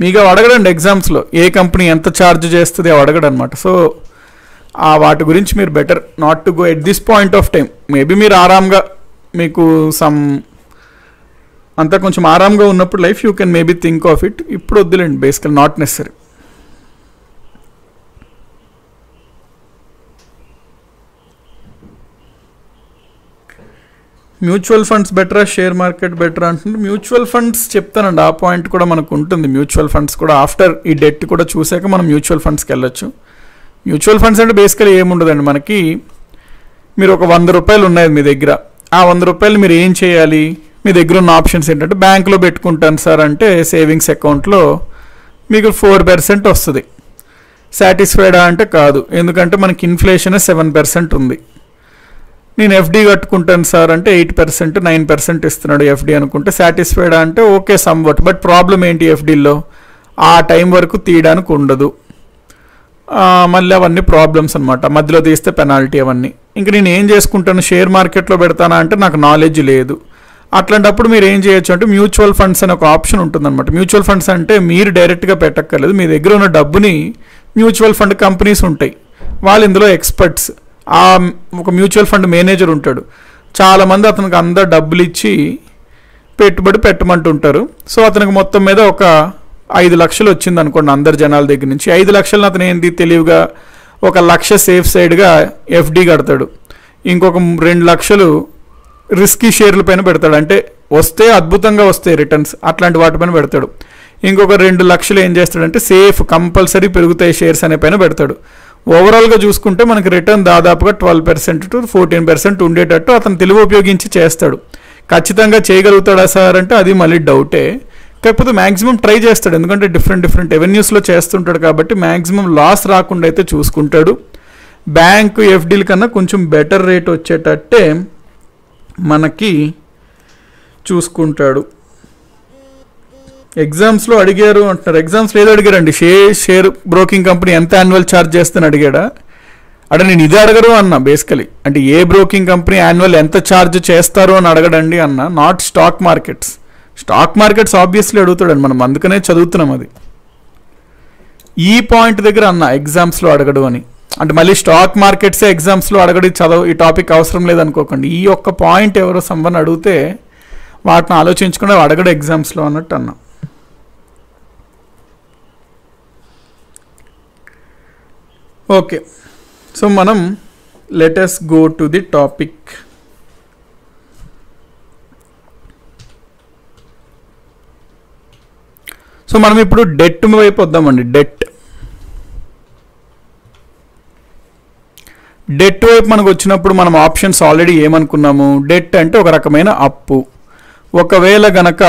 మీకు అడగడండి ఎగ్జామ్స్లో ఏ కంపెనీ ఎంత ఛార్జ్ చేస్తుంది అవి అడగడు అనమాట. సో ఆ వాటి గురించి మీరు better not to go at this point of time. Maybe మీరు ఆరామ్గా మీకు అంతా కొంచెం ఆరామ్గా ఉన్నప్పుడు life you can maybe think of it. ఇప్పుడు వద్దులేండి, బేసికల్ నాట్ నెసరీ. మ్యూచువల్ ఫండ్స్ బెటరా షేర్ మార్కెట్ బెటరా అంటున్నారు. మ్యూచువల్ ఫండ్స్ చెప్తానండి, ఆ పాయింట్ కూడా మనకు ఉంటుంది. మ్యూచువల్ ఫండ్స్ కూడా ఆఫ్టర్ ఈ డెట్ కూడా చూసాక మనం మ్యూచువల్ ఫండ్స్కి వెళ్ళొచ్చు. మ్యూచువల్ ఫండ్స్ అంటే బేసికలీ ఏముండదండి, మనకి మీరు ఒక 100 రూపాయలు ఉన్నాయి మీ దగ్గర, ఆ 100 రూపాయలు మీరు ఏం చేయాలి, మీ దగ్గర ఉన్న ఆప్షన్స్ ఏంటంటే బ్యాంక్లో పెట్టుకుంటాను సార్ అంటే సేవింగ్స్ అకౌంట్లో మీకు 4% వస్తుంది. సాటిస్ఫైడా అంటే కాదు, ఎందుకంటే మనకి ఇన్ఫ్లేషన్ 7% ఉంది. నేను ఎఫ్డి కట్టుకుంటాను సార్ అంటే 8%, 9% ఇస్తున్నాడు ఎఫ్డి అనుకుంటే సాటిస్ఫైడా అంటే ఓకే సమ్వట్. బట్ ప్రాబ్లం ఏంటి, ఎఫ్డీలో ఆ టైం వరకు తీయడానికి ఉండదు, మళ్ళీ అవన్నీ ప్రాబ్లమ్స్ అనమాట. మధ్యలో తీస్తే పెనాల్టీ అవన్నీ. ఇంక నేను ఏం చేసుకుంటాను, షేర్ మార్కెట్లో పెడతానా అంటే నాకు నాలెడ్జ్ లేదు. అట్లాంటప్పుడు మీరు ఏం చేయొచ్చు అంటే మ్యూచువల్ ఫండ్స్ అనే ఒక ఆప్షన్ ఉంటుందన్నమాట. మ్యూచువల్ ఫండ్స్ అంటే మీరు డైరెక్ట్గా పెట్టక్కర్లేదు, మీ దగ్గర ఉన్న డబ్బుని మ్యూచువల్ ఫండ్ కంపెనీస్ ఉంటాయి, వాళ్ళు ఇందులో ఎక్స్పర్ట్స్. ఆ ఒక మ్యూచువల్ ఫండ్ మేనేజర్ ఉంటాడు, చాలామంది అతనికి అందరు డబ్బులు ఇచ్చి పెట్టుబడి పెట్టమంటుంటారు. సో అతనికి మొత్తం మీద ఒక 5 లక్షలు వచ్చింది అనుకోండి అందరు జనాల దగ్గర నుంచి. 5 లక్షలను అతను ఏంటి తెలివిగా 1 లక్ష సేఫ్ సైడ్గా ఎఫ్డి కడతాడు, ఇంకొక 2 లక్షలు రిస్కీ షేర్ల పైన పెడతాడు, అంటే వస్తే అద్భుతంగా వస్తాయి రిటర్న్స్ అట్లాంటి వాటిపైన పెడతాడు. ఇంకొక 2 లక్షలు ఏం చేస్తాడంటే సేఫ్ కంపల్సరీ పెరుగుతాయి షేర్స్ అనే పైన పెడతాడు. ఓవరాల్గా చూసుకుంటే మనకి రిటర్న్ దాదాపుగా 12% to 14% ఉండేటట్టు అతను తెలివి ఉపయోగించి చేస్తాడు. ఖచ్చితంగా చేయగలుగుతాడా సార్ అంటే అది మళ్ళీ డౌటే. కాకపోతే మ్యాక్సిమం ట్రై చేస్తాడు, ఎందుకంటే డిఫరెంట్ ఎవెన్యూస్లో చేస్తుంటాడు కాబట్టి మ్యాక్సిమం లాస్ రాకుండా అయితే చూసుకుంటాడు. బ్యాంకు ఎఫ్డీల కన్నా కొంచెం బెటర్ రేట్ వచ్చేటట్టే మనకి చూసుకుంటాడు. ఎగ్జామ్స్లో అడిగారు అంటున్నారు, ఎగ్జామ్స్లో ఏదో అడిగారండి, షేర్ బ్రోకింగ్ కంపెనీ ఎంత యాన్యువల్ ఛార్జ్ చేస్తాను అడిగాడా అంటే నేను ఇది అడగరు అన్న. బేసికలీ అంటే ఏ బ్రోకింగ్ కంపెనీ యాన్యువల్ ఎంత ఛార్జ్ చేస్తారు అని అడగడండి అన్న, not stock markets. Stock markets obviously అడుగుతాడండి, మనం అందుకనే చదువుతున్నాం అది. ఈ పాయింట్ దగ్గర అన్న ఎగ్జామ్స్లో అడగడు అని, అంటే మళ్ళీ స్టాక్ మార్కెట్సే ఎగ్జామ్స్లో అడగడు ఈ టాపిక్ అవసరం లేదనుకోకండి. ఈ ఒక్క పాయింట్ ఎవరో సంబంధం అడిగితే వాటిని ఆలోచించకుండా అడగడు ఎగ్జామ్స్లో అన్నట్టు అన్నా. ఓకే, సో మనం let us go to the topic. So మనం ఇప్పుడు డెట్ వైపు వద్దామండి. డెట్ వైపు మనకు వచ్చినప్పుడు మనం ఆప్షన్స్ ఆల్రెడీ ఏమనుకున్నాము, డెట్ అంటే ఒక రకమైన అప్పు. ఒకవేళ గనక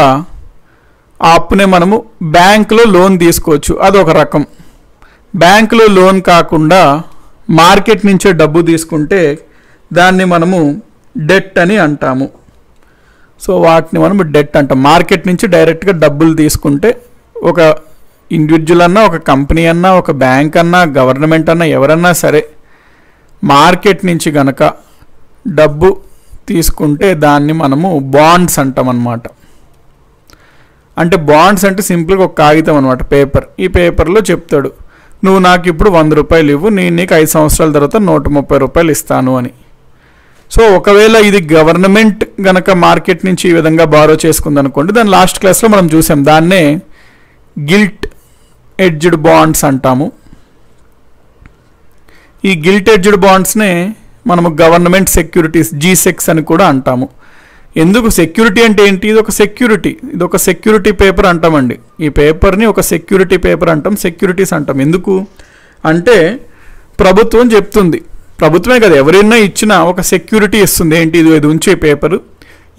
ఆ అప్పునే మనము బ్యాంకులో లోన్ తీసుకోవచ్చు, అదొక రకం. బ్యాంకులో లోన్ కాకుండా మార్కెట్ నుంచే డబ్బు తీసుకుంటే దాన్ని మనము డెట్ అని అంటాము. సో వాటిని మనం డెట్ అంటాం. మార్కెట్ నుంచి డైరెక్ట్గా డబ్బులు తీసుకుంటే ఒక ఇండివిజువల్ అన్నా, ఒక కంపెనీ అన్నా, ఒక బ్యాంక్ అన్నా, గవర్నమెంట్ అన్నా, ఎవరన్నా సరే మార్కెట్ నుంచి గనక డబ్బు తీసుకుంటే దాన్ని మనము బాండ్స్ అంటాం అన్నమాట. అంటే బాండ్స్ అంటే సింపుల్గా ఒక కాగితం అనమాట, పేపర్. ఈ పేపర్లో చెప్తాడు నువ్వు నాకు ఇప్పుడు 100 రూపాయలు ఇవ్వు, నేను నీకు 5 సంవత్సరాల తర్వాత 130 రూపాయలు ఇస్తాను అని. సో ఒకవేళ ఇది గవర్నమెంట్ గనక మార్కెట్ నుంచి ఈ విధంగా బారో చేసుకుంది అనుకోండి, దాని లాస్ట్ క్లాస్లో మనం చూసాం, దాన్నే గిల్ట్ ఎడ్జ్డ్ బాండ్స్ అంటాము. ఈ గిల్ట్ ఎడ్జ్డ్ బాండ్స్నే మనము గవర్నమెంట్ సెక్యూరిటీస్ జీసెక్స్ అని కూడా అంటాము. ఎందుకు సెక్యూరిటీ అంటే ఏంటి? ఇది ఒక సెక్యూరిటీ పేపర్ అంటామండి. ఈ పేపర్ని ఒక సెక్యూరిటీ పేపర్ అంటాం, సెక్యూరిటీస్ అంటాం. ఎందుకు అంటే ప్రభుత్వం చెప్తుంది, ప్రభుత్వమే కదా ఎవరైనా ఇచ్చిన ఒక సెక్యూరిటీ ఇస్తుంది. ఏంటి? ఇది ఉంచే పేపరు,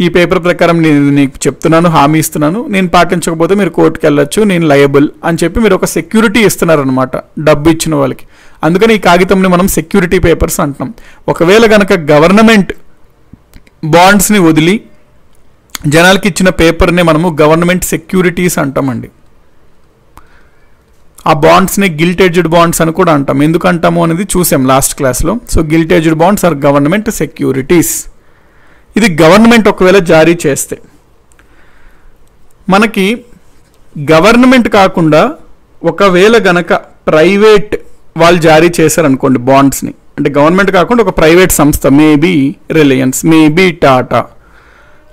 ఈ పేపర్ ప్రకారం నేను నీకు చెప్తున్నాను, హామీ ఇస్తున్నాను, నేను పాటించకపోతే మీరు కోర్టుకు వెళ్ళొచ్చు, నేను లయబుల్ అని చెప్పి మీరు ఒక సెక్యూరిటీ ఇస్తున్నారనమాట డబ్బు ఇచ్చిన వాళ్ళకి. అందుకని ఈ కాగితంని మనం సెక్యూరిటీ పేపర్స్ అంటాం. ఒకవేళ కనుక గవర్నమెంట్ బాండ్స్ని వదిలి జనాలకి ఇచ్చిన పేపర్ని మనము గవర్నమెంట్ సెక్యూరిటీస్ అంటామండి. ఆ బాండ్స్ని గిల్ట్ ఎడ్జ్డ్ బాండ్స్ అని కూడా అంటాం. ఎందుకు అంటాము అనేది చూసాం లాస్ట్ క్లాస్లో. So gilt edged bonds are government securities. ఇది గవర్నమెంట్ ఒకవేళ జారీ చేస్తే, మనకి గవర్నమెంట్ కాకుండా ఒకవేళ గనక ప్రైవేట్ వాళ్ళు జారీ చేశారనుకోండి బాండ్స్ని, అంటే గవర్నమెంట్ కాకుండా ఒక ప్రైవేట్ సంస్థ, మేబీ రిలయన్స్, మేబీ టాటా,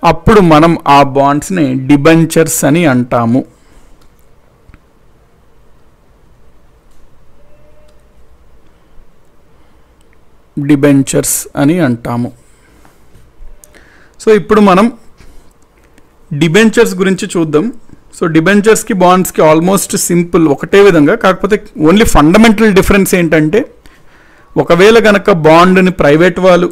అప్పుడు మనం ఆ బాండ్స్ని డిబెంచర్స్ అని అంటాము. డిబెంచర్స్ అని అంటాము. సో ఇప్పుడు మనం డిబెంచర్స్ గురించి చూద్దాం. సో డిబెంచర్స్కి బాండ్స్కి ఆల్మోస్ట్ సింపుల్, ఒకటే విధంగా. కాకపోతే ఓన్లీ ఫండమెంటల్ డిఫరెన్స్ ఏంటంటే, ఒకవేళ కనుక బాండ్ని ప్రైవేట్ వాళ్ళు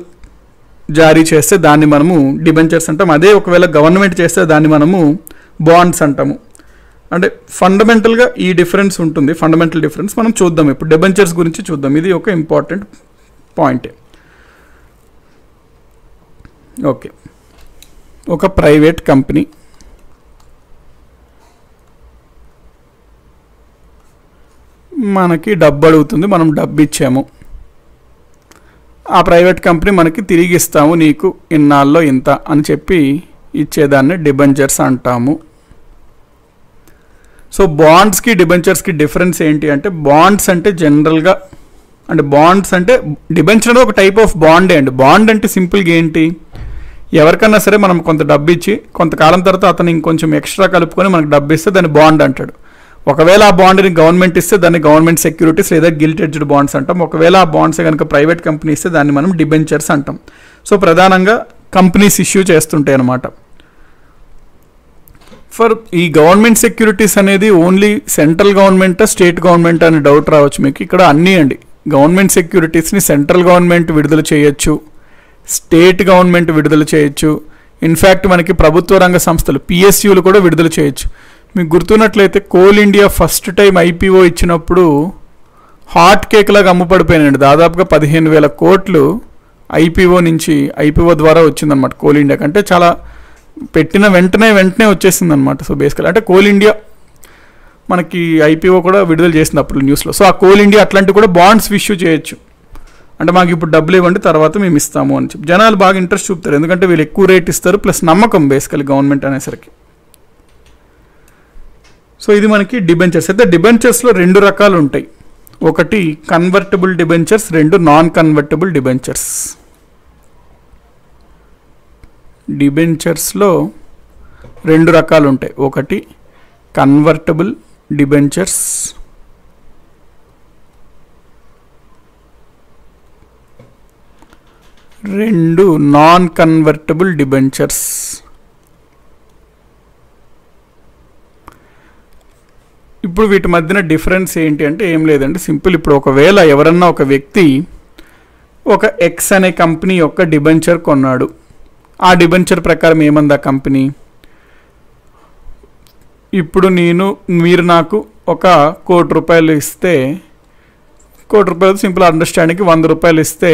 జారీ చేస్తే దాన్ని మనము డిబెంచర్స్ అంటాం. అదే ఒకవేళ గవర్నమెంట్ చేస్తే దాన్ని మనము బాండ్స్ అంటాము. అంటే ఫండమెంటల్గా ఈ డిఫరెన్స్ ఉంటుంది. ఫండమెంటల్ డిఫరెన్స్ మనం చూద్దాం. ఇప్పుడు డిబెంచర్స్ గురించి చూద్దాం. ఇది ఒక ఇంపార్టెంట్ పాయింటే. ఓకే, ఒక ప్రైవేట్ కంపెనీ మనకి డబ్బు అడుగుతుంది, మనం డబ్బు ఇచ్చాము. ఆ ప్రైవేట్ కంపెనీ మనకి తిరిగి ఇస్తాము, నీకు ఇన్నాళ్ళలో ఇంత అని చెప్పి ఇచ్చేదాన్ని డిబెంచర్స్ అంటాము. సో బాండ్స్కి డిబెంచర్స్కి డిఫరెన్స్ ఏంటి అంటే, బాండ్స్ అంటే జనరల్గా, అంటే బాండ్స్ అంటే డిబెంచర్ అనేది ఒక టైప్ ఆఫ్ బాండే అండి. బాండ్ అంటే సింపుల్గా ఏంటి, ఎవరికన్నా సరే మనం కొంత డబ్బు ఇచ్చి కొంతకాలం తర్వాత అతను ఇంకొంచెం ఎక్స్ట్రా కలుపుకొని మనకు డబ్బు ఇస్తే దాన్ని బాండ్ అంటాడు. ఒకవేళ ఆ బాండ్ని గవర్నమెంట్ ఇస్తే దాన్ని గవర్నమెంట్ సెక్యూరిటీస్ లేదా గిల్ట్ ఎడ్జ్డ్ బాండ్స్ అంటాం. ఒకవేళ ఆ బాండ్స్ కనుక ప్రైవేట్ కంపెనీ ఇస్తే దాన్ని మనం డిబెంచర్స్ అంటాం. సో ప్రధానంగా కంపెనీస్ ఇష్యూ చేస్తుంటాయి అన్నమాట. ఫర్ ఈ గవర్నమెంట్ సెక్యూరిటీస్ అనేది only central government, state government అని డౌట్ రావచ్చు మీకు. ఇక్కడ అన్నీ అండి. గవర్నమెంట్ సెక్యూరిటీస్ని సెంట్రల్ గవర్నమెంట్ విడుదల చేయొచ్చు, స్టేట్ గవర్నమెంట్ విడుదల చేయొచ్చు, ఇన్ఫ్యాక్ట్ మనకి ప్రభుత్వ రంగ సంస్థలు పిఎస్యూలు కూడా విడుదల చేయొచ్చు. మీకు గుర్తున్నట్లయితే Coal India first time IPO ఇచ్చినప్పుడు హాట్ కేక్ లాగా అమ్ముపడిపోయినాయండి. దాదాపుగా 15,000 కోట్లు ఐపీఓ ద్వారా వచ్చిందనమాట కోల్ ఇండియా కంటే. చాలా పెట్టిన వెంటనే వచ్చేసిందనమాట. సో బేసికల్ అంటే కోల్ ఇండియా మనకి ఐపీఓ కూడా విడుదల చేసింది అప్పుడు న్యూస్లో. సో ఆ కోల్ ఇండియా అట్లాంటివి కూడా బాండ్స్ ఇష్యూ చేయొచ్చు. అంటే మాకు ఇప్పుడు డబ్బులు ఇవ్వండి, తర్వాత మేము ఇస్తాము అని చెప్పి జనాలు బాగా ఇంట్రెస్ట్ చూపుతారు. ఎందుకంటే వీళ్ళు ఎక్కువ రేట్ ఇస్తారు, ప్లస్ నమ్మకం బేసికలీ గవర్నమెంట్ అనేసరికి. సో ఇది మనకి డిబెంచర్స్. అయితే డిబెంచర్స్లో 2 రకాలు ఉంటాయి. ఒకటి convertible debentures, 2 non convertible debentures. డిబెంచర్స్లో 2 రకాలు ఉంటాయి. ఒకటి convertible debentures, 2 non convertible debentures. ఇప్పుడు వీటి మధ్యన డిఫరెన్స్ ఏంటి అంటే ఏం లేదండి, సింపుల్. ఇప్పుడు ఒకవేళ ఎవరన్నా ఒక వ్యక్తి ఒక ఎక్స్ అనే కంపెనీ యొక్క డిబెంచర్ కొన్నాడు. ఆ డిబెంచర్ ప్రకారం ఏమంది ఆ కంపెనీ, ఇప్పుడు మీరు నాకు ₹1 కోటి ఇస్తే, ₹1 సింపుల్ అండర్స్టాండింగ్కి ₹100 ఇస్తే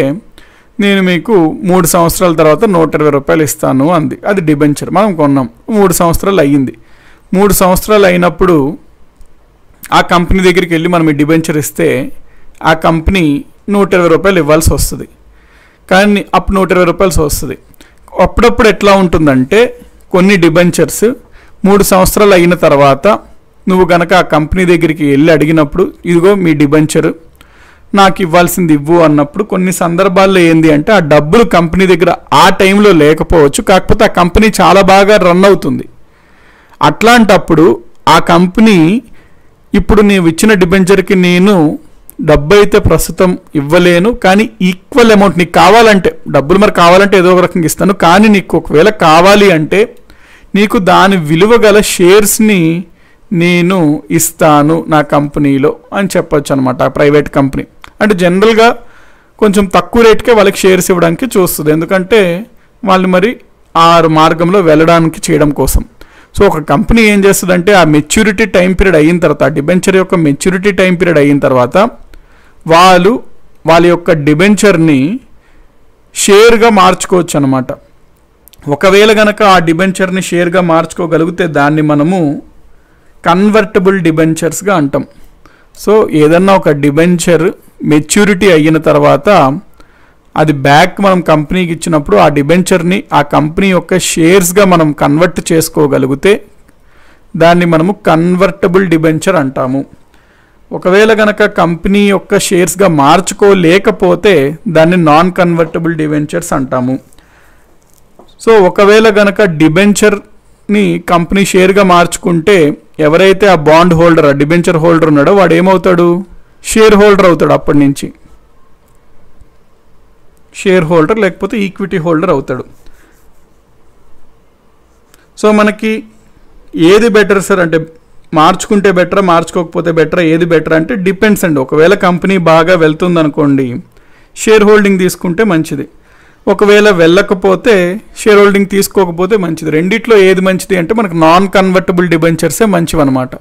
నేను మీకు 3 సంవత్సరాల తర్వాత ₹120 ఇస్తాను అంది. అది డిబెంచర్. మనం కొన్నాం, 3 సంవత్సరాలు అయ్యింది. 3 సంవత్సరాలు అయినప్పుడు ఆ కంపెనీ దగ్గరికి వెళ్ళి మనం ఈ డిబెంచర్ ఇస్తే ఆ కంపెనీ ₹120 ఇవ్వాల్సి వస్తుంది. కానీ అప్పుడు ₹120 వస్తుంది. అప్పుడప్పుడు ఎట్లా ఉంటుందంటే, కొన్ని డిబెంచర్స్ 3 సంవత్సరాలు అయిన తర్వాత నువ్వు గనక ఆ కంపెనీ దగ్గరికి వెళ్ళి అడిగినప్పుడు, ఇదిగో మీ డిబెంచర్ నాకు ఇవ్వాల్సింది ఇవ్వు అన్నప్పుడు, కొన్ని సందర్భాల్లో ఏంది అంటే ఆ డబ్బులు కంపెనీ దగ్గర ఆ టైంలో లేకపోవచ్చు, కాకపోతే ఆ కంపెనీ చాలా బాగా రన్ అవుతుంది. అట్లాంటప్పుడు ఆ కంపెనీ ఇప్పుడు నీవు ఇచ్చిన డిబెంచర్కి నేను డబ్బు అయితే ప్రస్తుతం ఇవ్వలేను, కానీ ఈక్వల్ అమౌంట్ నీకు కావాలంటే, డబ్బులు మరి కావాలంటే ఏదో ఒక రకంగా ఇస్తాను, కానీ నీకు ఒకవేళ కావాలి అంటే నీకు దాని విలువ గల షేర్స్ని నేను ఇస్తాను నా కంపెనీలో అని చెప్పొచ్చు అనమాట. ప్రైవేట్ కంపెనీ అంటే జనరల్గా కొంచెం తక్కువ రేటుకే వాళ్ళకి షేర్స్ ఇవ్వడానికి చూస్తుంది, ఎందుకంటే వాళ్ళు మరి ఆ మార్గంలో వెళ్ళడానికి చేయడం కోసం. సో ఒక కంపెనీ ఏం చేస్తుందంటే ఆ మెచ్యూరిటీ టైం పీరియడ్ అయిన తర్వాత, డిబెంచర్ యొక్క మెచ్యూరిటీ టైం పీరియడ్ అయిన తర్వాత వాళ్ళ యొక్క డిబెంచర్ని షేర్గా మార్చుకోవచ్చు అనమాట. ఒకవేళ కనుక ఆ డిబెంచర్ని షేర్గా మార్చుకోగలిగితే దాన్ని మనము కన్వర్టబుల్ డిబెంచర్స్గా అంటాం. సో ఏదన్నా ఒక డిబెంచర్ మెచ్యూరిటీ అయిన తర్వాత అది బ్యాక్ మనం కంపెనీకి ఇచ్చినప్పుడు ఆ డిబెంచర్ని ఆ కంపెనీ యొక్క షేర్స్గా మనం కన్వర్ట్ చేసుకోగలిగితే దాన్ని మనము కన్వర్టబుల్ డిబెంచర్ అంటాము. ఒకవేళ కనుక కంపెనీ యొక్క షేర్స్గా మార్చుకోలేకపోతే దాన్ని నాన్ కన్వర్టబుల్ డిబెంచర్స్ అంటాము. సో ఒకవేళ కనుక డిబెంచర్ని కంపెనీ షేర్గా మార్చుకుంటే ఎవరైతే ఆ బాండ్ హోల్డర్, ఆ డిబెంచర్ హోల్డర్ ఉన్నాడో వాడు ఏమవుతాడు? షేర్ హోల్డర్ అవుతాడు. అప్పటి నుంచి షేర్ హోల్డర్ లేకపోతే ఈక్విటీ హోల్డర్ అవుతాడు. సో మనకి ఏది బెటర్ సార్ అంటే మార్చుకుంటే బెటరా మార్చుకోకపోతే బెటరా ఏది బెటర్ అంటే డిపెండ్స్ అండి. ఒకవేళ కంపెనీ బాగా వెళ్తుంది అనుకోండి షేర్ హోల్డింగ్ తీసుకుంటే మంచిది, ఒకవేళ వెళ్ళకపోతే షేర్ హోల్డింగ్ తీసుకోకపోతే మంచిది. రెండిట్లో ఏది మంచిది అంటే మనకు నాన్ కన్వర్టబుల్ డిబెంచర్సే మంచివి అనమాట.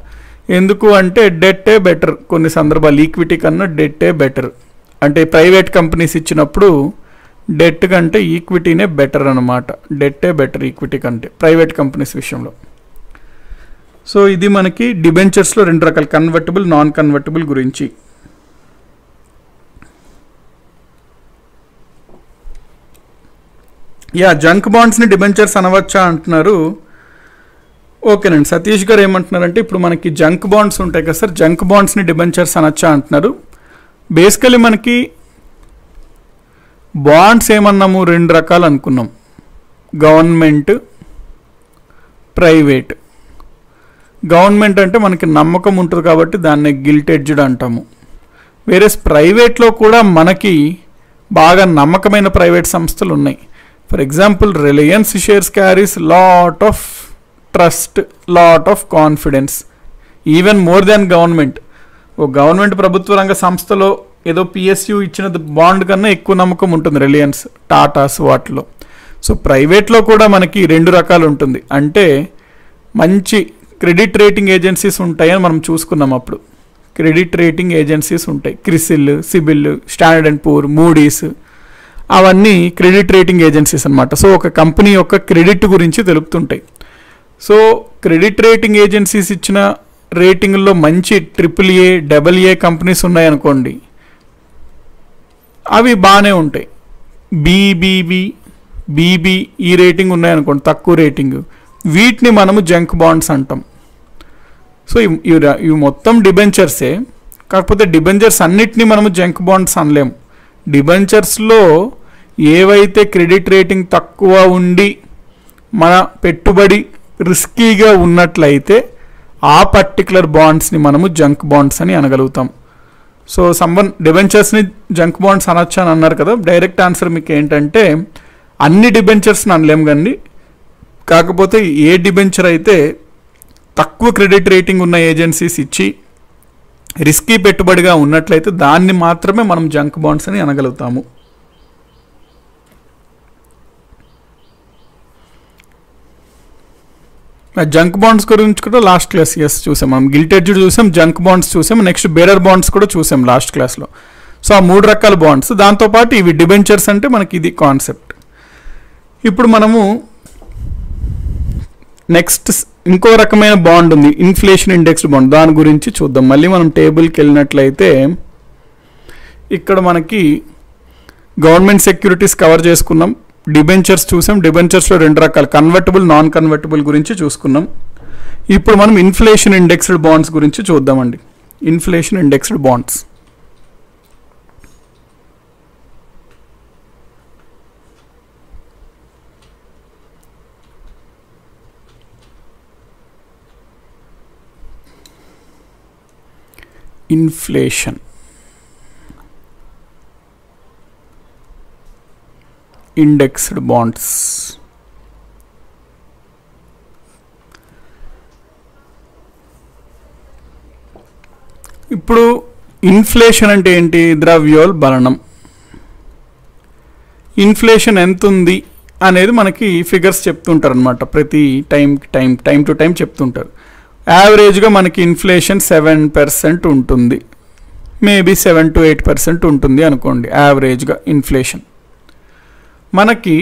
ఎందుకు అంటే డెట్టే బెటర్, కొన్ని సందర్భాలు ఈక్విటీ కన్నా డెట్టే బెటర్. అంటే ప్రైవేట్ కంపెనీస్ ఇచ్చినప్పుడు డెట్ కంటే ఈక్విటీనే బెటర్ అనమాట. డెట్టే బెటర్ ఈక్విటీ కంటే ప్రైవేట్ కంపెనీస్ విషయంలో. సో ఇది మనకి డిబెంచర్స్లో రెండు రకాల కన్వర్టబుల్, నాన్ కన్వర్టబుల్ గురించి. జంక్ బాండ్స్ని డిబెంచర్స్ అనవచ్చా అంటున్నారు. ఓకేనండి, సతీష్ గారు ఏమంటున్నారంటే ఇప్పుడు మనకి జంక్ బాండ్స్ ఉంటాయి కదా సార్, జంక్ బాండ్స్ని డిబెంచర్స్ అనొచ్చా అంటున్నారు. బేసికలీ మనకి బాండ్స్ ఏమన్నాము, రెండు రకాలు అనుకున్నాం, గవర్నమెంట్, ప్రైవేట్. గవర్నమెంట్ అంటే మనకి నమ్మకం ఉంటుంది కాబట్టి దాన్ని గిల్ట్ ఎడ్జ్డ్ అంటాము. వేరే ప్రైవేట్లో కూడా మనకి బాగా నమ్మకమైన ప్రైవేట్ సంస్థలు ఉన్నాయి. For example Reliance shares carries lot of trust, lot of confidence, even more than government. ఓ గవర్నమెంట్ ప్రభుత్వ రంగ సంస్థలో ఏదో పిఎస్యు ఇచ్చిన బాండ్ కన్నా ఎక్కువ నమ్మకం ఉంటుంది రిలయన్స్, టాటాస్ వాటిలో. సో ప్రైవేట్లో కూడా మనకి రెండు రకాలు ఉంటుంది. అంటే మంచి క్రెడిట్ రేటింగ్ ఏజెన్సీస్ ఉంటాయని మనం చూసుకున్నాం. అప్పుడు క్రెడిట్ రేటింగ్ ఏజెన్సీస్ ఉంటాయి, CRISIL, CIBIL, standard and poor, Moody's, అవన్నీ క్రెడిట్ రేటింగ్ ఏజెన్సీస్ అనమాట. సో ఒక కంపెనీ యొక్క క్రెడిట్ గురించి తెలుపుతుంటాయి. సో క్రెడిట్ రేటింగ్ ఏజెన్సీస్ ఇచ్చిన రేటింగ్లో మంచి AAA, AA కంపెనీస్ ఉన్నాయనుకోండి, అవి బాగానే ఉంటాయి. BB ఈ రేటింగ్ ఉన్నాయనుకోండి, తక్కువ రేటింగ్, వీటిని మనము జంక్ బాండ్స్ అంటాం. సో ఇవి మొత్తం డిబెంచర్సే, కాకపోతే డిబెంచర్స్ అన్నిటినీ మనము జంక్ బాండ్స్ అనలేము. డిబెంచర్స్లో ఏవైతే క్రెడిట్ రేటింగ్ తక్కువ ఉండి మన పెట్టుబడి రిస్కీగా ఉన్నట్లయితే ఆ పర్టికులర్ బాండ్స్ని మనము జంక్ బాండ్స్ అని అనగలుగుతాం. సో డిబెంచర్స్ని జంక్ బాండ్స్ అనొచ్చు అని అన్నారు కదా, డైరెక్ట్ ఆన్సర్ మీకు ఏంటంటే అన్ని డిబెంచర్స్ని అనలేము కానీ, కాకపోతే ఏ డిబెంచర్ అయితే తక్కువ క్రెడిట్ రేటింగ్ ఉన్న ఏజెన్సీస్ ఇచ్చి రిస్కీ పెట్టుబడిగా ఉన్నట్లయితే దాన్ని మాత్రమే మనం జంక్ బాండ్స్ అని అనగలుగుతాము. జంక్ బాండ్స్ గురించి కూడా లాస్ట్ క్లాస్ చూసాం మనం. గిల్ట్ ఎడ్జ్డ్ చూసాం, జంక్ బాండ్స్ చూసాం, నెక్స్ట్ బేరర్ బాండ్స్ కూడా చూసాం లాస్ట్ క్లాస్లో. సో ఆ మూడు రకాల బాండ్స్, దాంతోపాటు ఇవి డిబెంచర్స్ అంటే మనకి ఇది కాన్సెప్ట్. ఇప్పుడు మనము నెక్స్ట్ ఇంకో రకమైన బాండ్ ఉంది, ఇన్ఫ్లేషన్ ఇండెక్స్డ్ బాండ్, దాని గురించి చూద్దాం. మళ్ళీ మనం టేబుల్కి వెళ్ళినట్లయితే ఇక్కడ మనకి గవర్నమెంట్ సెక్యూరిటీస్ కవర్ చేసుకున్నాం, డిబెంచర్స్ చూసాం, డిబెంచర్స్లో రెండు రకాల కన్వర్టబుల్, నాన్ కన్వర్టబుల్ గురించి చూసుకున్నాం. ఇప్పుడు మనం ఇన్ఫ్లేషన్ ఇండెక్స్డ్ బాండ్స్ గురించి చూద్దామండి. Inflation indexed bonds inflation indexed bonds. ఇప్పుడు ఇన్ఫ్లేషన్ అంటే ఏంటి? ద్రవ్యోల్బణం. ఇన్ఫ్లేషన్ ఎంత ఉంది అనేది మనకి ఫిగర్స్ చెప్తుంటారు అనమాట. ప్రతి టైం టు టైం చెప్తుంటారు. యావరేజ్గా మనకి ఇన్ఫ్లేషన్ 7% ఉంటుంది, మేబీ 7 to 8% ఉంటుంది అనుకోండి యావరేజ్గా ఇన్ఫ్లేషన్. మనకి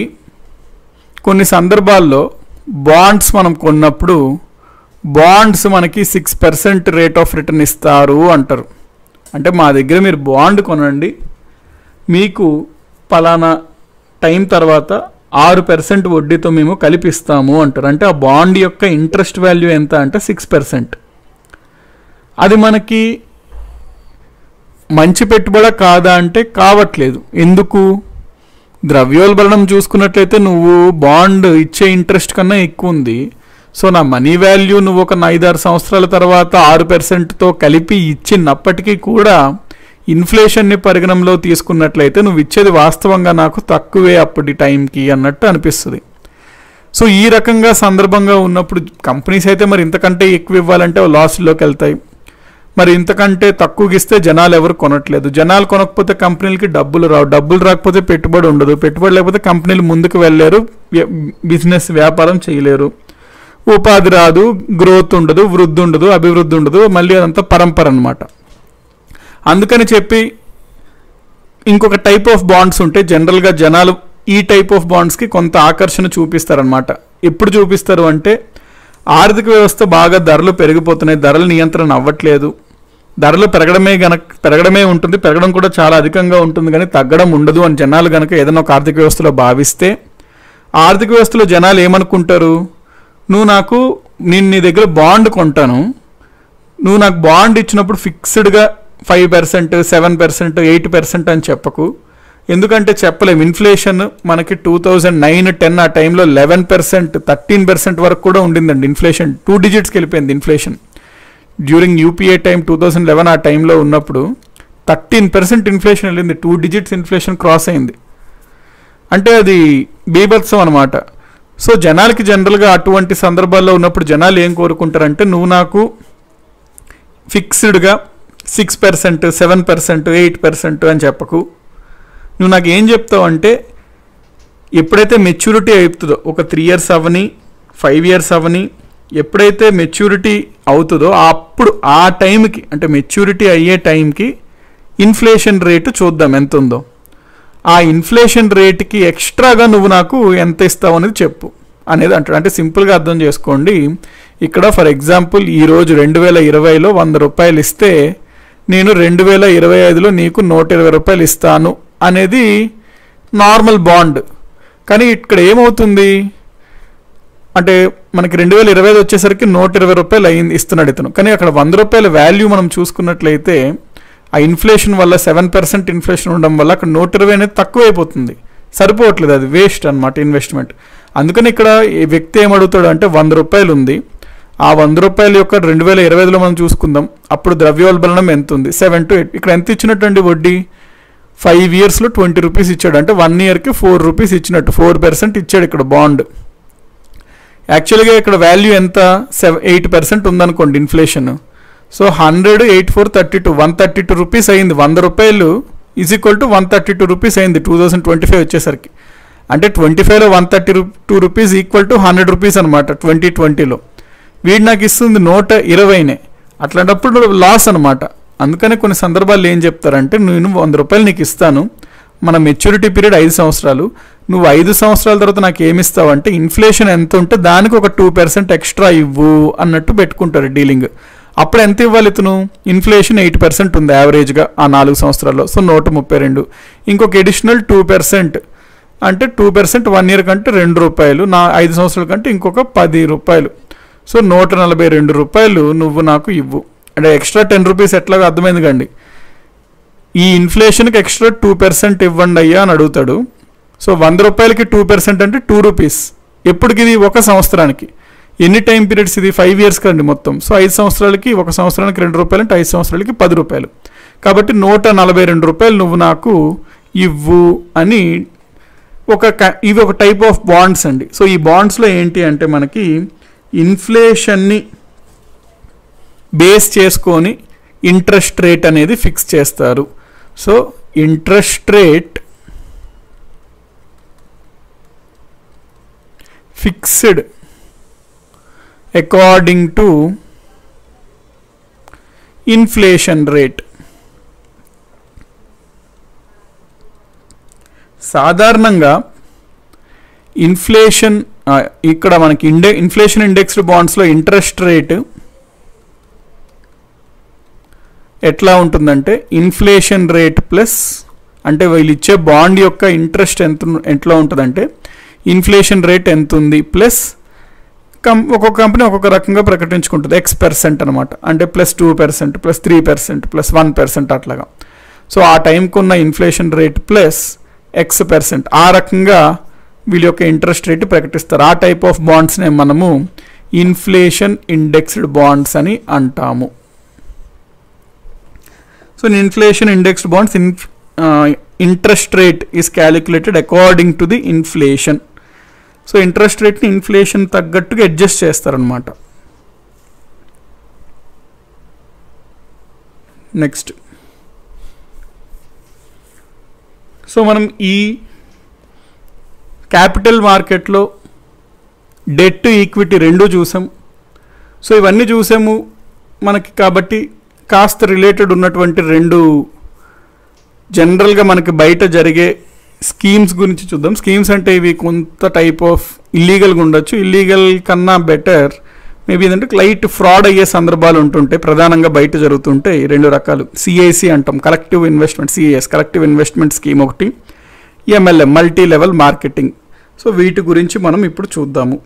కొన్ని సందర్భాల్లో బాండ్స్ మనం కొన్నప్పుడు బాండ్స్ మనకి 6% రేట్ ఆఫ్ రిటర్న్ ఇస్తారు అంటారు. అంటే మా దగ్గర మీరు బాండ్ కొనండి, మీకు పలానా టైం తర్వాత 6% వడ్డీతో మేము కలిపిస్తాము అంటారు. అంటే ఆ బాండ్ యొక్క ఇంట్రెస్ట్ వాల్యూ ఎంత అంటే 6%. అది మనకి మంచి పెట్టుబడి కాదా అంటే కావట్లేదు. ఎందుకు? ద్రవ్యోల్బణం చూసుకున్నట్లయితే నువ్వు బాండ్ ఇచ్చే ఇంట్రెస్ట్ కన్నా ఎక్కువ ఉంది. సో నా మనీ వాల్యూ నువ్వు ఒక 5-6 సంవత్సరాల తర్వాత 6%తో కలిపి ఇచ్చినప్పటికీ కూడా ఇన్ఫ్లేషన్ని పరిగణంలో తీసుకున్నట్లయితే నువ్వు ఇచ్చేది వాస్తవంగా నాకు తక్కువే అప్పటి టైంకి అన్నట్టు అనిపిస్తుంది. సో ఈ రకంగా సందర్భంగా ఉన్నప్పుడు కంపెనీస్ అయితే మరి ఇంతకంటే ఎక్కువ ఇవ్వాలంటే లాస్లోకి వెళ్తాయి. మరి ఇంతకంటే తక్కువకి ఇస్తే జనాలు ఎవరు కొనట్లేదు. జనాలు కొనకపోతే కంపెనీలకి డబ్బులు రావు, డబ్బులు రాకపోతే పెట్టుబడి ఉండదు, పెట్టుబడి లేకపోతే కంపెనీలు ముందుకు వెళ్ళలేరు, బిజినెస్ వ్యాపారం చేయలేరు, ఉపాధి రాదు, గ్రోత్ ఉండదు, వృద్ధి ఉండదు, అభివృద్ధి ఉండదు, మళ్ళీ అదంతా పరంపర అనమాట. అందుకని చెప్పి ఇంకొక టైప్ ఆఫ్ బాండ్స్ ఉంటే జనరల్గా జనాలు ఈ టైప్ ఆఫ్ బాండ్స్కి కొంత ఆకర్షణ చూపిస్తారనమాట. ఎప్పుడు చూపిస్తారు అంటే ఆర్థిక వ్యవస్థ బాగా ధరలు పెరిగిపోతున్నాయి, ధరల నియంత్రణ అవ్వట్లేదు, ధరలు పెరగడమే ఉంటుంది, పెరగడం కూడా చాలా అధికంగా ఉంటుంది కానీ తగ్గడం ఉండదు అని జనాలు కనుక ఏదైనా ఒక ఆర్థిక వ్యవస్థలో భావిస్తే ఆర్థిక వ్యవస్థలో జనాలు ఏమనుకుంటారు? నేను నీ దగ్గర బాండ్ కొంటాను, నువ్వు నాకు బాండ్ ఇచ్చినప్పుడు ఫిక్స్డ్గా 5%, 7%, 8% అని చెప్పకు. ఎందుకంటే చెప్పలేము. ఇన్ఫ్లేషన్ మనకి 2009-10 ఆ టైంలో 11%, 13% వరకు కూడా ఉండిందండి. ఇన్ఫ్లేషన్ 2 digitsకి వెళ్ళిపోయింది ఇన్ఫ్లేషన్. డ్యూరింగ్ యూపీఏ టైం 2011 ఆ టైంలో ఉన్నప్పుడు 13% ఇన్ఫ్లేషన్ వెళ్ళింది, 2 digits ఇన్ఫ్లేషన్ క్రాస్ అయింది. అంటే అది బీభత్సం అనమాట. సో జనాలకి జనరల్గా అటువంటి సందర్భాల్లో ఉన్నప్పుడు జనాలు ఏం కోరుకుంటారంటే నువ్వు నాకు ఫిక్స్డ్గా 6%, 7%, 8% అని చెప్పకు. నువ్వు నాకు ఏం చెప్తావు అంటే ఎప్పుడైతే మెచ్యూరిటీ అవుతుందో ఒక 3 years అవని 5 years అవని ఎప్పుడైతే మెచ్యూరిటీ అవుతుందో అప్పుడు ఆ టైంకి అంటే మెచ్యూరిటీ అయ్యే టైంకి ఇన్ఫ్లేషన్ రేటు చూద్దాం ఎంత ఉందో. ఆ ఇన్ఫ్లేషన్ రేటుకి ఎక్స్ట్రాగా నువ్వు నాకు ఎంత ఇస్తావు అనేది చెప్పు అనేది అంటాడు. అంటే సింపుల్గా అర్థం చేసుకోండి. ఇక్కడ ఫర్ ఎగ్జాంపుల్ ఈరోజు 2020లో 100 రూపాయలు ఇస్తే నేను 2025లో నీకు 120 రూపాయలు ఇస్తాను అనేది నార్మల్ బాండ్. కానీ ఇక్కడ ఏమవుతుంది అంటే మనకి 2025 వచ్చేసరికి 120 రూపాయలు అయింది ఇస్తున్నాడు ఇతను. కానీ అక్కడ 100 రూపాయల వాల్యూ మనం చూసుకున్నట్లయితే ఆ ఇన్ఫ్లేషన్ వల్ల 7% ఇన్ఫ్లేషన్ ఉండడం వల్ల అక్కడ 120 అనేది తక్కువైపోతుంది, సరిపోవట్లేదు, అది వేస్ట్ అనమాట ఇన్వెస్ట్మెంట్. అందుకని ఇక్కడ ఈ వ్యక్తి ఏమడుగుతాడు అంటే 100 రూపాయలు ఉంది, ఆ 100 రూపాయల యొక్క 2025లో మనం చూసుకుందాం, అప్పుడు ద్రవ్యోల్బణం ఎంత ఉంది 7 to 8. ఇక్కడ ఎంత ఇచ్చినట్టు వడ్డీ 5 yearsలో 20 రూపీస్ ఇచ్చాడు. అంటే 1 yearకి 4 రూపీస్ ఇచ్చినట్టు 4% ఇచ్చాడు ఇక్కడ బాండ్. యాక్చువల్గా ఇక్కడ వాల్యూ ఎంత 8% ఉందనుకోండి ఇన్ఫ్లేషన్. సో 100, 8, 4, 32, 132 రూపీస్ అయింది. 100 రూపాయలు ఈజ్ ఈక్వల్ టు 132 రూపీస్ అయింది 2025 వచ్చేసరికి. అంటే 25లో 132 రూపీస్ ఈక్వల్ టు 100 రూపీస్ అనమాట 2020లో. వీడు నాకు ఇస్తుంది 120నే. అట్లాంటప్పుడు లాస్ అనమాట. అందుకనే కొన్ని సందర్భాల్లో ఏం చెప్తారంటే నేను 100 రూపాయలు నీకు ఇస్తాను, మన మెచ్యూరిటీ పీరియడ్ 5 సంవత్సరాలు, నువ్వు 5 సంవత్సరాల తర్వాత నాకు ఏమిస్తావు అంటే ఇన్ఫ్లేషన్ ఎంత ఉంటే దానికి ఒక 2% ఎక్స్ట్రా ఇవ్వు అన్నట్టు పెట్టుకుంటారు డీలింగ్. అప్పుడు ఎంత ఇవ్వాలి ఇతను? ఇన్ఫ్లేషన్ 8% ఉంది యావరేజ్గా ఆ 4 సంవత్సరాల్లో. సో 132. ఇంకొక ఎడిషనల్ 2% అంటే 2% 1 year కంటే 2 రూపాయలు, నా 5 సంవత్సరాల కంటే ఇంకొక 10 రూపాయలు. సో 142 రూపాయలు నువ్వు నాకు ఇవ్వు. అంటే ఎక్స్ట్రా 10 రూపీస్ ఎట్లాగో అర్థమైంది కండి. ఈ ఇన్ఫ్లేషన్కి ఎక్స్ట్రా 2% ఇవ్వండి అయ్యా అని అడుగుతాడు. సో 100 రూపాయలకి 2% అంటే 2 రూపీస్. ఎప్పటికి ఇది? 1 సంవత్సరానికి. ఎన్ని టైం పీరియడ్స్ ఇది? 5 years కండి మొత్తం. సో 5 సంవత్సరాలకి 1 సంవత్సరానికి 2 రూపాయలు అంటే 5 సంవత్సరాలకి 10 రూపాయలు. కాబట్టి 142 రూపాయలు నువ్వు నాకు ఇవ్వు అని ఇవి ఒక టైప్ ఆఫ్ బాండ్స్ అండి. సో ఈ బాండ్స్లో ఏంటి అంటే మనకి ఇన్ఫ్లేషన్ని బేస్ చేసుకొని ఇంట్రెస్ట్ రేట్ అనేది ఫిక్స్ చేస్తారు. So interest rate fixed according to inflation rate. సాధారణంగా ఇన్ఫ్లేషన్ ఇక్కడ మనకి ఇన్ఫ్లేషన్ ఇండెక్స్డ్ బాండ్స్లో ఇంట్రెస్ట్ రేట్ ఎట్లా ఉంటుందంటే ఇన్ఫ్లేషన్ రేట్ ప్లస్ అంటే వీళ్ళు ఇచ్చే బాండ్ యొక్క ఇంట్రెస్ట్ ఎట్లా ఉంటుందంటే ఇన్ఫ్లేషన్ రేట్ ఎంత ఉంది ప్లస్ ఒక్కొక్క కంపెనీ ఒక్కొక్క రకంగా ప్రకటించుకుంటుంది X% అనమాట. అంటే +2% +3% +1% అట్లాగా. సో ఆ టైంకి ఉన్న ఇన్ఫ్లేషన్ రేట్ ప్లస్ X% ఆ రకంగా వీళ్ళ యొక్క ఇంట్రెస్ట్ రేట్ ప్రకటిస్తారు. ఆ టైప్ ఆఫ్ బాండ్స్నే మనము ఇన్ఫ్లేషన్ ఇండెక్స్డ్ బాండ్స్ అని అంటాము. So inflation indexed bonds interest rate is calculated according to the inflation. So interest రేట్ని ఇన్ఫ్లేషన్ తగ్గట్టుగా అడ్జస్ట్ చేస్తారనమాట. నెక్స్ట్ సో మనం ఈ క్యాపిటల్ మార్కెట్లో డెట్ ఈక్విటీ రెండు చూసాం. సో ఇవన్నీ చూసాము మనకి. కాబట్టి కాస్త రిలేటెడ్ ఉన్నటువంటి రెండు జనరల్గా మనకి బయట జరిగే స్కీమ్స్ గురించి చూద్దాం. స్కీమ్స్ అంటే ఇవి కొంత టైప్ ఆఫ్ ఇల్లీగల్గా ఉండొచ్చు. ఇల్లీగల్ కన్నా బెటర్ మేబీ ఏంటంటే లైట్ ఫ్రాడ్ అయ్యే సందర్భాలు ఉంటుంటాయి. ప్రధానంగా బయట జరుగుతుంటాయి రెండు రకాలు. CIC అంటాం, collective investment, CIS collective investment scheme ఒకటి, MLM multi level marketing. So వీటి గురించి మనం ఇప్పుడు చూద్దాము.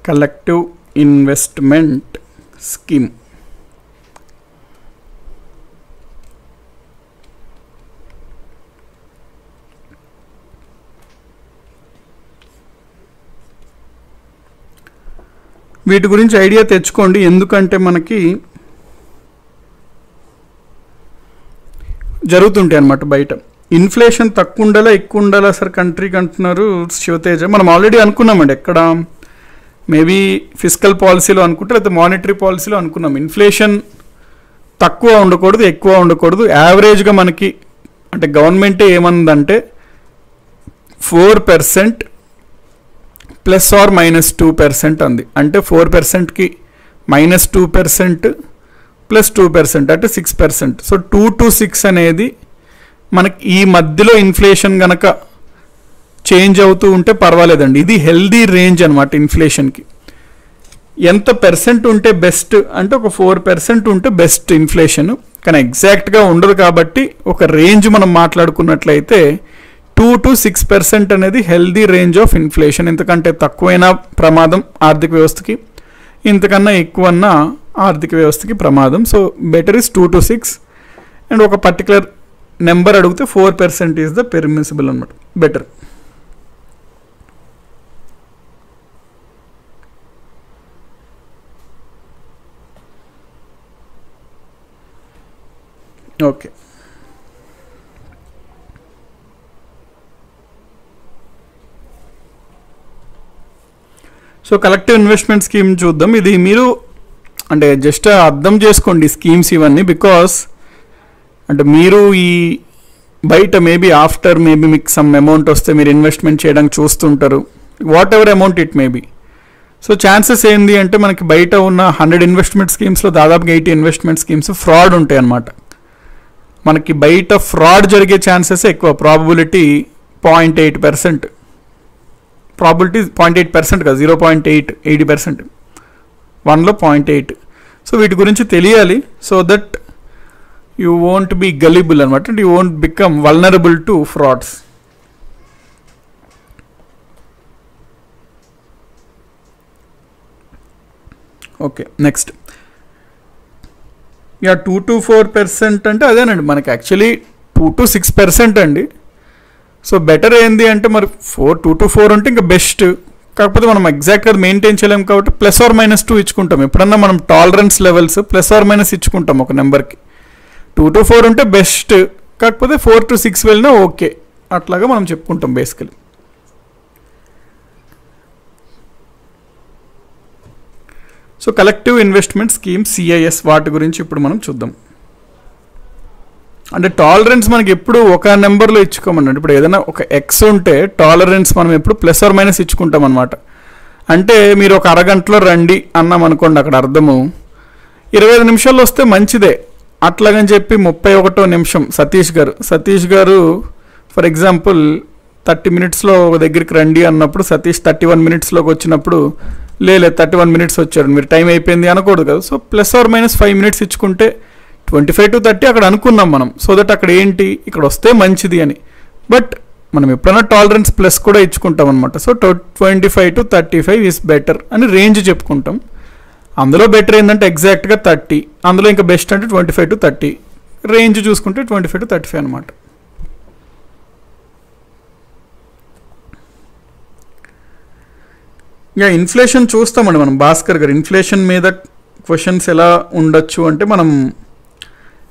కలెక్టివ్ ఇన్వెస్ట్మెంట్ స్కీమ్ వీటి గురించి ఐడియా తెచ్చుకోండి. ఎందుకంటే మనకి జరుగుతుంటాయి అన్నమాట బయట. ఇన్ఫ్లేషన్ తక్కువ ఉండాలా ఎక్కువ ఉండాలా సార్ కంట్రీకి అంటున్నారు శివతేజ. మనం ఆల్రెడీ అనుకున్నామండి, ఎక్కడ మేబీ ఫిస్కల్ పాలసీలో అనుకుంటే లేకపోతే మానిటరీ పాలసీలో అనుకున్నాం. ఇన్ఫ్లేషన్ తక్కువ ఉండకూడదు ఎక్కువ ఉండకూడదు, యావరేజ్గా మనకి అంటే గవర్నమెంటే ఏమందంటే 4% ±2% అంది. అంటే 4%కి -2% +2% అంటే 6%. సో 2 to 6 అనేది మనకి ఈ మధ్యలో ఇన్ఫ్లేషన్ కనుక చేంజ్ అవుతూ ఉంటే పర్వాలేదండి. ఇది హెల్దీ రేంజ్ అనమాట ఇన్ఫ్లేషన్కి. ఎంత పర్సెంట్ ఉంటే బెస్ట్ అంటే ఒక 4% ఉంటే బెస్ట్ ఇన్ఫ్లేషన్. కానీ ఎగ్జాక్ట్గా ఉండదు కాబట్టి ఒక రేంజ్ మనం మాట్లాడుకున్నట్లయితే 2 to 6% అనేది హెల్దీ రేంజ్ ఆఫ్ ఇన్ఫ్లేషన్. ఇంతకంటే తక్కువైనా ప్రమాదం ఆర్థిక వ్యవస్థకి, ఇంతకన్నా ఎక్కువన్నా ఆర్థిక వ్యవస్థకి ప్రమాదం. So better is 2 to 6 and ఒక పర్టికులర్ నెంబర్ అడిగితే 4% ఈజ్ ద పెర్మిసిబుల్ అనమాట, better. Okay, so collective investment scheme చూద్దాం. ఇది మీరు అంటే జస్ట్ అర్థం చేసుకోండి స్కీమ్స్ ఇవన్నీ. బికాస్ అంటే మీరు ఈ బయట మేబీ ఆఫ్టర్ మేబీ మీకు సమ్ అమౌంట్ వస్తే మీరు ఇన్వెస్ట్మెంట్ చేయడానికి చూస్తుంటారు, what ever amount it maybe. So chances ఏంది అంటే మనకి బయట ఉన్న 100 ఇన్వెస్ట్మెంట్ స్కీమ్స్లో దాదాపుగా 80 ఇన్వెస్ట్మెంట్ స్కీమ్స్ ఫ్రాడ్ ఉంటాయి అన్నమాట. మనకి బయట ఫ్రాడ్ జరిగే ఛాన్సెస్ ఎక్కువ. ప్రాబబిలిటీ 0.8%, ప్రాబిలిటీ 0.8% కాదు 0.8, 80%, 1లో 0.8. సో వీటి గురించి తెలియాలి so that you won't be gullible అనమాట, and you won't become vulnerable to frauds. Okay, next 2 to 4% అంటే అదేనండి మనకి యాక్చువల్లీ 2 to 6% అండి. సో బెటర్ ఏంది అంటే మరి 2 to 4 ఉంటే ఇంకా బెస్ట్. కాకపోతే మనం ఎగ్జాక్ట్గా మెయింటైన్ చేయలేము కాబట్టి +or -2 ఇచ్చుకుంటాం. ఎప్పుడన్నా మనం టాలరెన్స్ లెవెల్స్ +or- ఇచ్చుకుంటాం ఒక నెంబర్కి. 2 to 4 ఉంటే బెస్ట్, కాకపోతే 4 to 6 వెళ్ళినా ఓకే, అట్లాగా మనం చెప్పుకుంటాం basically. So collective investment scheme CIS వాటి గురించి ఇప్పుడు మనం చూద్దాం. అంటే టాలరెన్స్ మనకి ఎప్పుడు ఒక నెంబర్లో ఇచ్చుకోమన్నాడు. ఇప్పుడు ఏదైనా ఒక X ఉంటే టాలరెన్స్ మనం ఎప్పుడు +or- ఇచ్చుకుంటాం అనమాట. అంటే మీరు ఒక అరగంటలో రండి అన్నాం అనుకోండి, అక్కడ అర్థము 25 నిమిషాల్లో వస్తే మంచిదే. అట్లాగని చెప్పి 31వ నిమిషం సతీష్ గారు ఫర్ ఎగ్జాంపుల్ 30 minutesలో ఒక దగ్గరికి రండి అన్నప్పుడు సతీష్ 31 minutesలోకి వచ్చినప్పుడు 31 minutes వచ్చారు, మీరు టైం అయిపోయింది అనకూడదు కదా. సో +or- 5 minutes ఇచ్చుకుంటే 25 to 30 అక్కడ అనుకున్నాం మనం. సో దట్ అక్కడ ఏంటి, ఇక్కడ వస్తే మంచిది అని. బట్ మనం ఎప్పుడైనా టాలరెన్స్ ప్లస్ కూడా ఇచ్చుకుంటాం అనమాట. సో 25 to 35 ఈజ్ బెటర్ అని రేంజ్ చెప్పుకుంటాం. అందులో బెటర్ ఏంటంటే ఎగ్జాక్ట్గా 30, అందులో ఇంకా బెస్ట్ అంటే 25 to 30, రేంజ్ చూసుకుంటే 25 to 35 అనమాట. ఇంకా ఇన్ఫ్లేషన్ చూస్తామండి మనం. భాస్కర్ గారు ఇన్ఫ్లేషన్ మీద క్వశ్చన్స్ ఎలా ఉండొచ్చు అంటే మనం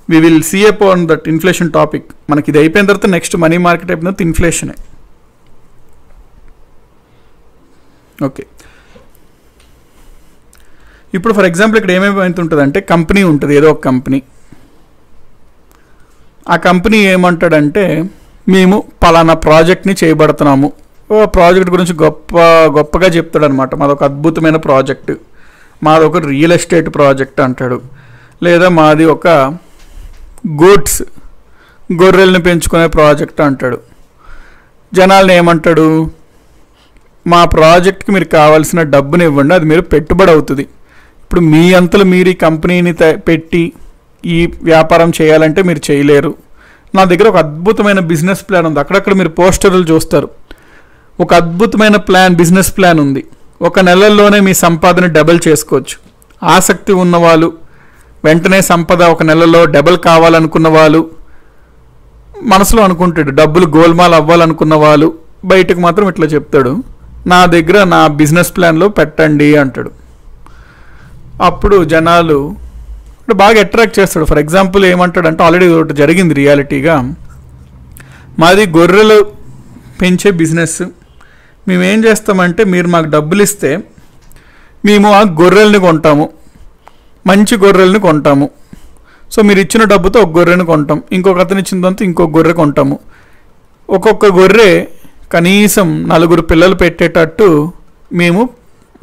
we will see upon that inflation topic. మనకి ఇది అయిపోయిన తర్వాత నెక్స్ట్ మనీ మార్కెట్ అయిపోయిన తర్వాత ఇన్ఫ్లేషనే. ఓకే, ఇప్పుడు ఫర్ ఎగ్జాంపుల్ ఇక్కడ ఏమేమి అంటే కంపెనీ ఉంటుంది, ఏదో ఒక కంపెనీ. ఆ కంపెనీ ఏమంటాడంటే మేము పలానా ప్రాజెక్ట్ని చేయబడుతున్నాము, ఓ ప్రాజెక్ట్ గురించి గొప్పగా చెప్తాడు అనమాట. మాదొక అద్భుతమైన ప్రాజెక్ట్, మాది ఒక రియల్ ఎస్టేట్ ప్రాజెక్ట్ అంటాడు. లేదా మాది ఒక గోట్స్ గొర్రెల్ని పెంచుకునే ప్రాజెక్ట్ అంటాడు. జనాల్ని ఏమంటాడు, మా ప్రాజెక్ట్కి మీరు కావాల్సిన డబ్బుని ఇవ్వండి, అది మీరు పెట్టుబడి అవుతుంది. ఇప్పుడు మీ అంతలో మీరు ఈ కంపెనీని పెట్టి ఈ వ్యాపారం చేయాలంటే మీరు చేయలేరు. నా దగ్గర ఒక అద్భుతమైన బిజినెస్ ప్లాన్ ఉంది. అక్కడక్కడ మీరు పోస్టర్లు చూస్తారు. ఒక అద్భుతమైన బిజినెస్ ప్లాన్ ఉంది, ఒక నెలల్లోనే మీ సంపాదన డబుల్ చేసుకోవచ్చు. ఆసక్తి ఉన్నవాళ్ళు, వెంటనే సంపద ఒక నెలలో డబుల్ కావాలనుకున్న వాళ్ళు, మనసులో అనుకుంటాడు డబ్బులు గోల్మాల్ అవ్వాలనుకున్న వాళ్ళు, బయటకు మాత్రం ఇట్లా చెప్తాడు, నా దగ్గర నా బిజినెస్ ప్లాన్లో పెట్టండి అంటాడు. అప్పుడు జనాలు బాగా అట్రాక్ట్ చేస్తాడు. ఫర్ ఎగ్జాంపుల్ ఏమంటాడంటే, ఆల్రెడీ ఒకటి జరిగింది రియాలిటీగా. మాది గొర్రెలు పెంచే బిజినెస్, మేమేం చేస్తామంటే మీరు మాకు డబ్బులు ఇస్తే మేము ఆ గొర్రెల్ని కొంటాము, మంచి గొర్రెల్ని కొంటాము. సో మీరు ఇచ్చిన డబ్బుతో ఒక గొర్రెని కొంటాం, ఇంకొక అతను ఇచ్చిన దాంతో ఇంకొక గొర్రె కొంటాము. ఒక్కొక్క గొర్రె కనీసం 4 పిల్లలు పెట్టేటట్టు మేము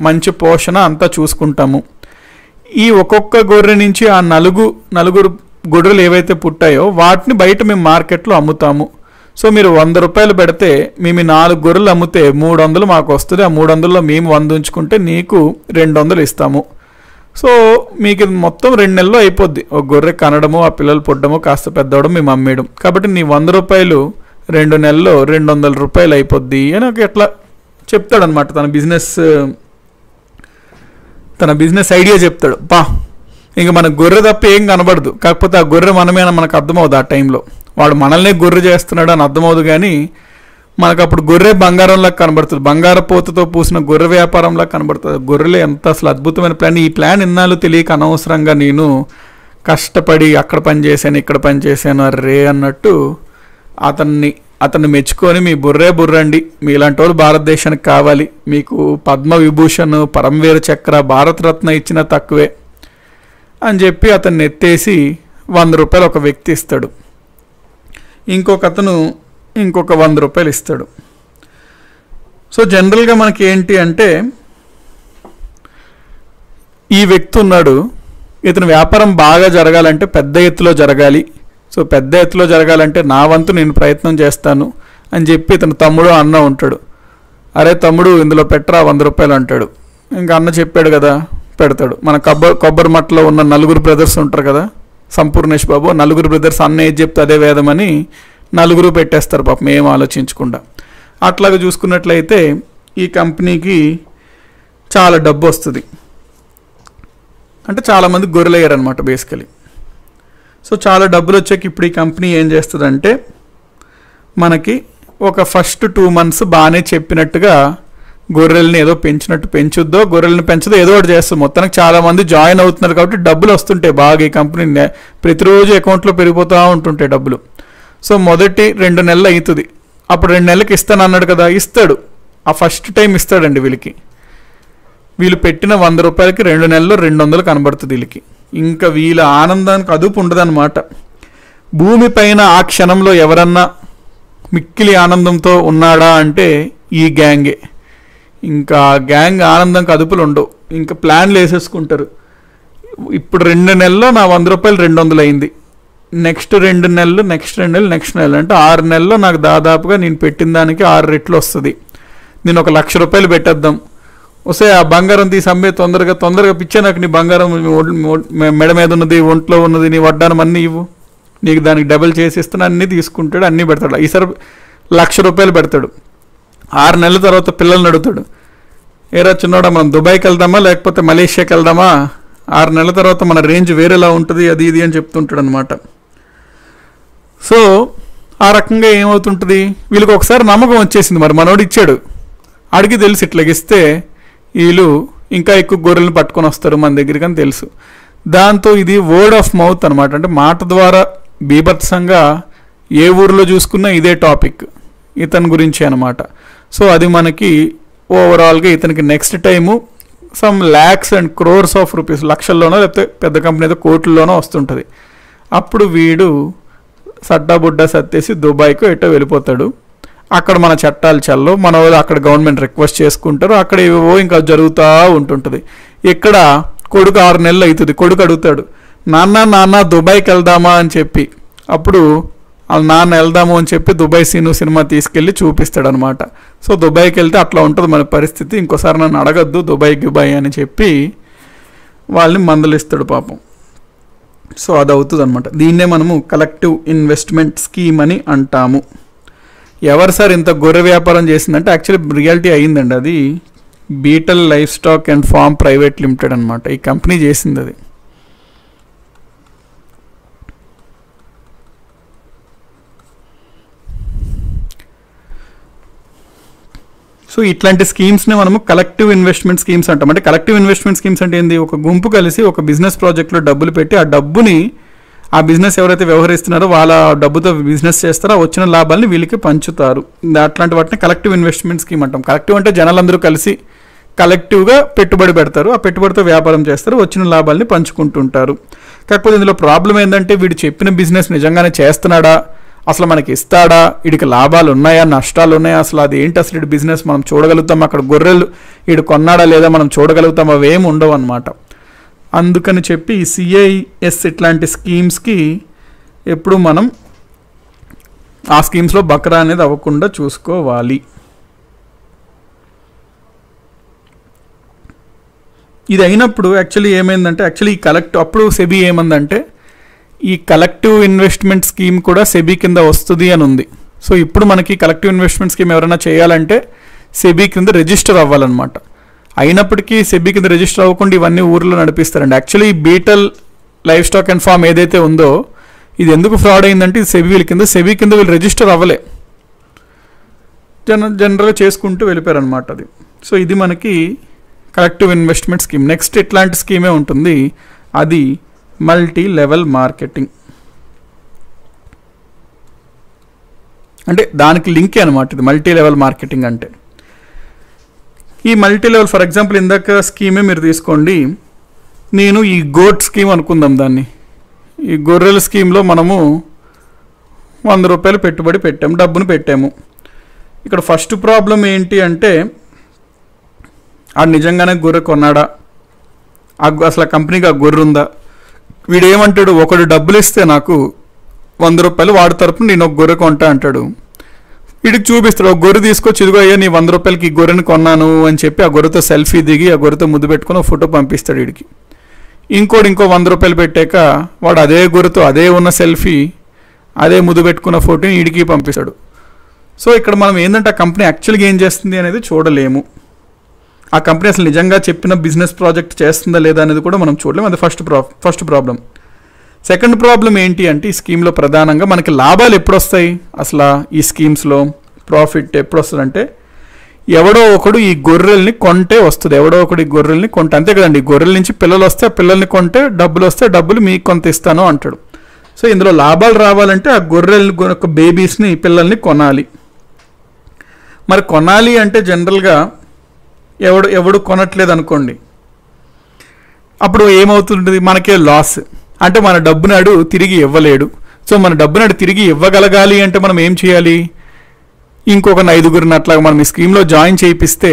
మంచి పోషణ అంతా చూసుకుంటాము. ఈ ఒక్కొక్క గొర్రె నుంచి ఆ నలుగురు గొర్రెలు ఏవైతే పుట్టాయో వాటిని బయట మేము మార్కెట్లో అమ్ముతాము. సో మీరు 100 రూపాయలు పెడితే మేము 4 గొర్రెలు అమ్మితే 300 మాకు వస్తుంది. ఆ 300లో మేము 100 ఉంచుకుంటే నీకు 200 ఇస్తాము. సో మీకు మొత్తం 2 నెలల్లో అయిపోద్ది. ఒక గొర్రె కనడము, ఆ పిల్లలు పుట్టడము, కాస్త పెద్దవడం, మేము అమ్మేయడం. కాబట్టి నీ 100 రూపాయలు 2 నెలల్లో 200 రూపాయలు అయిపోద్ది అని ఒక ఎట్లా చెప్తాడనమాట. తన బిజినెస్ ఐడియా చెప్తాడు. ఇంక మన గొర్రె తప్ప ఏం కనబడదు. కాకపోతే ఆ గొర్రె మనమేనా మనకు అర్థమవుదు. ఆ టైంలో వాడు మనల్నే గొర్రె చేస్తున్నాడు అని అర్థమవుదు. కానీ మనకు అప్పుడు గొర్రె బంగారంలా కనబడుతుంది, బంగారపోతతో పూసిన గొర్రె వ్యాపారంలా కనబడుతుంది. గొర్రెలే ఎంత అసలు అద్భుతమైన ప్లాన్. ఈ ప్లాన్ ఇన్నాళ్ళు తెలియక అనవసరంగా నేను కష్టపడి అక్కడ పని చేశాను, ఇక్కడ పని చేశాను అర్రే అన్నట్టు అతన్ని మెచ్చుకొని మీ బుర్రండి, మీలాంటి వాళ్ళు భారతదేశానికి కావాలి, మీకు పద్మవిభూషణ్, పరమవీర చక్ర, భారతరత్న ఇచ్చిన తక్కువే అని చెప్పి అతన్ని ఎత్తేసి 100 రూపాయలు ఒక వ్యక్తి ఇస్తాడు. ఇంకొక అతను ఇంకొక 100 రూపాయలు ఇస్తాడు. సో జనరల్గా మనకి ఏంటి అంటే, ఈ వ్యక్తి ఉన్నాడు, ఇతని వ్యాపారం బాగా జరగాలంటే పెద్ద ఎత్తులో జరగాలి. సో పెద్ద ఎత్తులో జరగాలంటే నా వంతు నేను ప్రయత్నం చేస్తాను అని చెప్పి ఇతను తమ్ముడు అన్న ఉంటాడు. అరే తమ్ముడు ఇందులో పెట్టరా 100 రూపాయలు అంటాడు. ఇంకా అన్న చెప్పాడు కదా పెడతాడు. మన కొబ్బరి మట్టలో ఉన్న 4 బ్రదర్స్ ఉంటారు కదా, సంపూర్ణేష్ బాబు, 4 బ్రదర్స్ అన్న ఏది చెప్తే అదే వేదమని 4 పెట్టేస్తారు పాపం, ఏం ఆలోచించకుండా. అట్లాగా చూసుకున్నట్లయితే ఈ కంపెనీకి చాలా డబ్బు వస్తుంది. అంటే చాలామంది గొర్రెలయ్యారు అనమాట బేసికలీ. సో చాలా డబ్బులు వచ్చాక ఇప్పుడు ఈ కంపెనీ ఏం చేస్తుందంటే, మనకి ఒక ఫస్ట్ 2 months బాగానే చెప్పినట్టుగా గొర్రెల్ని ఏదో పెంచినట్టు పెంచుద్దో, గొర్రెల్ని పెంచదో ఏదో ఒకటి చేస్తుంది. మొత్తానికి చాలామంది జాయిన్ అవుతున్నారు కాబట్టి డబ్బులు వస్తుంటాయి బాగా. ఈ కంపెనీ ప్రతిరోజు అకౌంట్లో పెరిగిపోతూ ఉంటుంటాయి డబ్బులు. సో మొదటి 2 నెలలు అవుతుంది. అప్పుడు 2 నెలలకి ఇస్తాను అన్నాడు కదా, ఇస్తాడు. ఆ ఫస్ట్ టైం ఇస్తాడండి వీళ్ళకి. వీళ్ళు పెట్టిన 100 రూపాయలకి 2 నెలల్లో 200 కనబడుతుంది వీళ్ళకి. ఇంకా వీళ్ళ ఆనందానికి అదుపు ఉండదన్నమాట. భూమి పైన ఆ క్షణంలో ఎవరన్నా మిక్కిలి ఆనందంతో ఉన్నాడా అంటే ఈ గ్యాంగే. ఇంకా గ్యాంగ్ ఆనందంకి అదుపులు ఉండవు. ఇంకా ప్లాన్లు వేసేసుకుంటారు. ఇప్పుడు 2 నెలల్లో నా 100 రూపాయలు 200 అయింది. నెక్స్ట్ 2 నెలలు, నెక్స్ట్ 2 నెలలు, నెక్స్ట్ నెల అంటే 6 నెలల్లో నాకు దాదాపుగా నేను పెట్టిన దానికి 6 రెట్లు వస్తుంది. నేను 1 లక్ష రూపాయలు పెట్టేద్దాం. వస్తే ఆ బంగారం తీసి అమ్మే తొందరగా పిచ్చే, నాకు నీ బంగారం మెడ మీద ఉన్నది, ఒంట్లో ఉన్నది, నీ వడ్డానం అన్నీ ఇవ్వు, నీకు దానికి డబుల్ చేసి ఇస్తాను, అన్నీ తీసుకుంటాడు, అన్నీ పెడతాడు. ఈసారి 1 లక్ష రూపాయలు పెడతాడు. 6 నెలల తర్వాత పిల్లల్ని అడుగుతాడు, ఏరా చిన్నోడా మనం దుబాయ్కి వెళ్దామా లేకపోతే మలేషియాకి వెళ్దామా, 6 నెలల తర్వాత మన రేంజ్ వేరేలా ఉంటుంది, అది ఇది అని చెప్తుంటాడు అనమాట. సో ఆ రకంగా ఏమవుతుంటుంది, వీళ్ళకి ఒకసారి నమ్మకం వచ్చేసింది. మరి మనోడు ఇచ్చాడు, అడిగి తెలిసి ఇట్లాగిస్తే వీళ్ళు ఇంకా ఎక్కువ గొర్రెలను పట్టుకొని వస్తారు మన దగ్గరికి అని తెలుసు. దాంతో ఇది వర్డ్ ఆఫ్ మౌత్ అనమాట. అంటే మాట ద్వారా బీభత్సంగా ఏ ఊరిలో చూసుకున్నా ఇదే టాపిక్ ఇతని గురించి అనమాట. సో అది మనకి ఓవరాల్గా ఇతనికి next time some lakhs and crores of rupees, లక్షల్లోనో లేకపోతే పెద్ద కంపెనీ అయితే కోట్లలోనో వస్తుంటుంది. అప్పుడు వీడు సడ్డాబుడ్డా సత్తేసి దుబాయ్కు ఎటో వెళ్ళిపోతాడు. అక్కడ మన చట్టాలు చల్లో, మన అక్కడ గవర్నమెంట్ రిక్వెస్ట్ చేసుకుంటారు, అక్కడ ఏవో ఇంకా జరుగుతూ ఉంటుంటుంది. ఇక్కడ కొడుకు 6 నెలలు అవుతుంది. కొడుకు అడుగుతాడు, నాన్న దుబాయ్కి వెళ్దామా అని చెప్పి. అప్పుడు వాళ్ళ నాన్న వెళ్దాము అని చెప్పి దుబాయ్ సినిమా తీసుకెళ్ళి చూపిస్తాడు అనమాట. సో దుబాయ్కి వెళ్తే అట్లా ఉంటుంది మన పరిస్థితి, ఇంకోసారి నన్ను అడగద్దు దుబాయ్ అని చెప్పి వాళ్ళని మందలిస్తాడు పాపం. సో అది అవుతుంది అనమాట. దీన్నే మనము కలెక్టివ్ ఇన్వెస్ట్మెంట్ స్కీమ్ అని అంటాము. ఎవరు సార్ ఇంత గొర్రె వ్యాపారం చేసిందంటే యాక్చువల్లీ రియాలిటీ అయ్యిందండి. అది Beetal livestock and farm private limited అనమాట. ఈ కంపెనీ చేసింది అది. సో ఇట్లాంటి స్కీమ్స్ని మనము కలెక్టివ్ ఇన్వెస్ట్మెంట్ స్కీమ్స్ అంటాం. అంటే కలెక్టివ్ ఇన్వెస్ట్మెంట్ స్కీమ్స్ అంటే ఏంది, ఒక గుంపు కలిసి ఒక బిజినెస్ ప్రాజెక్ట్లో డబ్బులు పెట్టి ఆ డబ్బుని ఆ బిజినెస్ ఎవరైతే వ్యవహరిస్తున్నారో వాళ్ళ డబ్బుతో బిజినెస్ చేస్తారో వచ్చిన లాభాలని వీళ్ళకి పంచుతారు. అట్లాంటి వాటిని కలెక్టివ్ ఇన్వెస్ట్మెంట్ స్కీమ్ అంటాం. కలెక్టివ్ అంటే జనాలందరూ కలిసి కలెక్టివ్గా పెట్టుబడి పెడతారు, ఆ పెట్టుబడితో వ్యాపారం చేస్తారు, వచ్చిన లాభాలని పంచుకుంటుంటారు. కాకపోతే ఇందులో ప్రాబ్లం ఏంటంటే వీడు చెప్పిన బిజినెస్ నిజంగానే చేస్తున్నాడా, అసలు మనకి ఇస్తాడా, వీడికి లాభాలు ఉన్నాయా నష్టాలు ఉన్నాయా, అసలు అది ఏంటి, అసలు వీడి బిజినెస్ మనం చూడగలుగుతాం, అక్కడ గొర్రెలు వీడు కొన్నాడా లేదా మనం చూడగలుగుతాం, అవేమి ఉండవు అనమాట. అందుకని చెప్పి ఈ సిఐఎస్ ఇట్లాంటి స్కీమ్స్కి ఎప్పుడు మనం ఆ స్కీమ్స్లో బకరా అనేది అవ్వకుండా చూసుకోవాలి. ఇది అయినప్పుడు యాక్చువల్లీ ఏమైందంటే ఈ అప్పుడు సెబీ ఏమందంటే ఈ కలెక్టివ్ ఇన్వెస్ట్మెంట్ స్కీమ్ కూడా సెబీ కింద వస్తుంది అని ఉంది. సో ఇప్పుడు మనకి కలెక్టివ్ ఇన్వెస్ట్మెంట్ స్కీమ్ ఎవరైనా చేయాలంటే సెబీ కింద రిజిస్టర్ అవ్వాలన్నమాట. అయినప్పటికీ సెబీ కింద రిజిస్టర్ అవ్వకుండా ఇవన్నీ ఊర్లో నడిపిస్తారండి. యాక్చువల్లీ ఈ Beetal livestock and farm ఏదైతే ఉందో ఇది ఎందుకు ఫ్రాడ్ అయిందంటే ఇది సెబీ కింద వీళ్ళు రిజిస్టర్ అవ్వలే, జనరల్గా చేసుకుంటూ వెళ్ళిపోయారనమాట అది. సో ఇది మనకి కలెక్టివ్ ఇన్వెస్ట్మెంట్ స్కీమ్. నెక్స్ట్ ఇట్లాంటి స్కీమే ఉంటుంది, అది మల్టీ లెవెల్ మార్కెటింగ్. అంటే దానికి లింకే అనమాట ఇది మల్టీ లెవెల్ మార్కెటింగ్ అంటే. ఈ మల్టీ లెవెల్ ఫర్ ఎగ్జాంపుల్ ఇందాక స్కీమే మీరు తీసుకోండి, నేను ఈ గోట్ స్కీమ్ అనుకుందాం దాన్ని. ఈ గొర్రెల స్కీమ్లో మనము 100 రూపాయలు పెట్టుబడి పెట్టాము, డబ్బును పెట్టాము. ఇక్కడ ఫస్ట్ ప్రాబ్లం ఏంటి అంటే ఆ నిజంగానే గొర్రె కొన్నాడా, అసలు ఆ కంపెనీకి ఆ గొర్రె ఉందా. వీడేమంటాడు, ఒకడు డబ్బులు ఇస్తే నాకు 100 రూపాయలు వాడి తరపున నేను ఒక గొర్రె కొంటా అంటాడు. వీడికి చూపిస్తాడు, ఒక గొర్రె తీసుకొచ్చి ఇదిగో అయ్యా నీ 100 రూపాయలకి ఈ గొర్రెని కొన్నాను అని చెప్పి ఆ గొర్రెతో సెల్ఫీ దిగి ఆ గొర్రెతో ముద్దు పెట్టుకుని ఒక ఫోటో పంపిస్తాడు వీడికి. ఇంకో 100 రూపాయలు పెట్టాక వాడు అదే గొర్రెతో అదే ఉన్న సెల్ఫీ అదే ముద్దు పెట్టుకున్న ఫోటోని వీడికి పంపిస్తాడు. సో ఇక్కడ మనం ఏంటంటే ఆ కంపెనీ యాక్చువల్గా ఏం చేస్తుంది అనేది చూడలేము. ఆ కంపెనీ అసలు నిజంగా చెప్పిన బిజినెస్ ప్రాజెక్ట్ చేస్తుందా లేదా అనేది కూడా మనం చూడలేము. అది ఫస్ట్ ప్రాబ్లం. సెకండ్ ప్రాబ్లం ఏంటి అంటే ఈ స్కీమ్లో ప్రధానంగా మనకి లాభాలు ఎప్పుడు వస్తాయి, అసలు ఈ స్కీమ్స్లో ప్రాఫిట్ ఎప్పుడు వస్తుందంటే ఎవడో ఒకడు ఈ గొర్రెల్ని కొంటే వస్తుంది, ఎవడో ఒకడు ఈ గొర్రెల్ని కొంటే, అంతే కదండి. గొర్రెల నుంచి పిల్లలు వస్తే ఆ పిల్లల్ని కొంటే డబ్బులు వస్తే డబ్బులు మీకు కొంత ఇస్తాను అంటాడు. సో ఇందులో లాభాలు రావాలంటే ఆ గొర్రెల్ని బేబీస్ని పిల్లల్ని కొనాలి. మరి కొనాలి అంటే జనరల్గా ఎవడు కొనట్లేదు అనుకోండి, అప్పుడు ఏమవుతుంది, మనకే లాస్. అంటే మన డబ్బునాడు తిరిగి ఇవ్వలేడు. సో మన డబ్బునాడు తిరిగి ఇవ్వగలగాలి అంటే మనం ఏం చేయాలి, ఇంకొక 5గురిని అట్లాగా మనం ఈ స్కీమ్లో జాయిన్ చేయిస్తే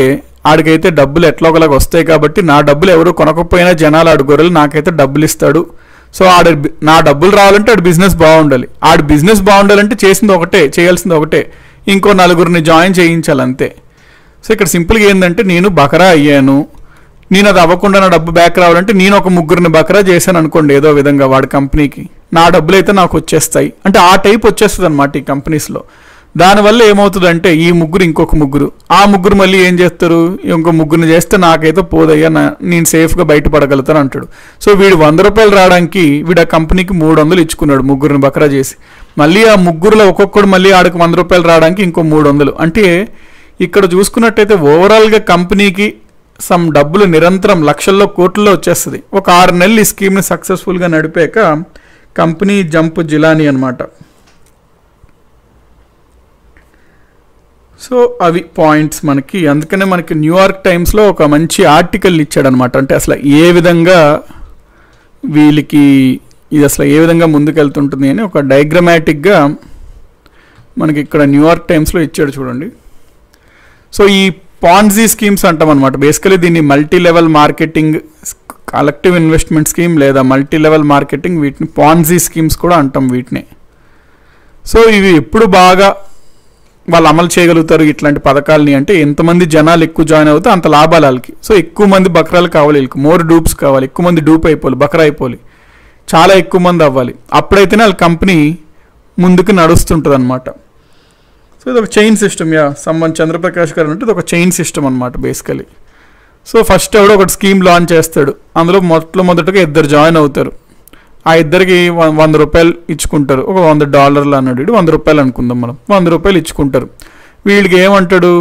ఆడికైతే డబ్బులు ఎట్లా ఒకలాగా వస్తాయి. కాబట్టి నా డబ్బులు ఎవరు కొనకపోయినా జనాలు ఆడు గొర్రెలు నాకైతే డబ్బులు ఇస్తాడు. సో నా డబ్బులు రావాలంటే ఆడు బిజినెస్ బాగుండాలి. ఆడు బిజినెస్ బాగుండాలంటే చేయాల్సింది ఒకటే, ఇంకో 4గురిని జాయిన్ చేయించాలి, అంతే. సో ఇక్కడ సింపుల్గా ఏంటంటే, నేను బకరా అయ్యాను, నేను అది అవ్వకుండా నా డబ్బు బ్యాక్ రావాలంటే నేను ఒక 3గురిని బకరా చేశాను అనుకోండి ఏదో విధంగా వాడి కంపెనీకి, నా డబ్బులు అయితే నాకు వచ్చేస్తాయి. అంటే ఆ టైప్ వచ్చేస్తుంది అనమాట ఈ కంపెనీస్లో. దానివల్ల ఏమవుతుందంటే ఈ 3 ఇంకొక 3, ఆ 3 మళ్ళీ ఏం చేస్తారు, ఇంకో 3ని చేస్తే నాకైతే పోదయ్యా, నేను సేఫ్గా బయటపడగలుగుతాను అంటాడు. సో వీడు 100 రూపాయలు రావడానికి వీడు ఆ కంపెనీకి 300 ఇచ్చుకున్నాడు 3గురిని బకరా చేసి. మళ్ళీ ఆ 3గురిలో ఒక్కొక్కడు మళ్ళీ ఆడికి 100 రూపాయలు రావడానికి ఇంకో 300. అంటే ఇక్కడ చూసుకున్నట్టయితే ఓవరాల్గా కంపెనీకి సమ్ డబ్బులు నిరంతరం లక్షల్లో కోట్లలో వచ్చేస్తుంది. ఒక 6 నెలలు ఈ స్కీమ్ని సక్సెస్ఫుల్గా నడిపాక కంపెనీ జంప్ జిలానీ అనమాట. సో అవి పాయింట్స్ మనకి. అందుకనే మనకి న్యూయార్క్ టైమ్స్లో ఒక మంచి ఆర్టికల్ ఇచ్చాడనమాట. అంటే అసలు ఏ విధంగా వీళ్ళకి ఇది అసలు ఏ విధంగా ముందుకెళ్తుంటుంది అని ఒక డయాగ్రమాటిక్గా మనకి ఇక్కడ న్యూయార్క్ టైమ్స్లో ఇచ్చాడు చూడండి. సో ఈ పాన్జీ స్కీమ్స్ అంటాం అనమాట. బేసికలీ దీన్ని multi level marketing, collective investment scheme లేదా మల్టీ లెవెల్ మార్కెటింగ్, వీటిని పాన్జీ స్కీమ్స్ కూడా అంటాం వీటిని. సో ఇవి ఎప్పుడు బాగా వాళ్ళు అమలు చేయగలుగుతారు ఇట్లాంటి పథకాలని అంటే, ఎంతమంది జనాలు ఎక్కువ జాయిన్ అవుతే అంత లాభాలు వాళ్ళకి. సో ఎక్కువ మంది బకరాలు కావాలి వీళ్ళకి, మోర్ డూప్స్ కావాలి, ఎక్కువ మంది డూప్ అయిపోవాలి, బకరా అయిపోవాలి, చాలా ఎక్కువ మంది అవ్వాలి. అప్పుడైతేనే వాళ్ళ కంపెనీ ముందుకు నడుస్తుంటుంది అనమాట. సో ఇది ఒక చైన్ సిస్టమ్. చంద్రప్రకాష్ గారు అంటే ఇది ఒక చైన్ సిస్టమ్ అనమాట బేసికలీ. సో ఫస్ట్ ఎవడో ఒకటి స్కీమ్ లాంచ్ చేస్తాడు, అందులో మొదటగా 2 జాయిన్ అవుతారు. ఆ 2కి 100 రూపాయలు ఇచ్చుకుంటారు, ఒక $100 అన్నాడు, 100 రూపాయలు అనుకుందాం మనం, 100 రూపాయలు ఇచ్చుకుంటారు. వీళ్ళకి ఏమంటాడు,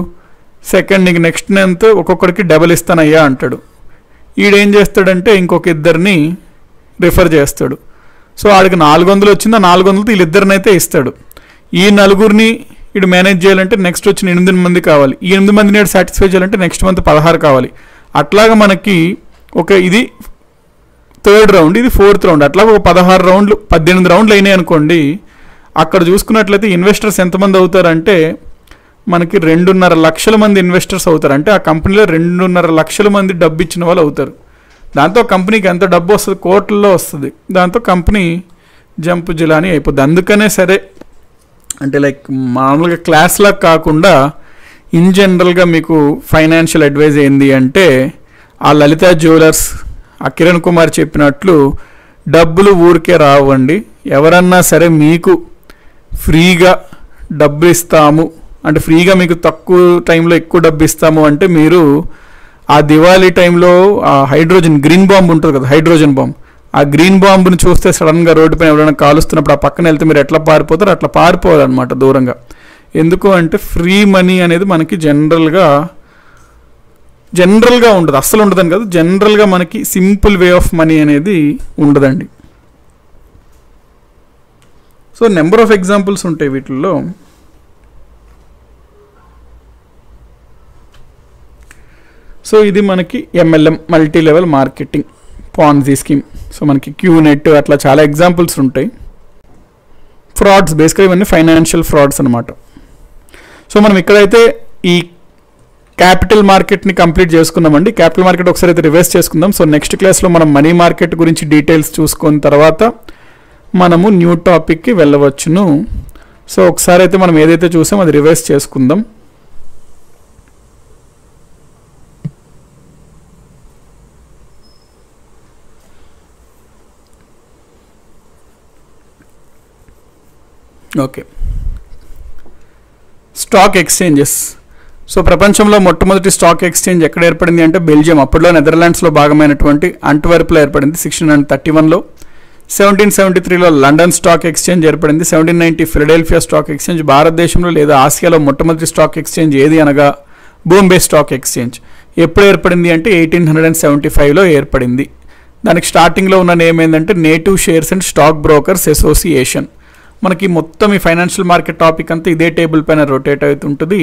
సెకండ్ నీకు నెక్స్ట్ మంత్ ఒక్కొక్కడికి డబల్ ఇస్తానయ్యా అంటాడు. ఈడేం చేస్తాడంటే ఇంకొక 2ని రిఫర్ చేస్తాడు. సో ఆడికి 400 వచ్చింది, ఆ 400తో వీళ్ళిద్దరినైతే ఇస్తాడు. ఈ 4గురిని వీడు మేనేజ్ చేయాలంటే నెక్స్ట్ వచ్చిన 8 మంది కావాలి, ఈ 8 మందిని సాటిస్ఫై చేయాలంటే నెక్స్ట్ మంత్ 16 కావాలి. అట్లాగా మనకి ఇది 3rd రౌండ్, ఇది 4th రౌండ్, అట్లాగా ఒక 16 రౌండ్లు 18 రౌండ్లు అయినాయి అనుకోండి. అక్కడ చూసుకున్నట్లయితే ఇన్వెస్టర్స్ ఎంతమంది అవుతారంటే మనకి 2.5 లక్షల మంది ఇన్వెస్టర్స్ అవుతారు. అంటే ఆ కంపెనీలో 2.5 లక్షల మంది డబ్బు ఇచ్చిన వాళ్ళు అవుతారు. దాంతో కంపెనీకి ఎంత డబ్బు వస్తుంది, కోట్లలో వస్తుంది. దాంతో కంపెనీ జంప్ జిలానీ అయిపోద్ది. అందుకనే సరే అంటే లైక్ మామూలుగా క్లాస్లా కాకుండా ఇన్ జనరల్గా మీకు ఫైనాన్షియల్ అడ్వైజ్ ఏంది అంటే, ఆ లలిత జ్యువెలర్స్, ఆ కిరణ్ కుమార్ చెప్పినట్లు డబ్బులు ఊరికే రావండి. ఎవరన్నా సరే మీకు ఫ్రీగా డబ్బు ఇస్తాము అంటే, ఫ్రీగా మీకు తక్కువ టైంలో ఎక్కువ డబ్బు ఇస్తాము అంటే, మీరు ఆ దివాళీ టైంలో ఆ గ్రీన్ బాంబు ఉంటుంది కదా, హైడ్రోజన్ బాంబు, ఆ గ్రీన్ బాంబుని చూస్తే సడన్గా రోడ్డు పైన ఎవరైనా కాలుస్తున్నప్పుడు ఆ పక్కన వెళ్తే మీరు ఎట్లా పారిపోతారో అట్లా పారిపోవాలన్నమాట దూరంగా. ఎందుకు అంటే ఫ్రీ మనీ అనేది మనకి జనరల్గా ఉండదు, అస్సలు ఉండదని కాదు, జనరల్గా మనకి సింపుల్ వే ఆఫ్ మనీ అనేది ఉండదండి. సో నెంబర్ ఆఫ్ ఎగ్జాంపుల్స్ ఉంటాయి వీటిల్లో. సో ఇది మనకి MLM, multi level marketing, పాన్జీ scheme. So మనకి క్యూనెట్ అట్లా చాలా ఎగ్జాంపుల్స్ ఉంటాయి. ఫ్రాడ్స్, బేసిక్గా ఇవన్నీ ఫైనాన్షియల్ ఫ్రాడ్స్ అనమాట. సో మనం ఇక్కడైతే ఈ క్యాపిటల్ మార్కెట్ని కంప్లీట్ చేసుకుందామండి. క్యాపిటల్ మార్కెట్ ఒకసారి అయితే రివైజ్ చేసుకుందాం. సో నెక్స్ట్ క్లాస్లో మనం మనీ మార్కెట్ గురించి డీటెయిల్స్ చూసుకున్న తర్వాత మనము న్యూ టాపిక్కి వెళ్ళవచ్చును. సో ఒకసారి అయితే మనం ఏదైతే చూసామో అది రివైజ్ చేసుకుందాం. Okay, stock exchanges. సో ప్రపంచంలో మొట్టమొదటి స్టాక్ ఎక్స్చేంజ్ ఎక్కడ ఏర్పడింది అంటే బెల్జియం, అప్పట్లో నెదర్లాండ్స్లో భాగమైనటువంటి అంట్వర్ప్లో ఏర్పడింది 1631లో. 1773లో లండన్ స్టాక్ ఎక్స్చేంజ్ ఏర్పడింది. 1790 ఫిలడెల్ఫియా స్టాక్ ఎక్స్చేంజ్. భారతదేశంలో లేదా ఆసియాలో మొట్టమొదటి స్టాక్ ఎక్స్చేంజ్ ఏది అనగా బాంబే స్టాక్ ఎక్స్చేంజ్ ఎప్పుడు ఏర్పడింది అంటే 1875లో ఏర్పడింది. దానికి స్టార్టింగ్లో ఉన్న నేమ్ ఏంటంటే native shares and stock brokers association. మనకి మొత్తం ఈ ఫైనాన్షియల్ మార్కెట్ టాపిక్ అంతా ఇదే టేబుల్ పైన రొటేట్ అవుతుంటుంది.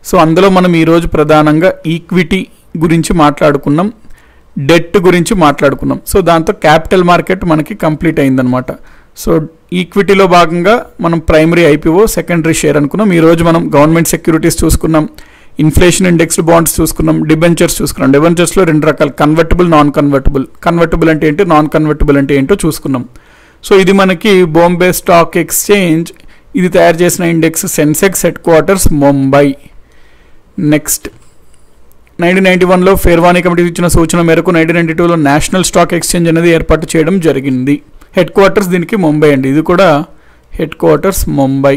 సో అందులో మనం ఈరోజు ప్రధానంగా ఈక్విటీ గురించి మాట్లాడుకున్నాం, డెట్ గురించి మాట్లాడుకున్నాం. సో దాంతో క్యాపిటల్ మార్కెట్ మనకి కంప్లీట్ అయిందనమాట. సో ఈక్విటీలో భాగంగా మనం ప్రైమరీ ఐపీఓ, సెకండరీ షేర్ అనుకున్నాం. ఈరోజు మనం గవర్నమెంట్ సెక్యూరిటీస్ చూసుకున్నాం, ఇన్ఫ్లేషన్ ఇండెక్స్డ్ బాండ్స్ చూసుకున్నాం, డిబెంచర్స్ చూసుకున్నాం. డిబెంచర్స్లో 2 రకాలు, కన్వర్టబుల్, నాన్ కన్వర్టబుల్. కన్వర్టబుల్ అంటే ఏంటి, నాన్ కన్వర్టబుల్ అంటే ఏంటో చూసుకున్నాం. సో ఇది మనకి బాంబే స్టాక్ ఎక్స్చేంజ్, ఇది తయారు చేసిన index Sensex, headquarters Mumbai. Next 1991లో ఫేర్వానీ కమిటీ ఇచ్చిన సూచన మేరకు 1992లో నేషనల్ స్టాక్ ఎక్స్చేంజ్ అనేది ఏర్పాటు చేయడం జరిగింది. హెడ్ క్వార్టర్స్ దీనికి ముంబై అండి, ఇది కూడా హెడ్ క్వార్టర్స్ ముంబై.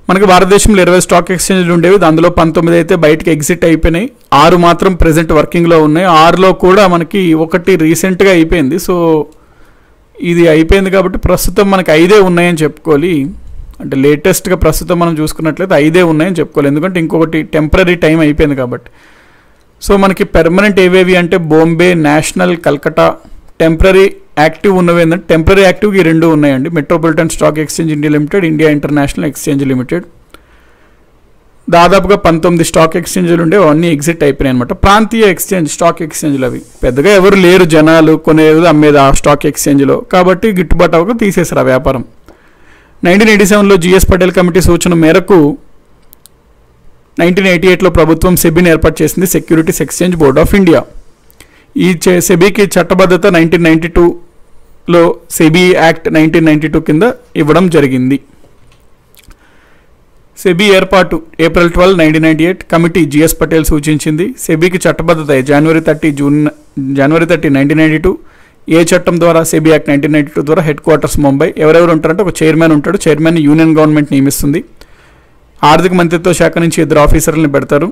మనకి భారతదేశంలో 20 స్టాక్ ఎక్స్చేంజ్లు ఉండేవి, అందులో 19 అయితే బయటకి ఎగ్జిట్ అయిపోయినాయి, 6 మాత్రం ప్రెజెంట్ వర్కింగ్లో ఉన్నాయి. 6లో కూడా మనకి 1 రీసెంట్గా అయిపోయింది. సో ఇది అయిపోయింది కాబట్టి ప్రస్తుతం మనకి 5 ఉన్నాయని చెప్పుకోవాలి. అంటే లేటెస్ట్గా ప్రస్తుతం మనం చూసుకున్నట్లయితే 5 ఉన్నాయని చెప్పుకోవాలి, ఎందుకంటే ఇంకొకటి టెంపరీ టైం అయిపోయింది కాబట్టి. సో మనకి పెర్మనెంట్ ఏవేవి అంటే Bombay, national, Calcutta. Temporary active ఉన్నవి ఏంటంటే టెంపరీ యాక్టివ్కి 2 ఉన్నాయండి, metropolitan stock exchange India limited, India international exchange limited. దాదాపుగా 19 స్టాక్ ఎక్స్చేంజ్లు ఉండే, అవన్నీ ఎగ్జిట్ అయిపోయినాయి అనమాట. ప్రాంతీయ ఎక్స్చేంజ్ స్టాక్ ఎక్స్చేంజ్లు అవి పెద్దగా ఎవరు లేరు, జనాలు కొనేది అమ్మేది ఆ స్టాక్ ఎక్స్చేంజ్లో, కాబట్టి గిట్టుబాటు అవ్వక తీసేశారు ఆ వ్యాపారం. 1987లో జిఎస్ పటేల్ కమిటీ సూచన మేరకు 1988లో ప్రభుత్వం సెబీని ఏర్పాటు చేసింది, securities exchange board of India. ఈ సెబీకి చట్టబద్ధత 1992లో సెబీ యాక్ట్ 1992 కింద ఇవ్వడం జరిగింది. సెబీ ఏర్పాటు April 12, 1998 కమిటీ జిఎస్ పటేల్ సూచించింది. సెబీకి చట్టబద్ధత January 30, 1992. ఏ చట్టం ద్వారా, సెబీ యాక్ట్ 1992 ద్వారా. Head quarters Mumbai. ఎవరెవరు ఉంటారంటే ఒక చైర్మన్ ఉంటాడు, చైర్మన్ యూనియన్ గవర్నమెంట్ నియమిస్తుంది. ఆర్థిక మంత్రిత్వ శాఖ నుంచి 2 ఆఫీసర్లను పెడతారు.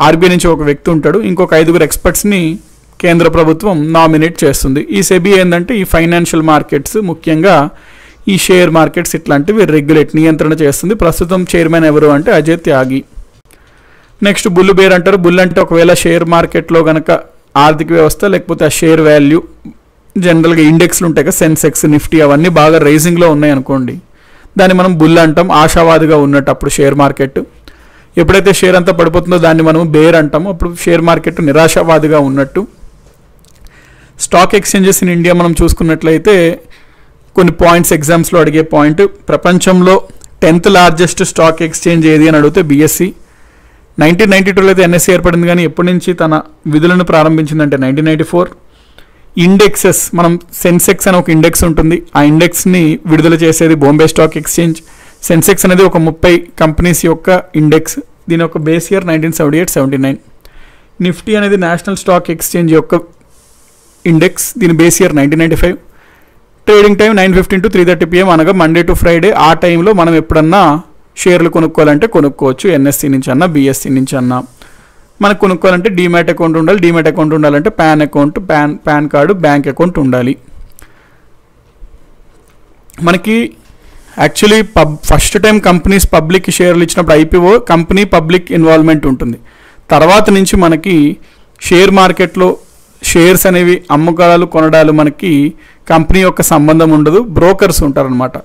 ఆర్బీఐ నుంచి ఒక వ్యక్తి ఉంటాడు, ఇంకొక 5 ఎక్స్పర్ట్స్ని కేంద్ర ప్రభుత్వం నామినేట్ చేస్తుంది. ఈ సెబీ ఏంటంటే ఈ ఫైనాన్షియల్ మార్కెట్స్, ముఖ్యంగా ఈ షేర్ మార్కెట్స్ ఇట్లాంటివి నియంత్రణ చేస్తుంది. ప్రస్తుతం చైర్మన్ ఎవరు అంటే అజయ్ త్యాగి. నెక్స్ట్ బుల్ బేర్ అంటారు. బుల్ అంటే ఒకవేళ షేర్ మార్కెట్లో కనుక ఆర్థిక వ్యవస్థ లేకపోతే ఆ షేర్ వాల్యూ, జనరల్గా ఇండెక్స్లు ఉంటాయి కదా, సెన్సెక్స్, నిఫ్టీ అవన్నీ బాగా రైజింగ్లో ఉన్నాయి అనుకోండి, దాన్ని మనం బుల్ అంటాం. ఆశావాదిగా ఉన్నట్టు అప్పుడు షేర్ మార్కెట్. ఎప్పుడైతే షేర్ అంతా పడిపోతుందో దాన్ని మనం బేర్ అంటాము, అప్పుడు షేర్ మార్కెట్ నిరాశావాదిగా ఉన్నట్టు. స్టాక్ ఎక్స్చేంజెస్ ఇన్ ఇండియా మనం చూసుకున్నట్లయితే కొన్ని పాయింట్స్ ఎగ్జామ్స్లో అడిగే పాయింట్, ప్రపంచంలో 10th లార్జెస్ట్ స్టాక్ ఎక్స్చేంజ్ ఏది అని అడిగితే బిఎస్సి. 1992లో అయితే ఎన్ఎస్సి ఏర్పడింది, కానీ ఎప్పటి నుంచి తన విధులను ప్రారంభించిందంటే 1994. ఇండెక్సెస్, మనం సెన్సెక్స్ అని ఒక ఇండెక్స్ ఉంటుంది, ఆ ఇండెక్స్ని విడుదల చేసేది బాంబే స్టాక్ ఎక్స్చేంజ్. సెన్సెక్స్ అనేది ఒక 30 కంపెనీస్ యొక్క ఇండెక్స్, దీని యొక్క బేస్ ఇయర్ 1978-79. నిఫ్టీ అనేది నేషనల్ స్టాక్ ఎక్స్చేంజ్ యొక్క ఇండెక్స్, దీని base year 1995. Trading time 9:15 to 3:30 PM, అనగా మండే టు ఫ్రైడే. ఆ టైంలో మనం ఎప్పుడన్నా షేర్లు కొనుక్కోవాలంటే కొనుక్కోవచ్చు, ఎన్ఎస్సి నుంచి అన్నా బిఎస్సి నుంచి అన్నా. మనకు కొనుక్కోవాలంటే డీమ్యాట్ అకౌంట్ ఉండాలి, డీమ్యాట్ అకౌంట్ ఉండాలంటే pan account, pan card, bank account ఉండాలి. మనకి actually first time companies public షేర్లు ఇచ్చినప్పుడు ఐపీఓ కంపెనీ పబ్లిక్ ఇన్వాల్వ్మెంట్ ఉంటుంది. తర్వాత నుంచి మనకి షేర్ మార్కెట్లో షేర్స్ అనేవి అమ్మకాలు కొనడాలు మనకి కంపెనీ యొక్క సంబంధం ఉండదు, బ్రోకర్స్ ఉంటారనమాట.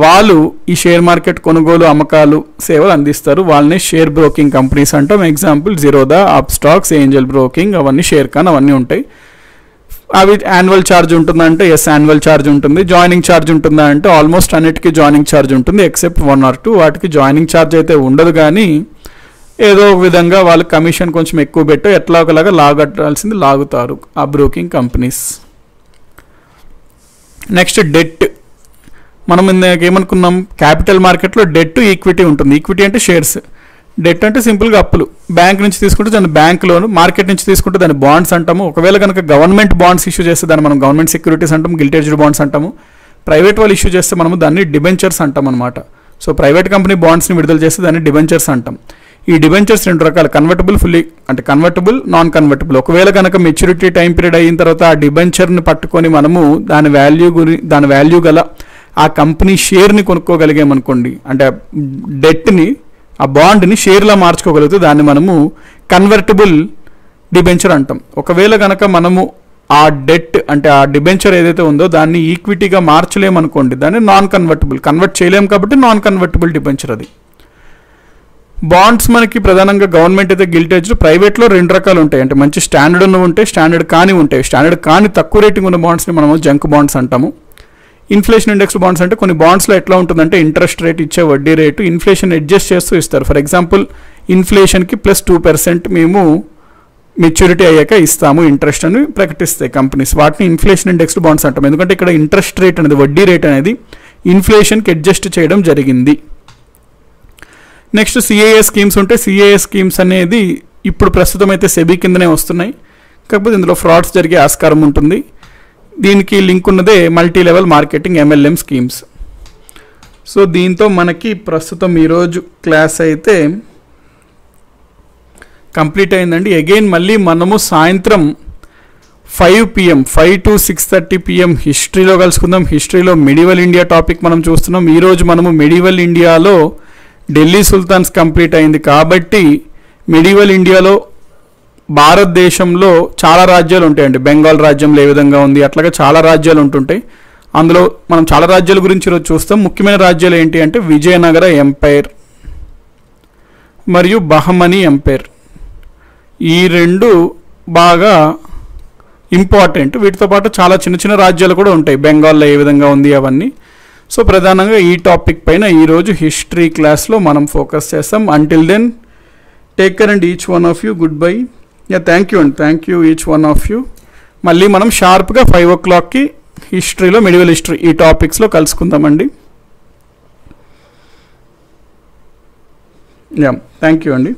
వాళ్ళు ఈ షేర్ మార్కెట్ కొనుగోలు అమ్మకాలు సేవలు అందిస్తారు, వాళ్ళని షేర్ బ్రోకింగ్ కంపెనీస్ అంటాం. Example Zerodha, Upstox, Angel broking, అవన్నీ షేర్ కాన్ అవన్నీ ఉంటాయి. అవి యాన్యువల్ ఛార్జ్ ఉంటుందా అంటే ఎస్, యాన్యువల్ ఛార్జ్ ఉంటుంది. జాయినింగ్ ఛార్జ్ ఉంటుందా అంటే ఆల్మోస్ట్ అన్నిటికీ జాయినింగ్ ఛార్జ్ ఉంటుంది, ఎక్సెప్ట్ 1 or 2 వాటికి జాయినింగ్ ఛార్జ్ అయితే ఉండదు. కానీ ఏదో ఒక విధంగా వాళ్ళు కమిషన్ కొంచెం ఎక్కువ పెట్టో ఎట్లా ఒకలాగా లాగట్టాల్సింది లాగుతారు ఆ బ్రోకింగ్ కంపెనీస్. Next debt. మనం ఇందాక ఏమనుకున్నాం, క్యాపిటల్ మార్కెట్లో డెట్, ఈక్విటీ ఉంటుంది. ఈక్విటీ అంటే షేర్స్, డెట్ అంటే సింపుల్గా అప్పులు. బ్యాంక్ నుంచి తీసుకుంటే దాన్ని బ్యాంక్ లోన్, మార్కెట్ నుంచి తీసుకుంటే దాన్ని బాండ్స్ అంటాము. ఒకవేళ కనుక గవర్నమెంట్ బాండ్స్ ఇష్యూ చేస్తే దాన్ని మనం గవర్నమెంట్ సెక్యూరిటీస్ అంటాము, గిల్టేజ్డ్ బాండ్స్ అంటాము. ప్రైవేట్ వాళ్ళు ఇష్యూ చేస్తే మనము దాన్ని డిబెంచర్స్ అంటాం అనమాట. సో ప్రైవేట్ కంపెనీ బాండ్స్ని విడుదల చేస్తే దాన్ని డిబెంచర్స్ అంటాం. ఈ డిబెంచర్స్ 2 రకాలు, కన్వర్టబుల్, ఫుల్లీ అంటే కన్వర్టబుల్, నాన్ కన్వర్టబుల్. ఒకవేళ కనుక మెచ్యూరిటీ టైం పీరియడ్ అయిన తర్వాత ఆ డిబెంచర్ని పట్టుకొని మనము దాని వాల్యూ గల ఆ కంపెనీ షేర్ని కొనుక్కోగలిగామనుకోండి, అంటే డెట్ని ఆ బాండ్ని షేర్లా మార్చుకోగలిగితే దాన్ని మనము కన్వర్టబుల్ డిబెంచర్ అంటాం. ఒకవేళ కనుక మనము ఆ డెట్ అంటే ఆ డిబెంచర్ ఏదైతే ఉందో దాన్ని ఈక్విటీగా మార్చలేమనుకోండి, దాన్ని నాన్ కన్వర్టబుల్, కన్వర్ట్ చేయలేము కాబట్టి నాన్ కన్వర్టబుల్ డిబెంచర్ అది. బాండ్స్ మనకి ప్రధానంగా గవర్నమెంట్ అయితే గిల్టేజ్, ప్రైవేట్లో 2 రకాలు ఉంటాయి. అంటే మంచి స్టాండర్డ్ ఉన్నవి ఉంటాయి, స్టాండర్డ్ కాని ఉంటాయి. స్టాండర్డ్ కాని తక్కువ రేటింగ్ ఉన్న బాండ్స్ని మనము జంక్ బాండ్స్ అంటాము. ఇన్ఫ్లేషన్ ఇండెక్స్ బాండ్స్ అంటే కొన్ని బాండ్స్లో ఎట్లా ఉంటుందంటే ఇంట్రెస్ట్ రేట్ ఇచ్చే వడ్డీ రేటు ఇన్ఫ్లేషన్ అడ్జస్ట్ చేస్తూ ఇస్తారు. ఫర్ ఎగ్జాంపుల్ ఇన్ఫ్లేషన్కి +2% మేము మెచ్యూరిటీ అయ్యాక ఇస్తాము ఇంట్రెస్ట్ అని ప్రకటిస్తాయి కంపెనీస్. వాటిని ఇన్ఫ్లేషన్ ఇండెక్స్డ్ బాండ్స్ అంటాం. ఎందుకంటే ఇక్కడ ఇంట్రెస్ట్ రేట్ అనేది, వడ్డీ రేట్ అనేది ఇన్ఫ్లేషన్కి అడ్జస్ట్ చేయడం జరిగింది. నెక్స్ట్ సిఏఏ స్కీమ్స్ ఉంటే, సిఏఏ స్కీమ్స్ అనేది ఇప్పుడు ప్రస్తుతం అయితే సెబీ కిందనే వస్తున్నాయి, కాకపోతే ఇందులో ఫ్రాడ్స్ జరిగే ఆస్కారం ఉంటుంది. దీనికి లింక్ ఉన్నదే multi level marketing MLM schemes. So దీంతో మనకి ప్రస్తుతం ఈరోజు క్లాస్ అయితే కంప్లీట్ అయిందండి. అగైన్ మళ్ళీ మనము సాయంత్రం 5 PM 5 to 6:30 PM హిస్టరీలో కలుసుకుందాం. హిస్టరీలో మెడివల్ ఇండియా టాపిక్ మనం చూస్తున్నాం. ఈరోజు మనము మెడివల్ ఇండియాలో ఢిల్లీ సుల్తాన్స్ కంప్లీట్ అయింది కాబట్టి మెడివల్ ఇండియాలో భారతదేశంలో చాలా రాజ్యాలు ఉంటాయండి. బెంగాల్ రాజ్యంలో ఏ విధంగా ఉంది, అట్లాగే చాలా రాజ్యాలు ఉంటుంటాయి. అందులో మనం చాలా రాజ్యాల గురించి ఈరోజు చూస్తాం. ముఖ్యమైన రాజ్యాలు ఏంటి అంటే విజయనగర ఎంపైర్ మరియు బహమనీ ఎంపైర్. ఈ 2 బాగా ఇంపార్టెంట్. వీటితో పాటు చాలా చిన్న చిన్న రాజ్యాలు కూడా ఉంటాయి, బెంగాల్లో ఏ విధంగా ఉంది అవన్నీ. సో ప్రధానంగా ఈ టాపిక్ పైన ఈరోజు హిస్టరీ క్లాస్లో మనం ఫోకస్ చేస్తాం. Until then take care and each one of you good bye. Thank you అండి, thank you each one of you. మళ్ళీ మనం షార్ప్గా 5 o'clockకి హిస్టరీలో మెడివల్ హిస్టరీ ఈ టాపిక్స్లో కలుసుకుందామండి. థ్యాంక్ యూ అండి.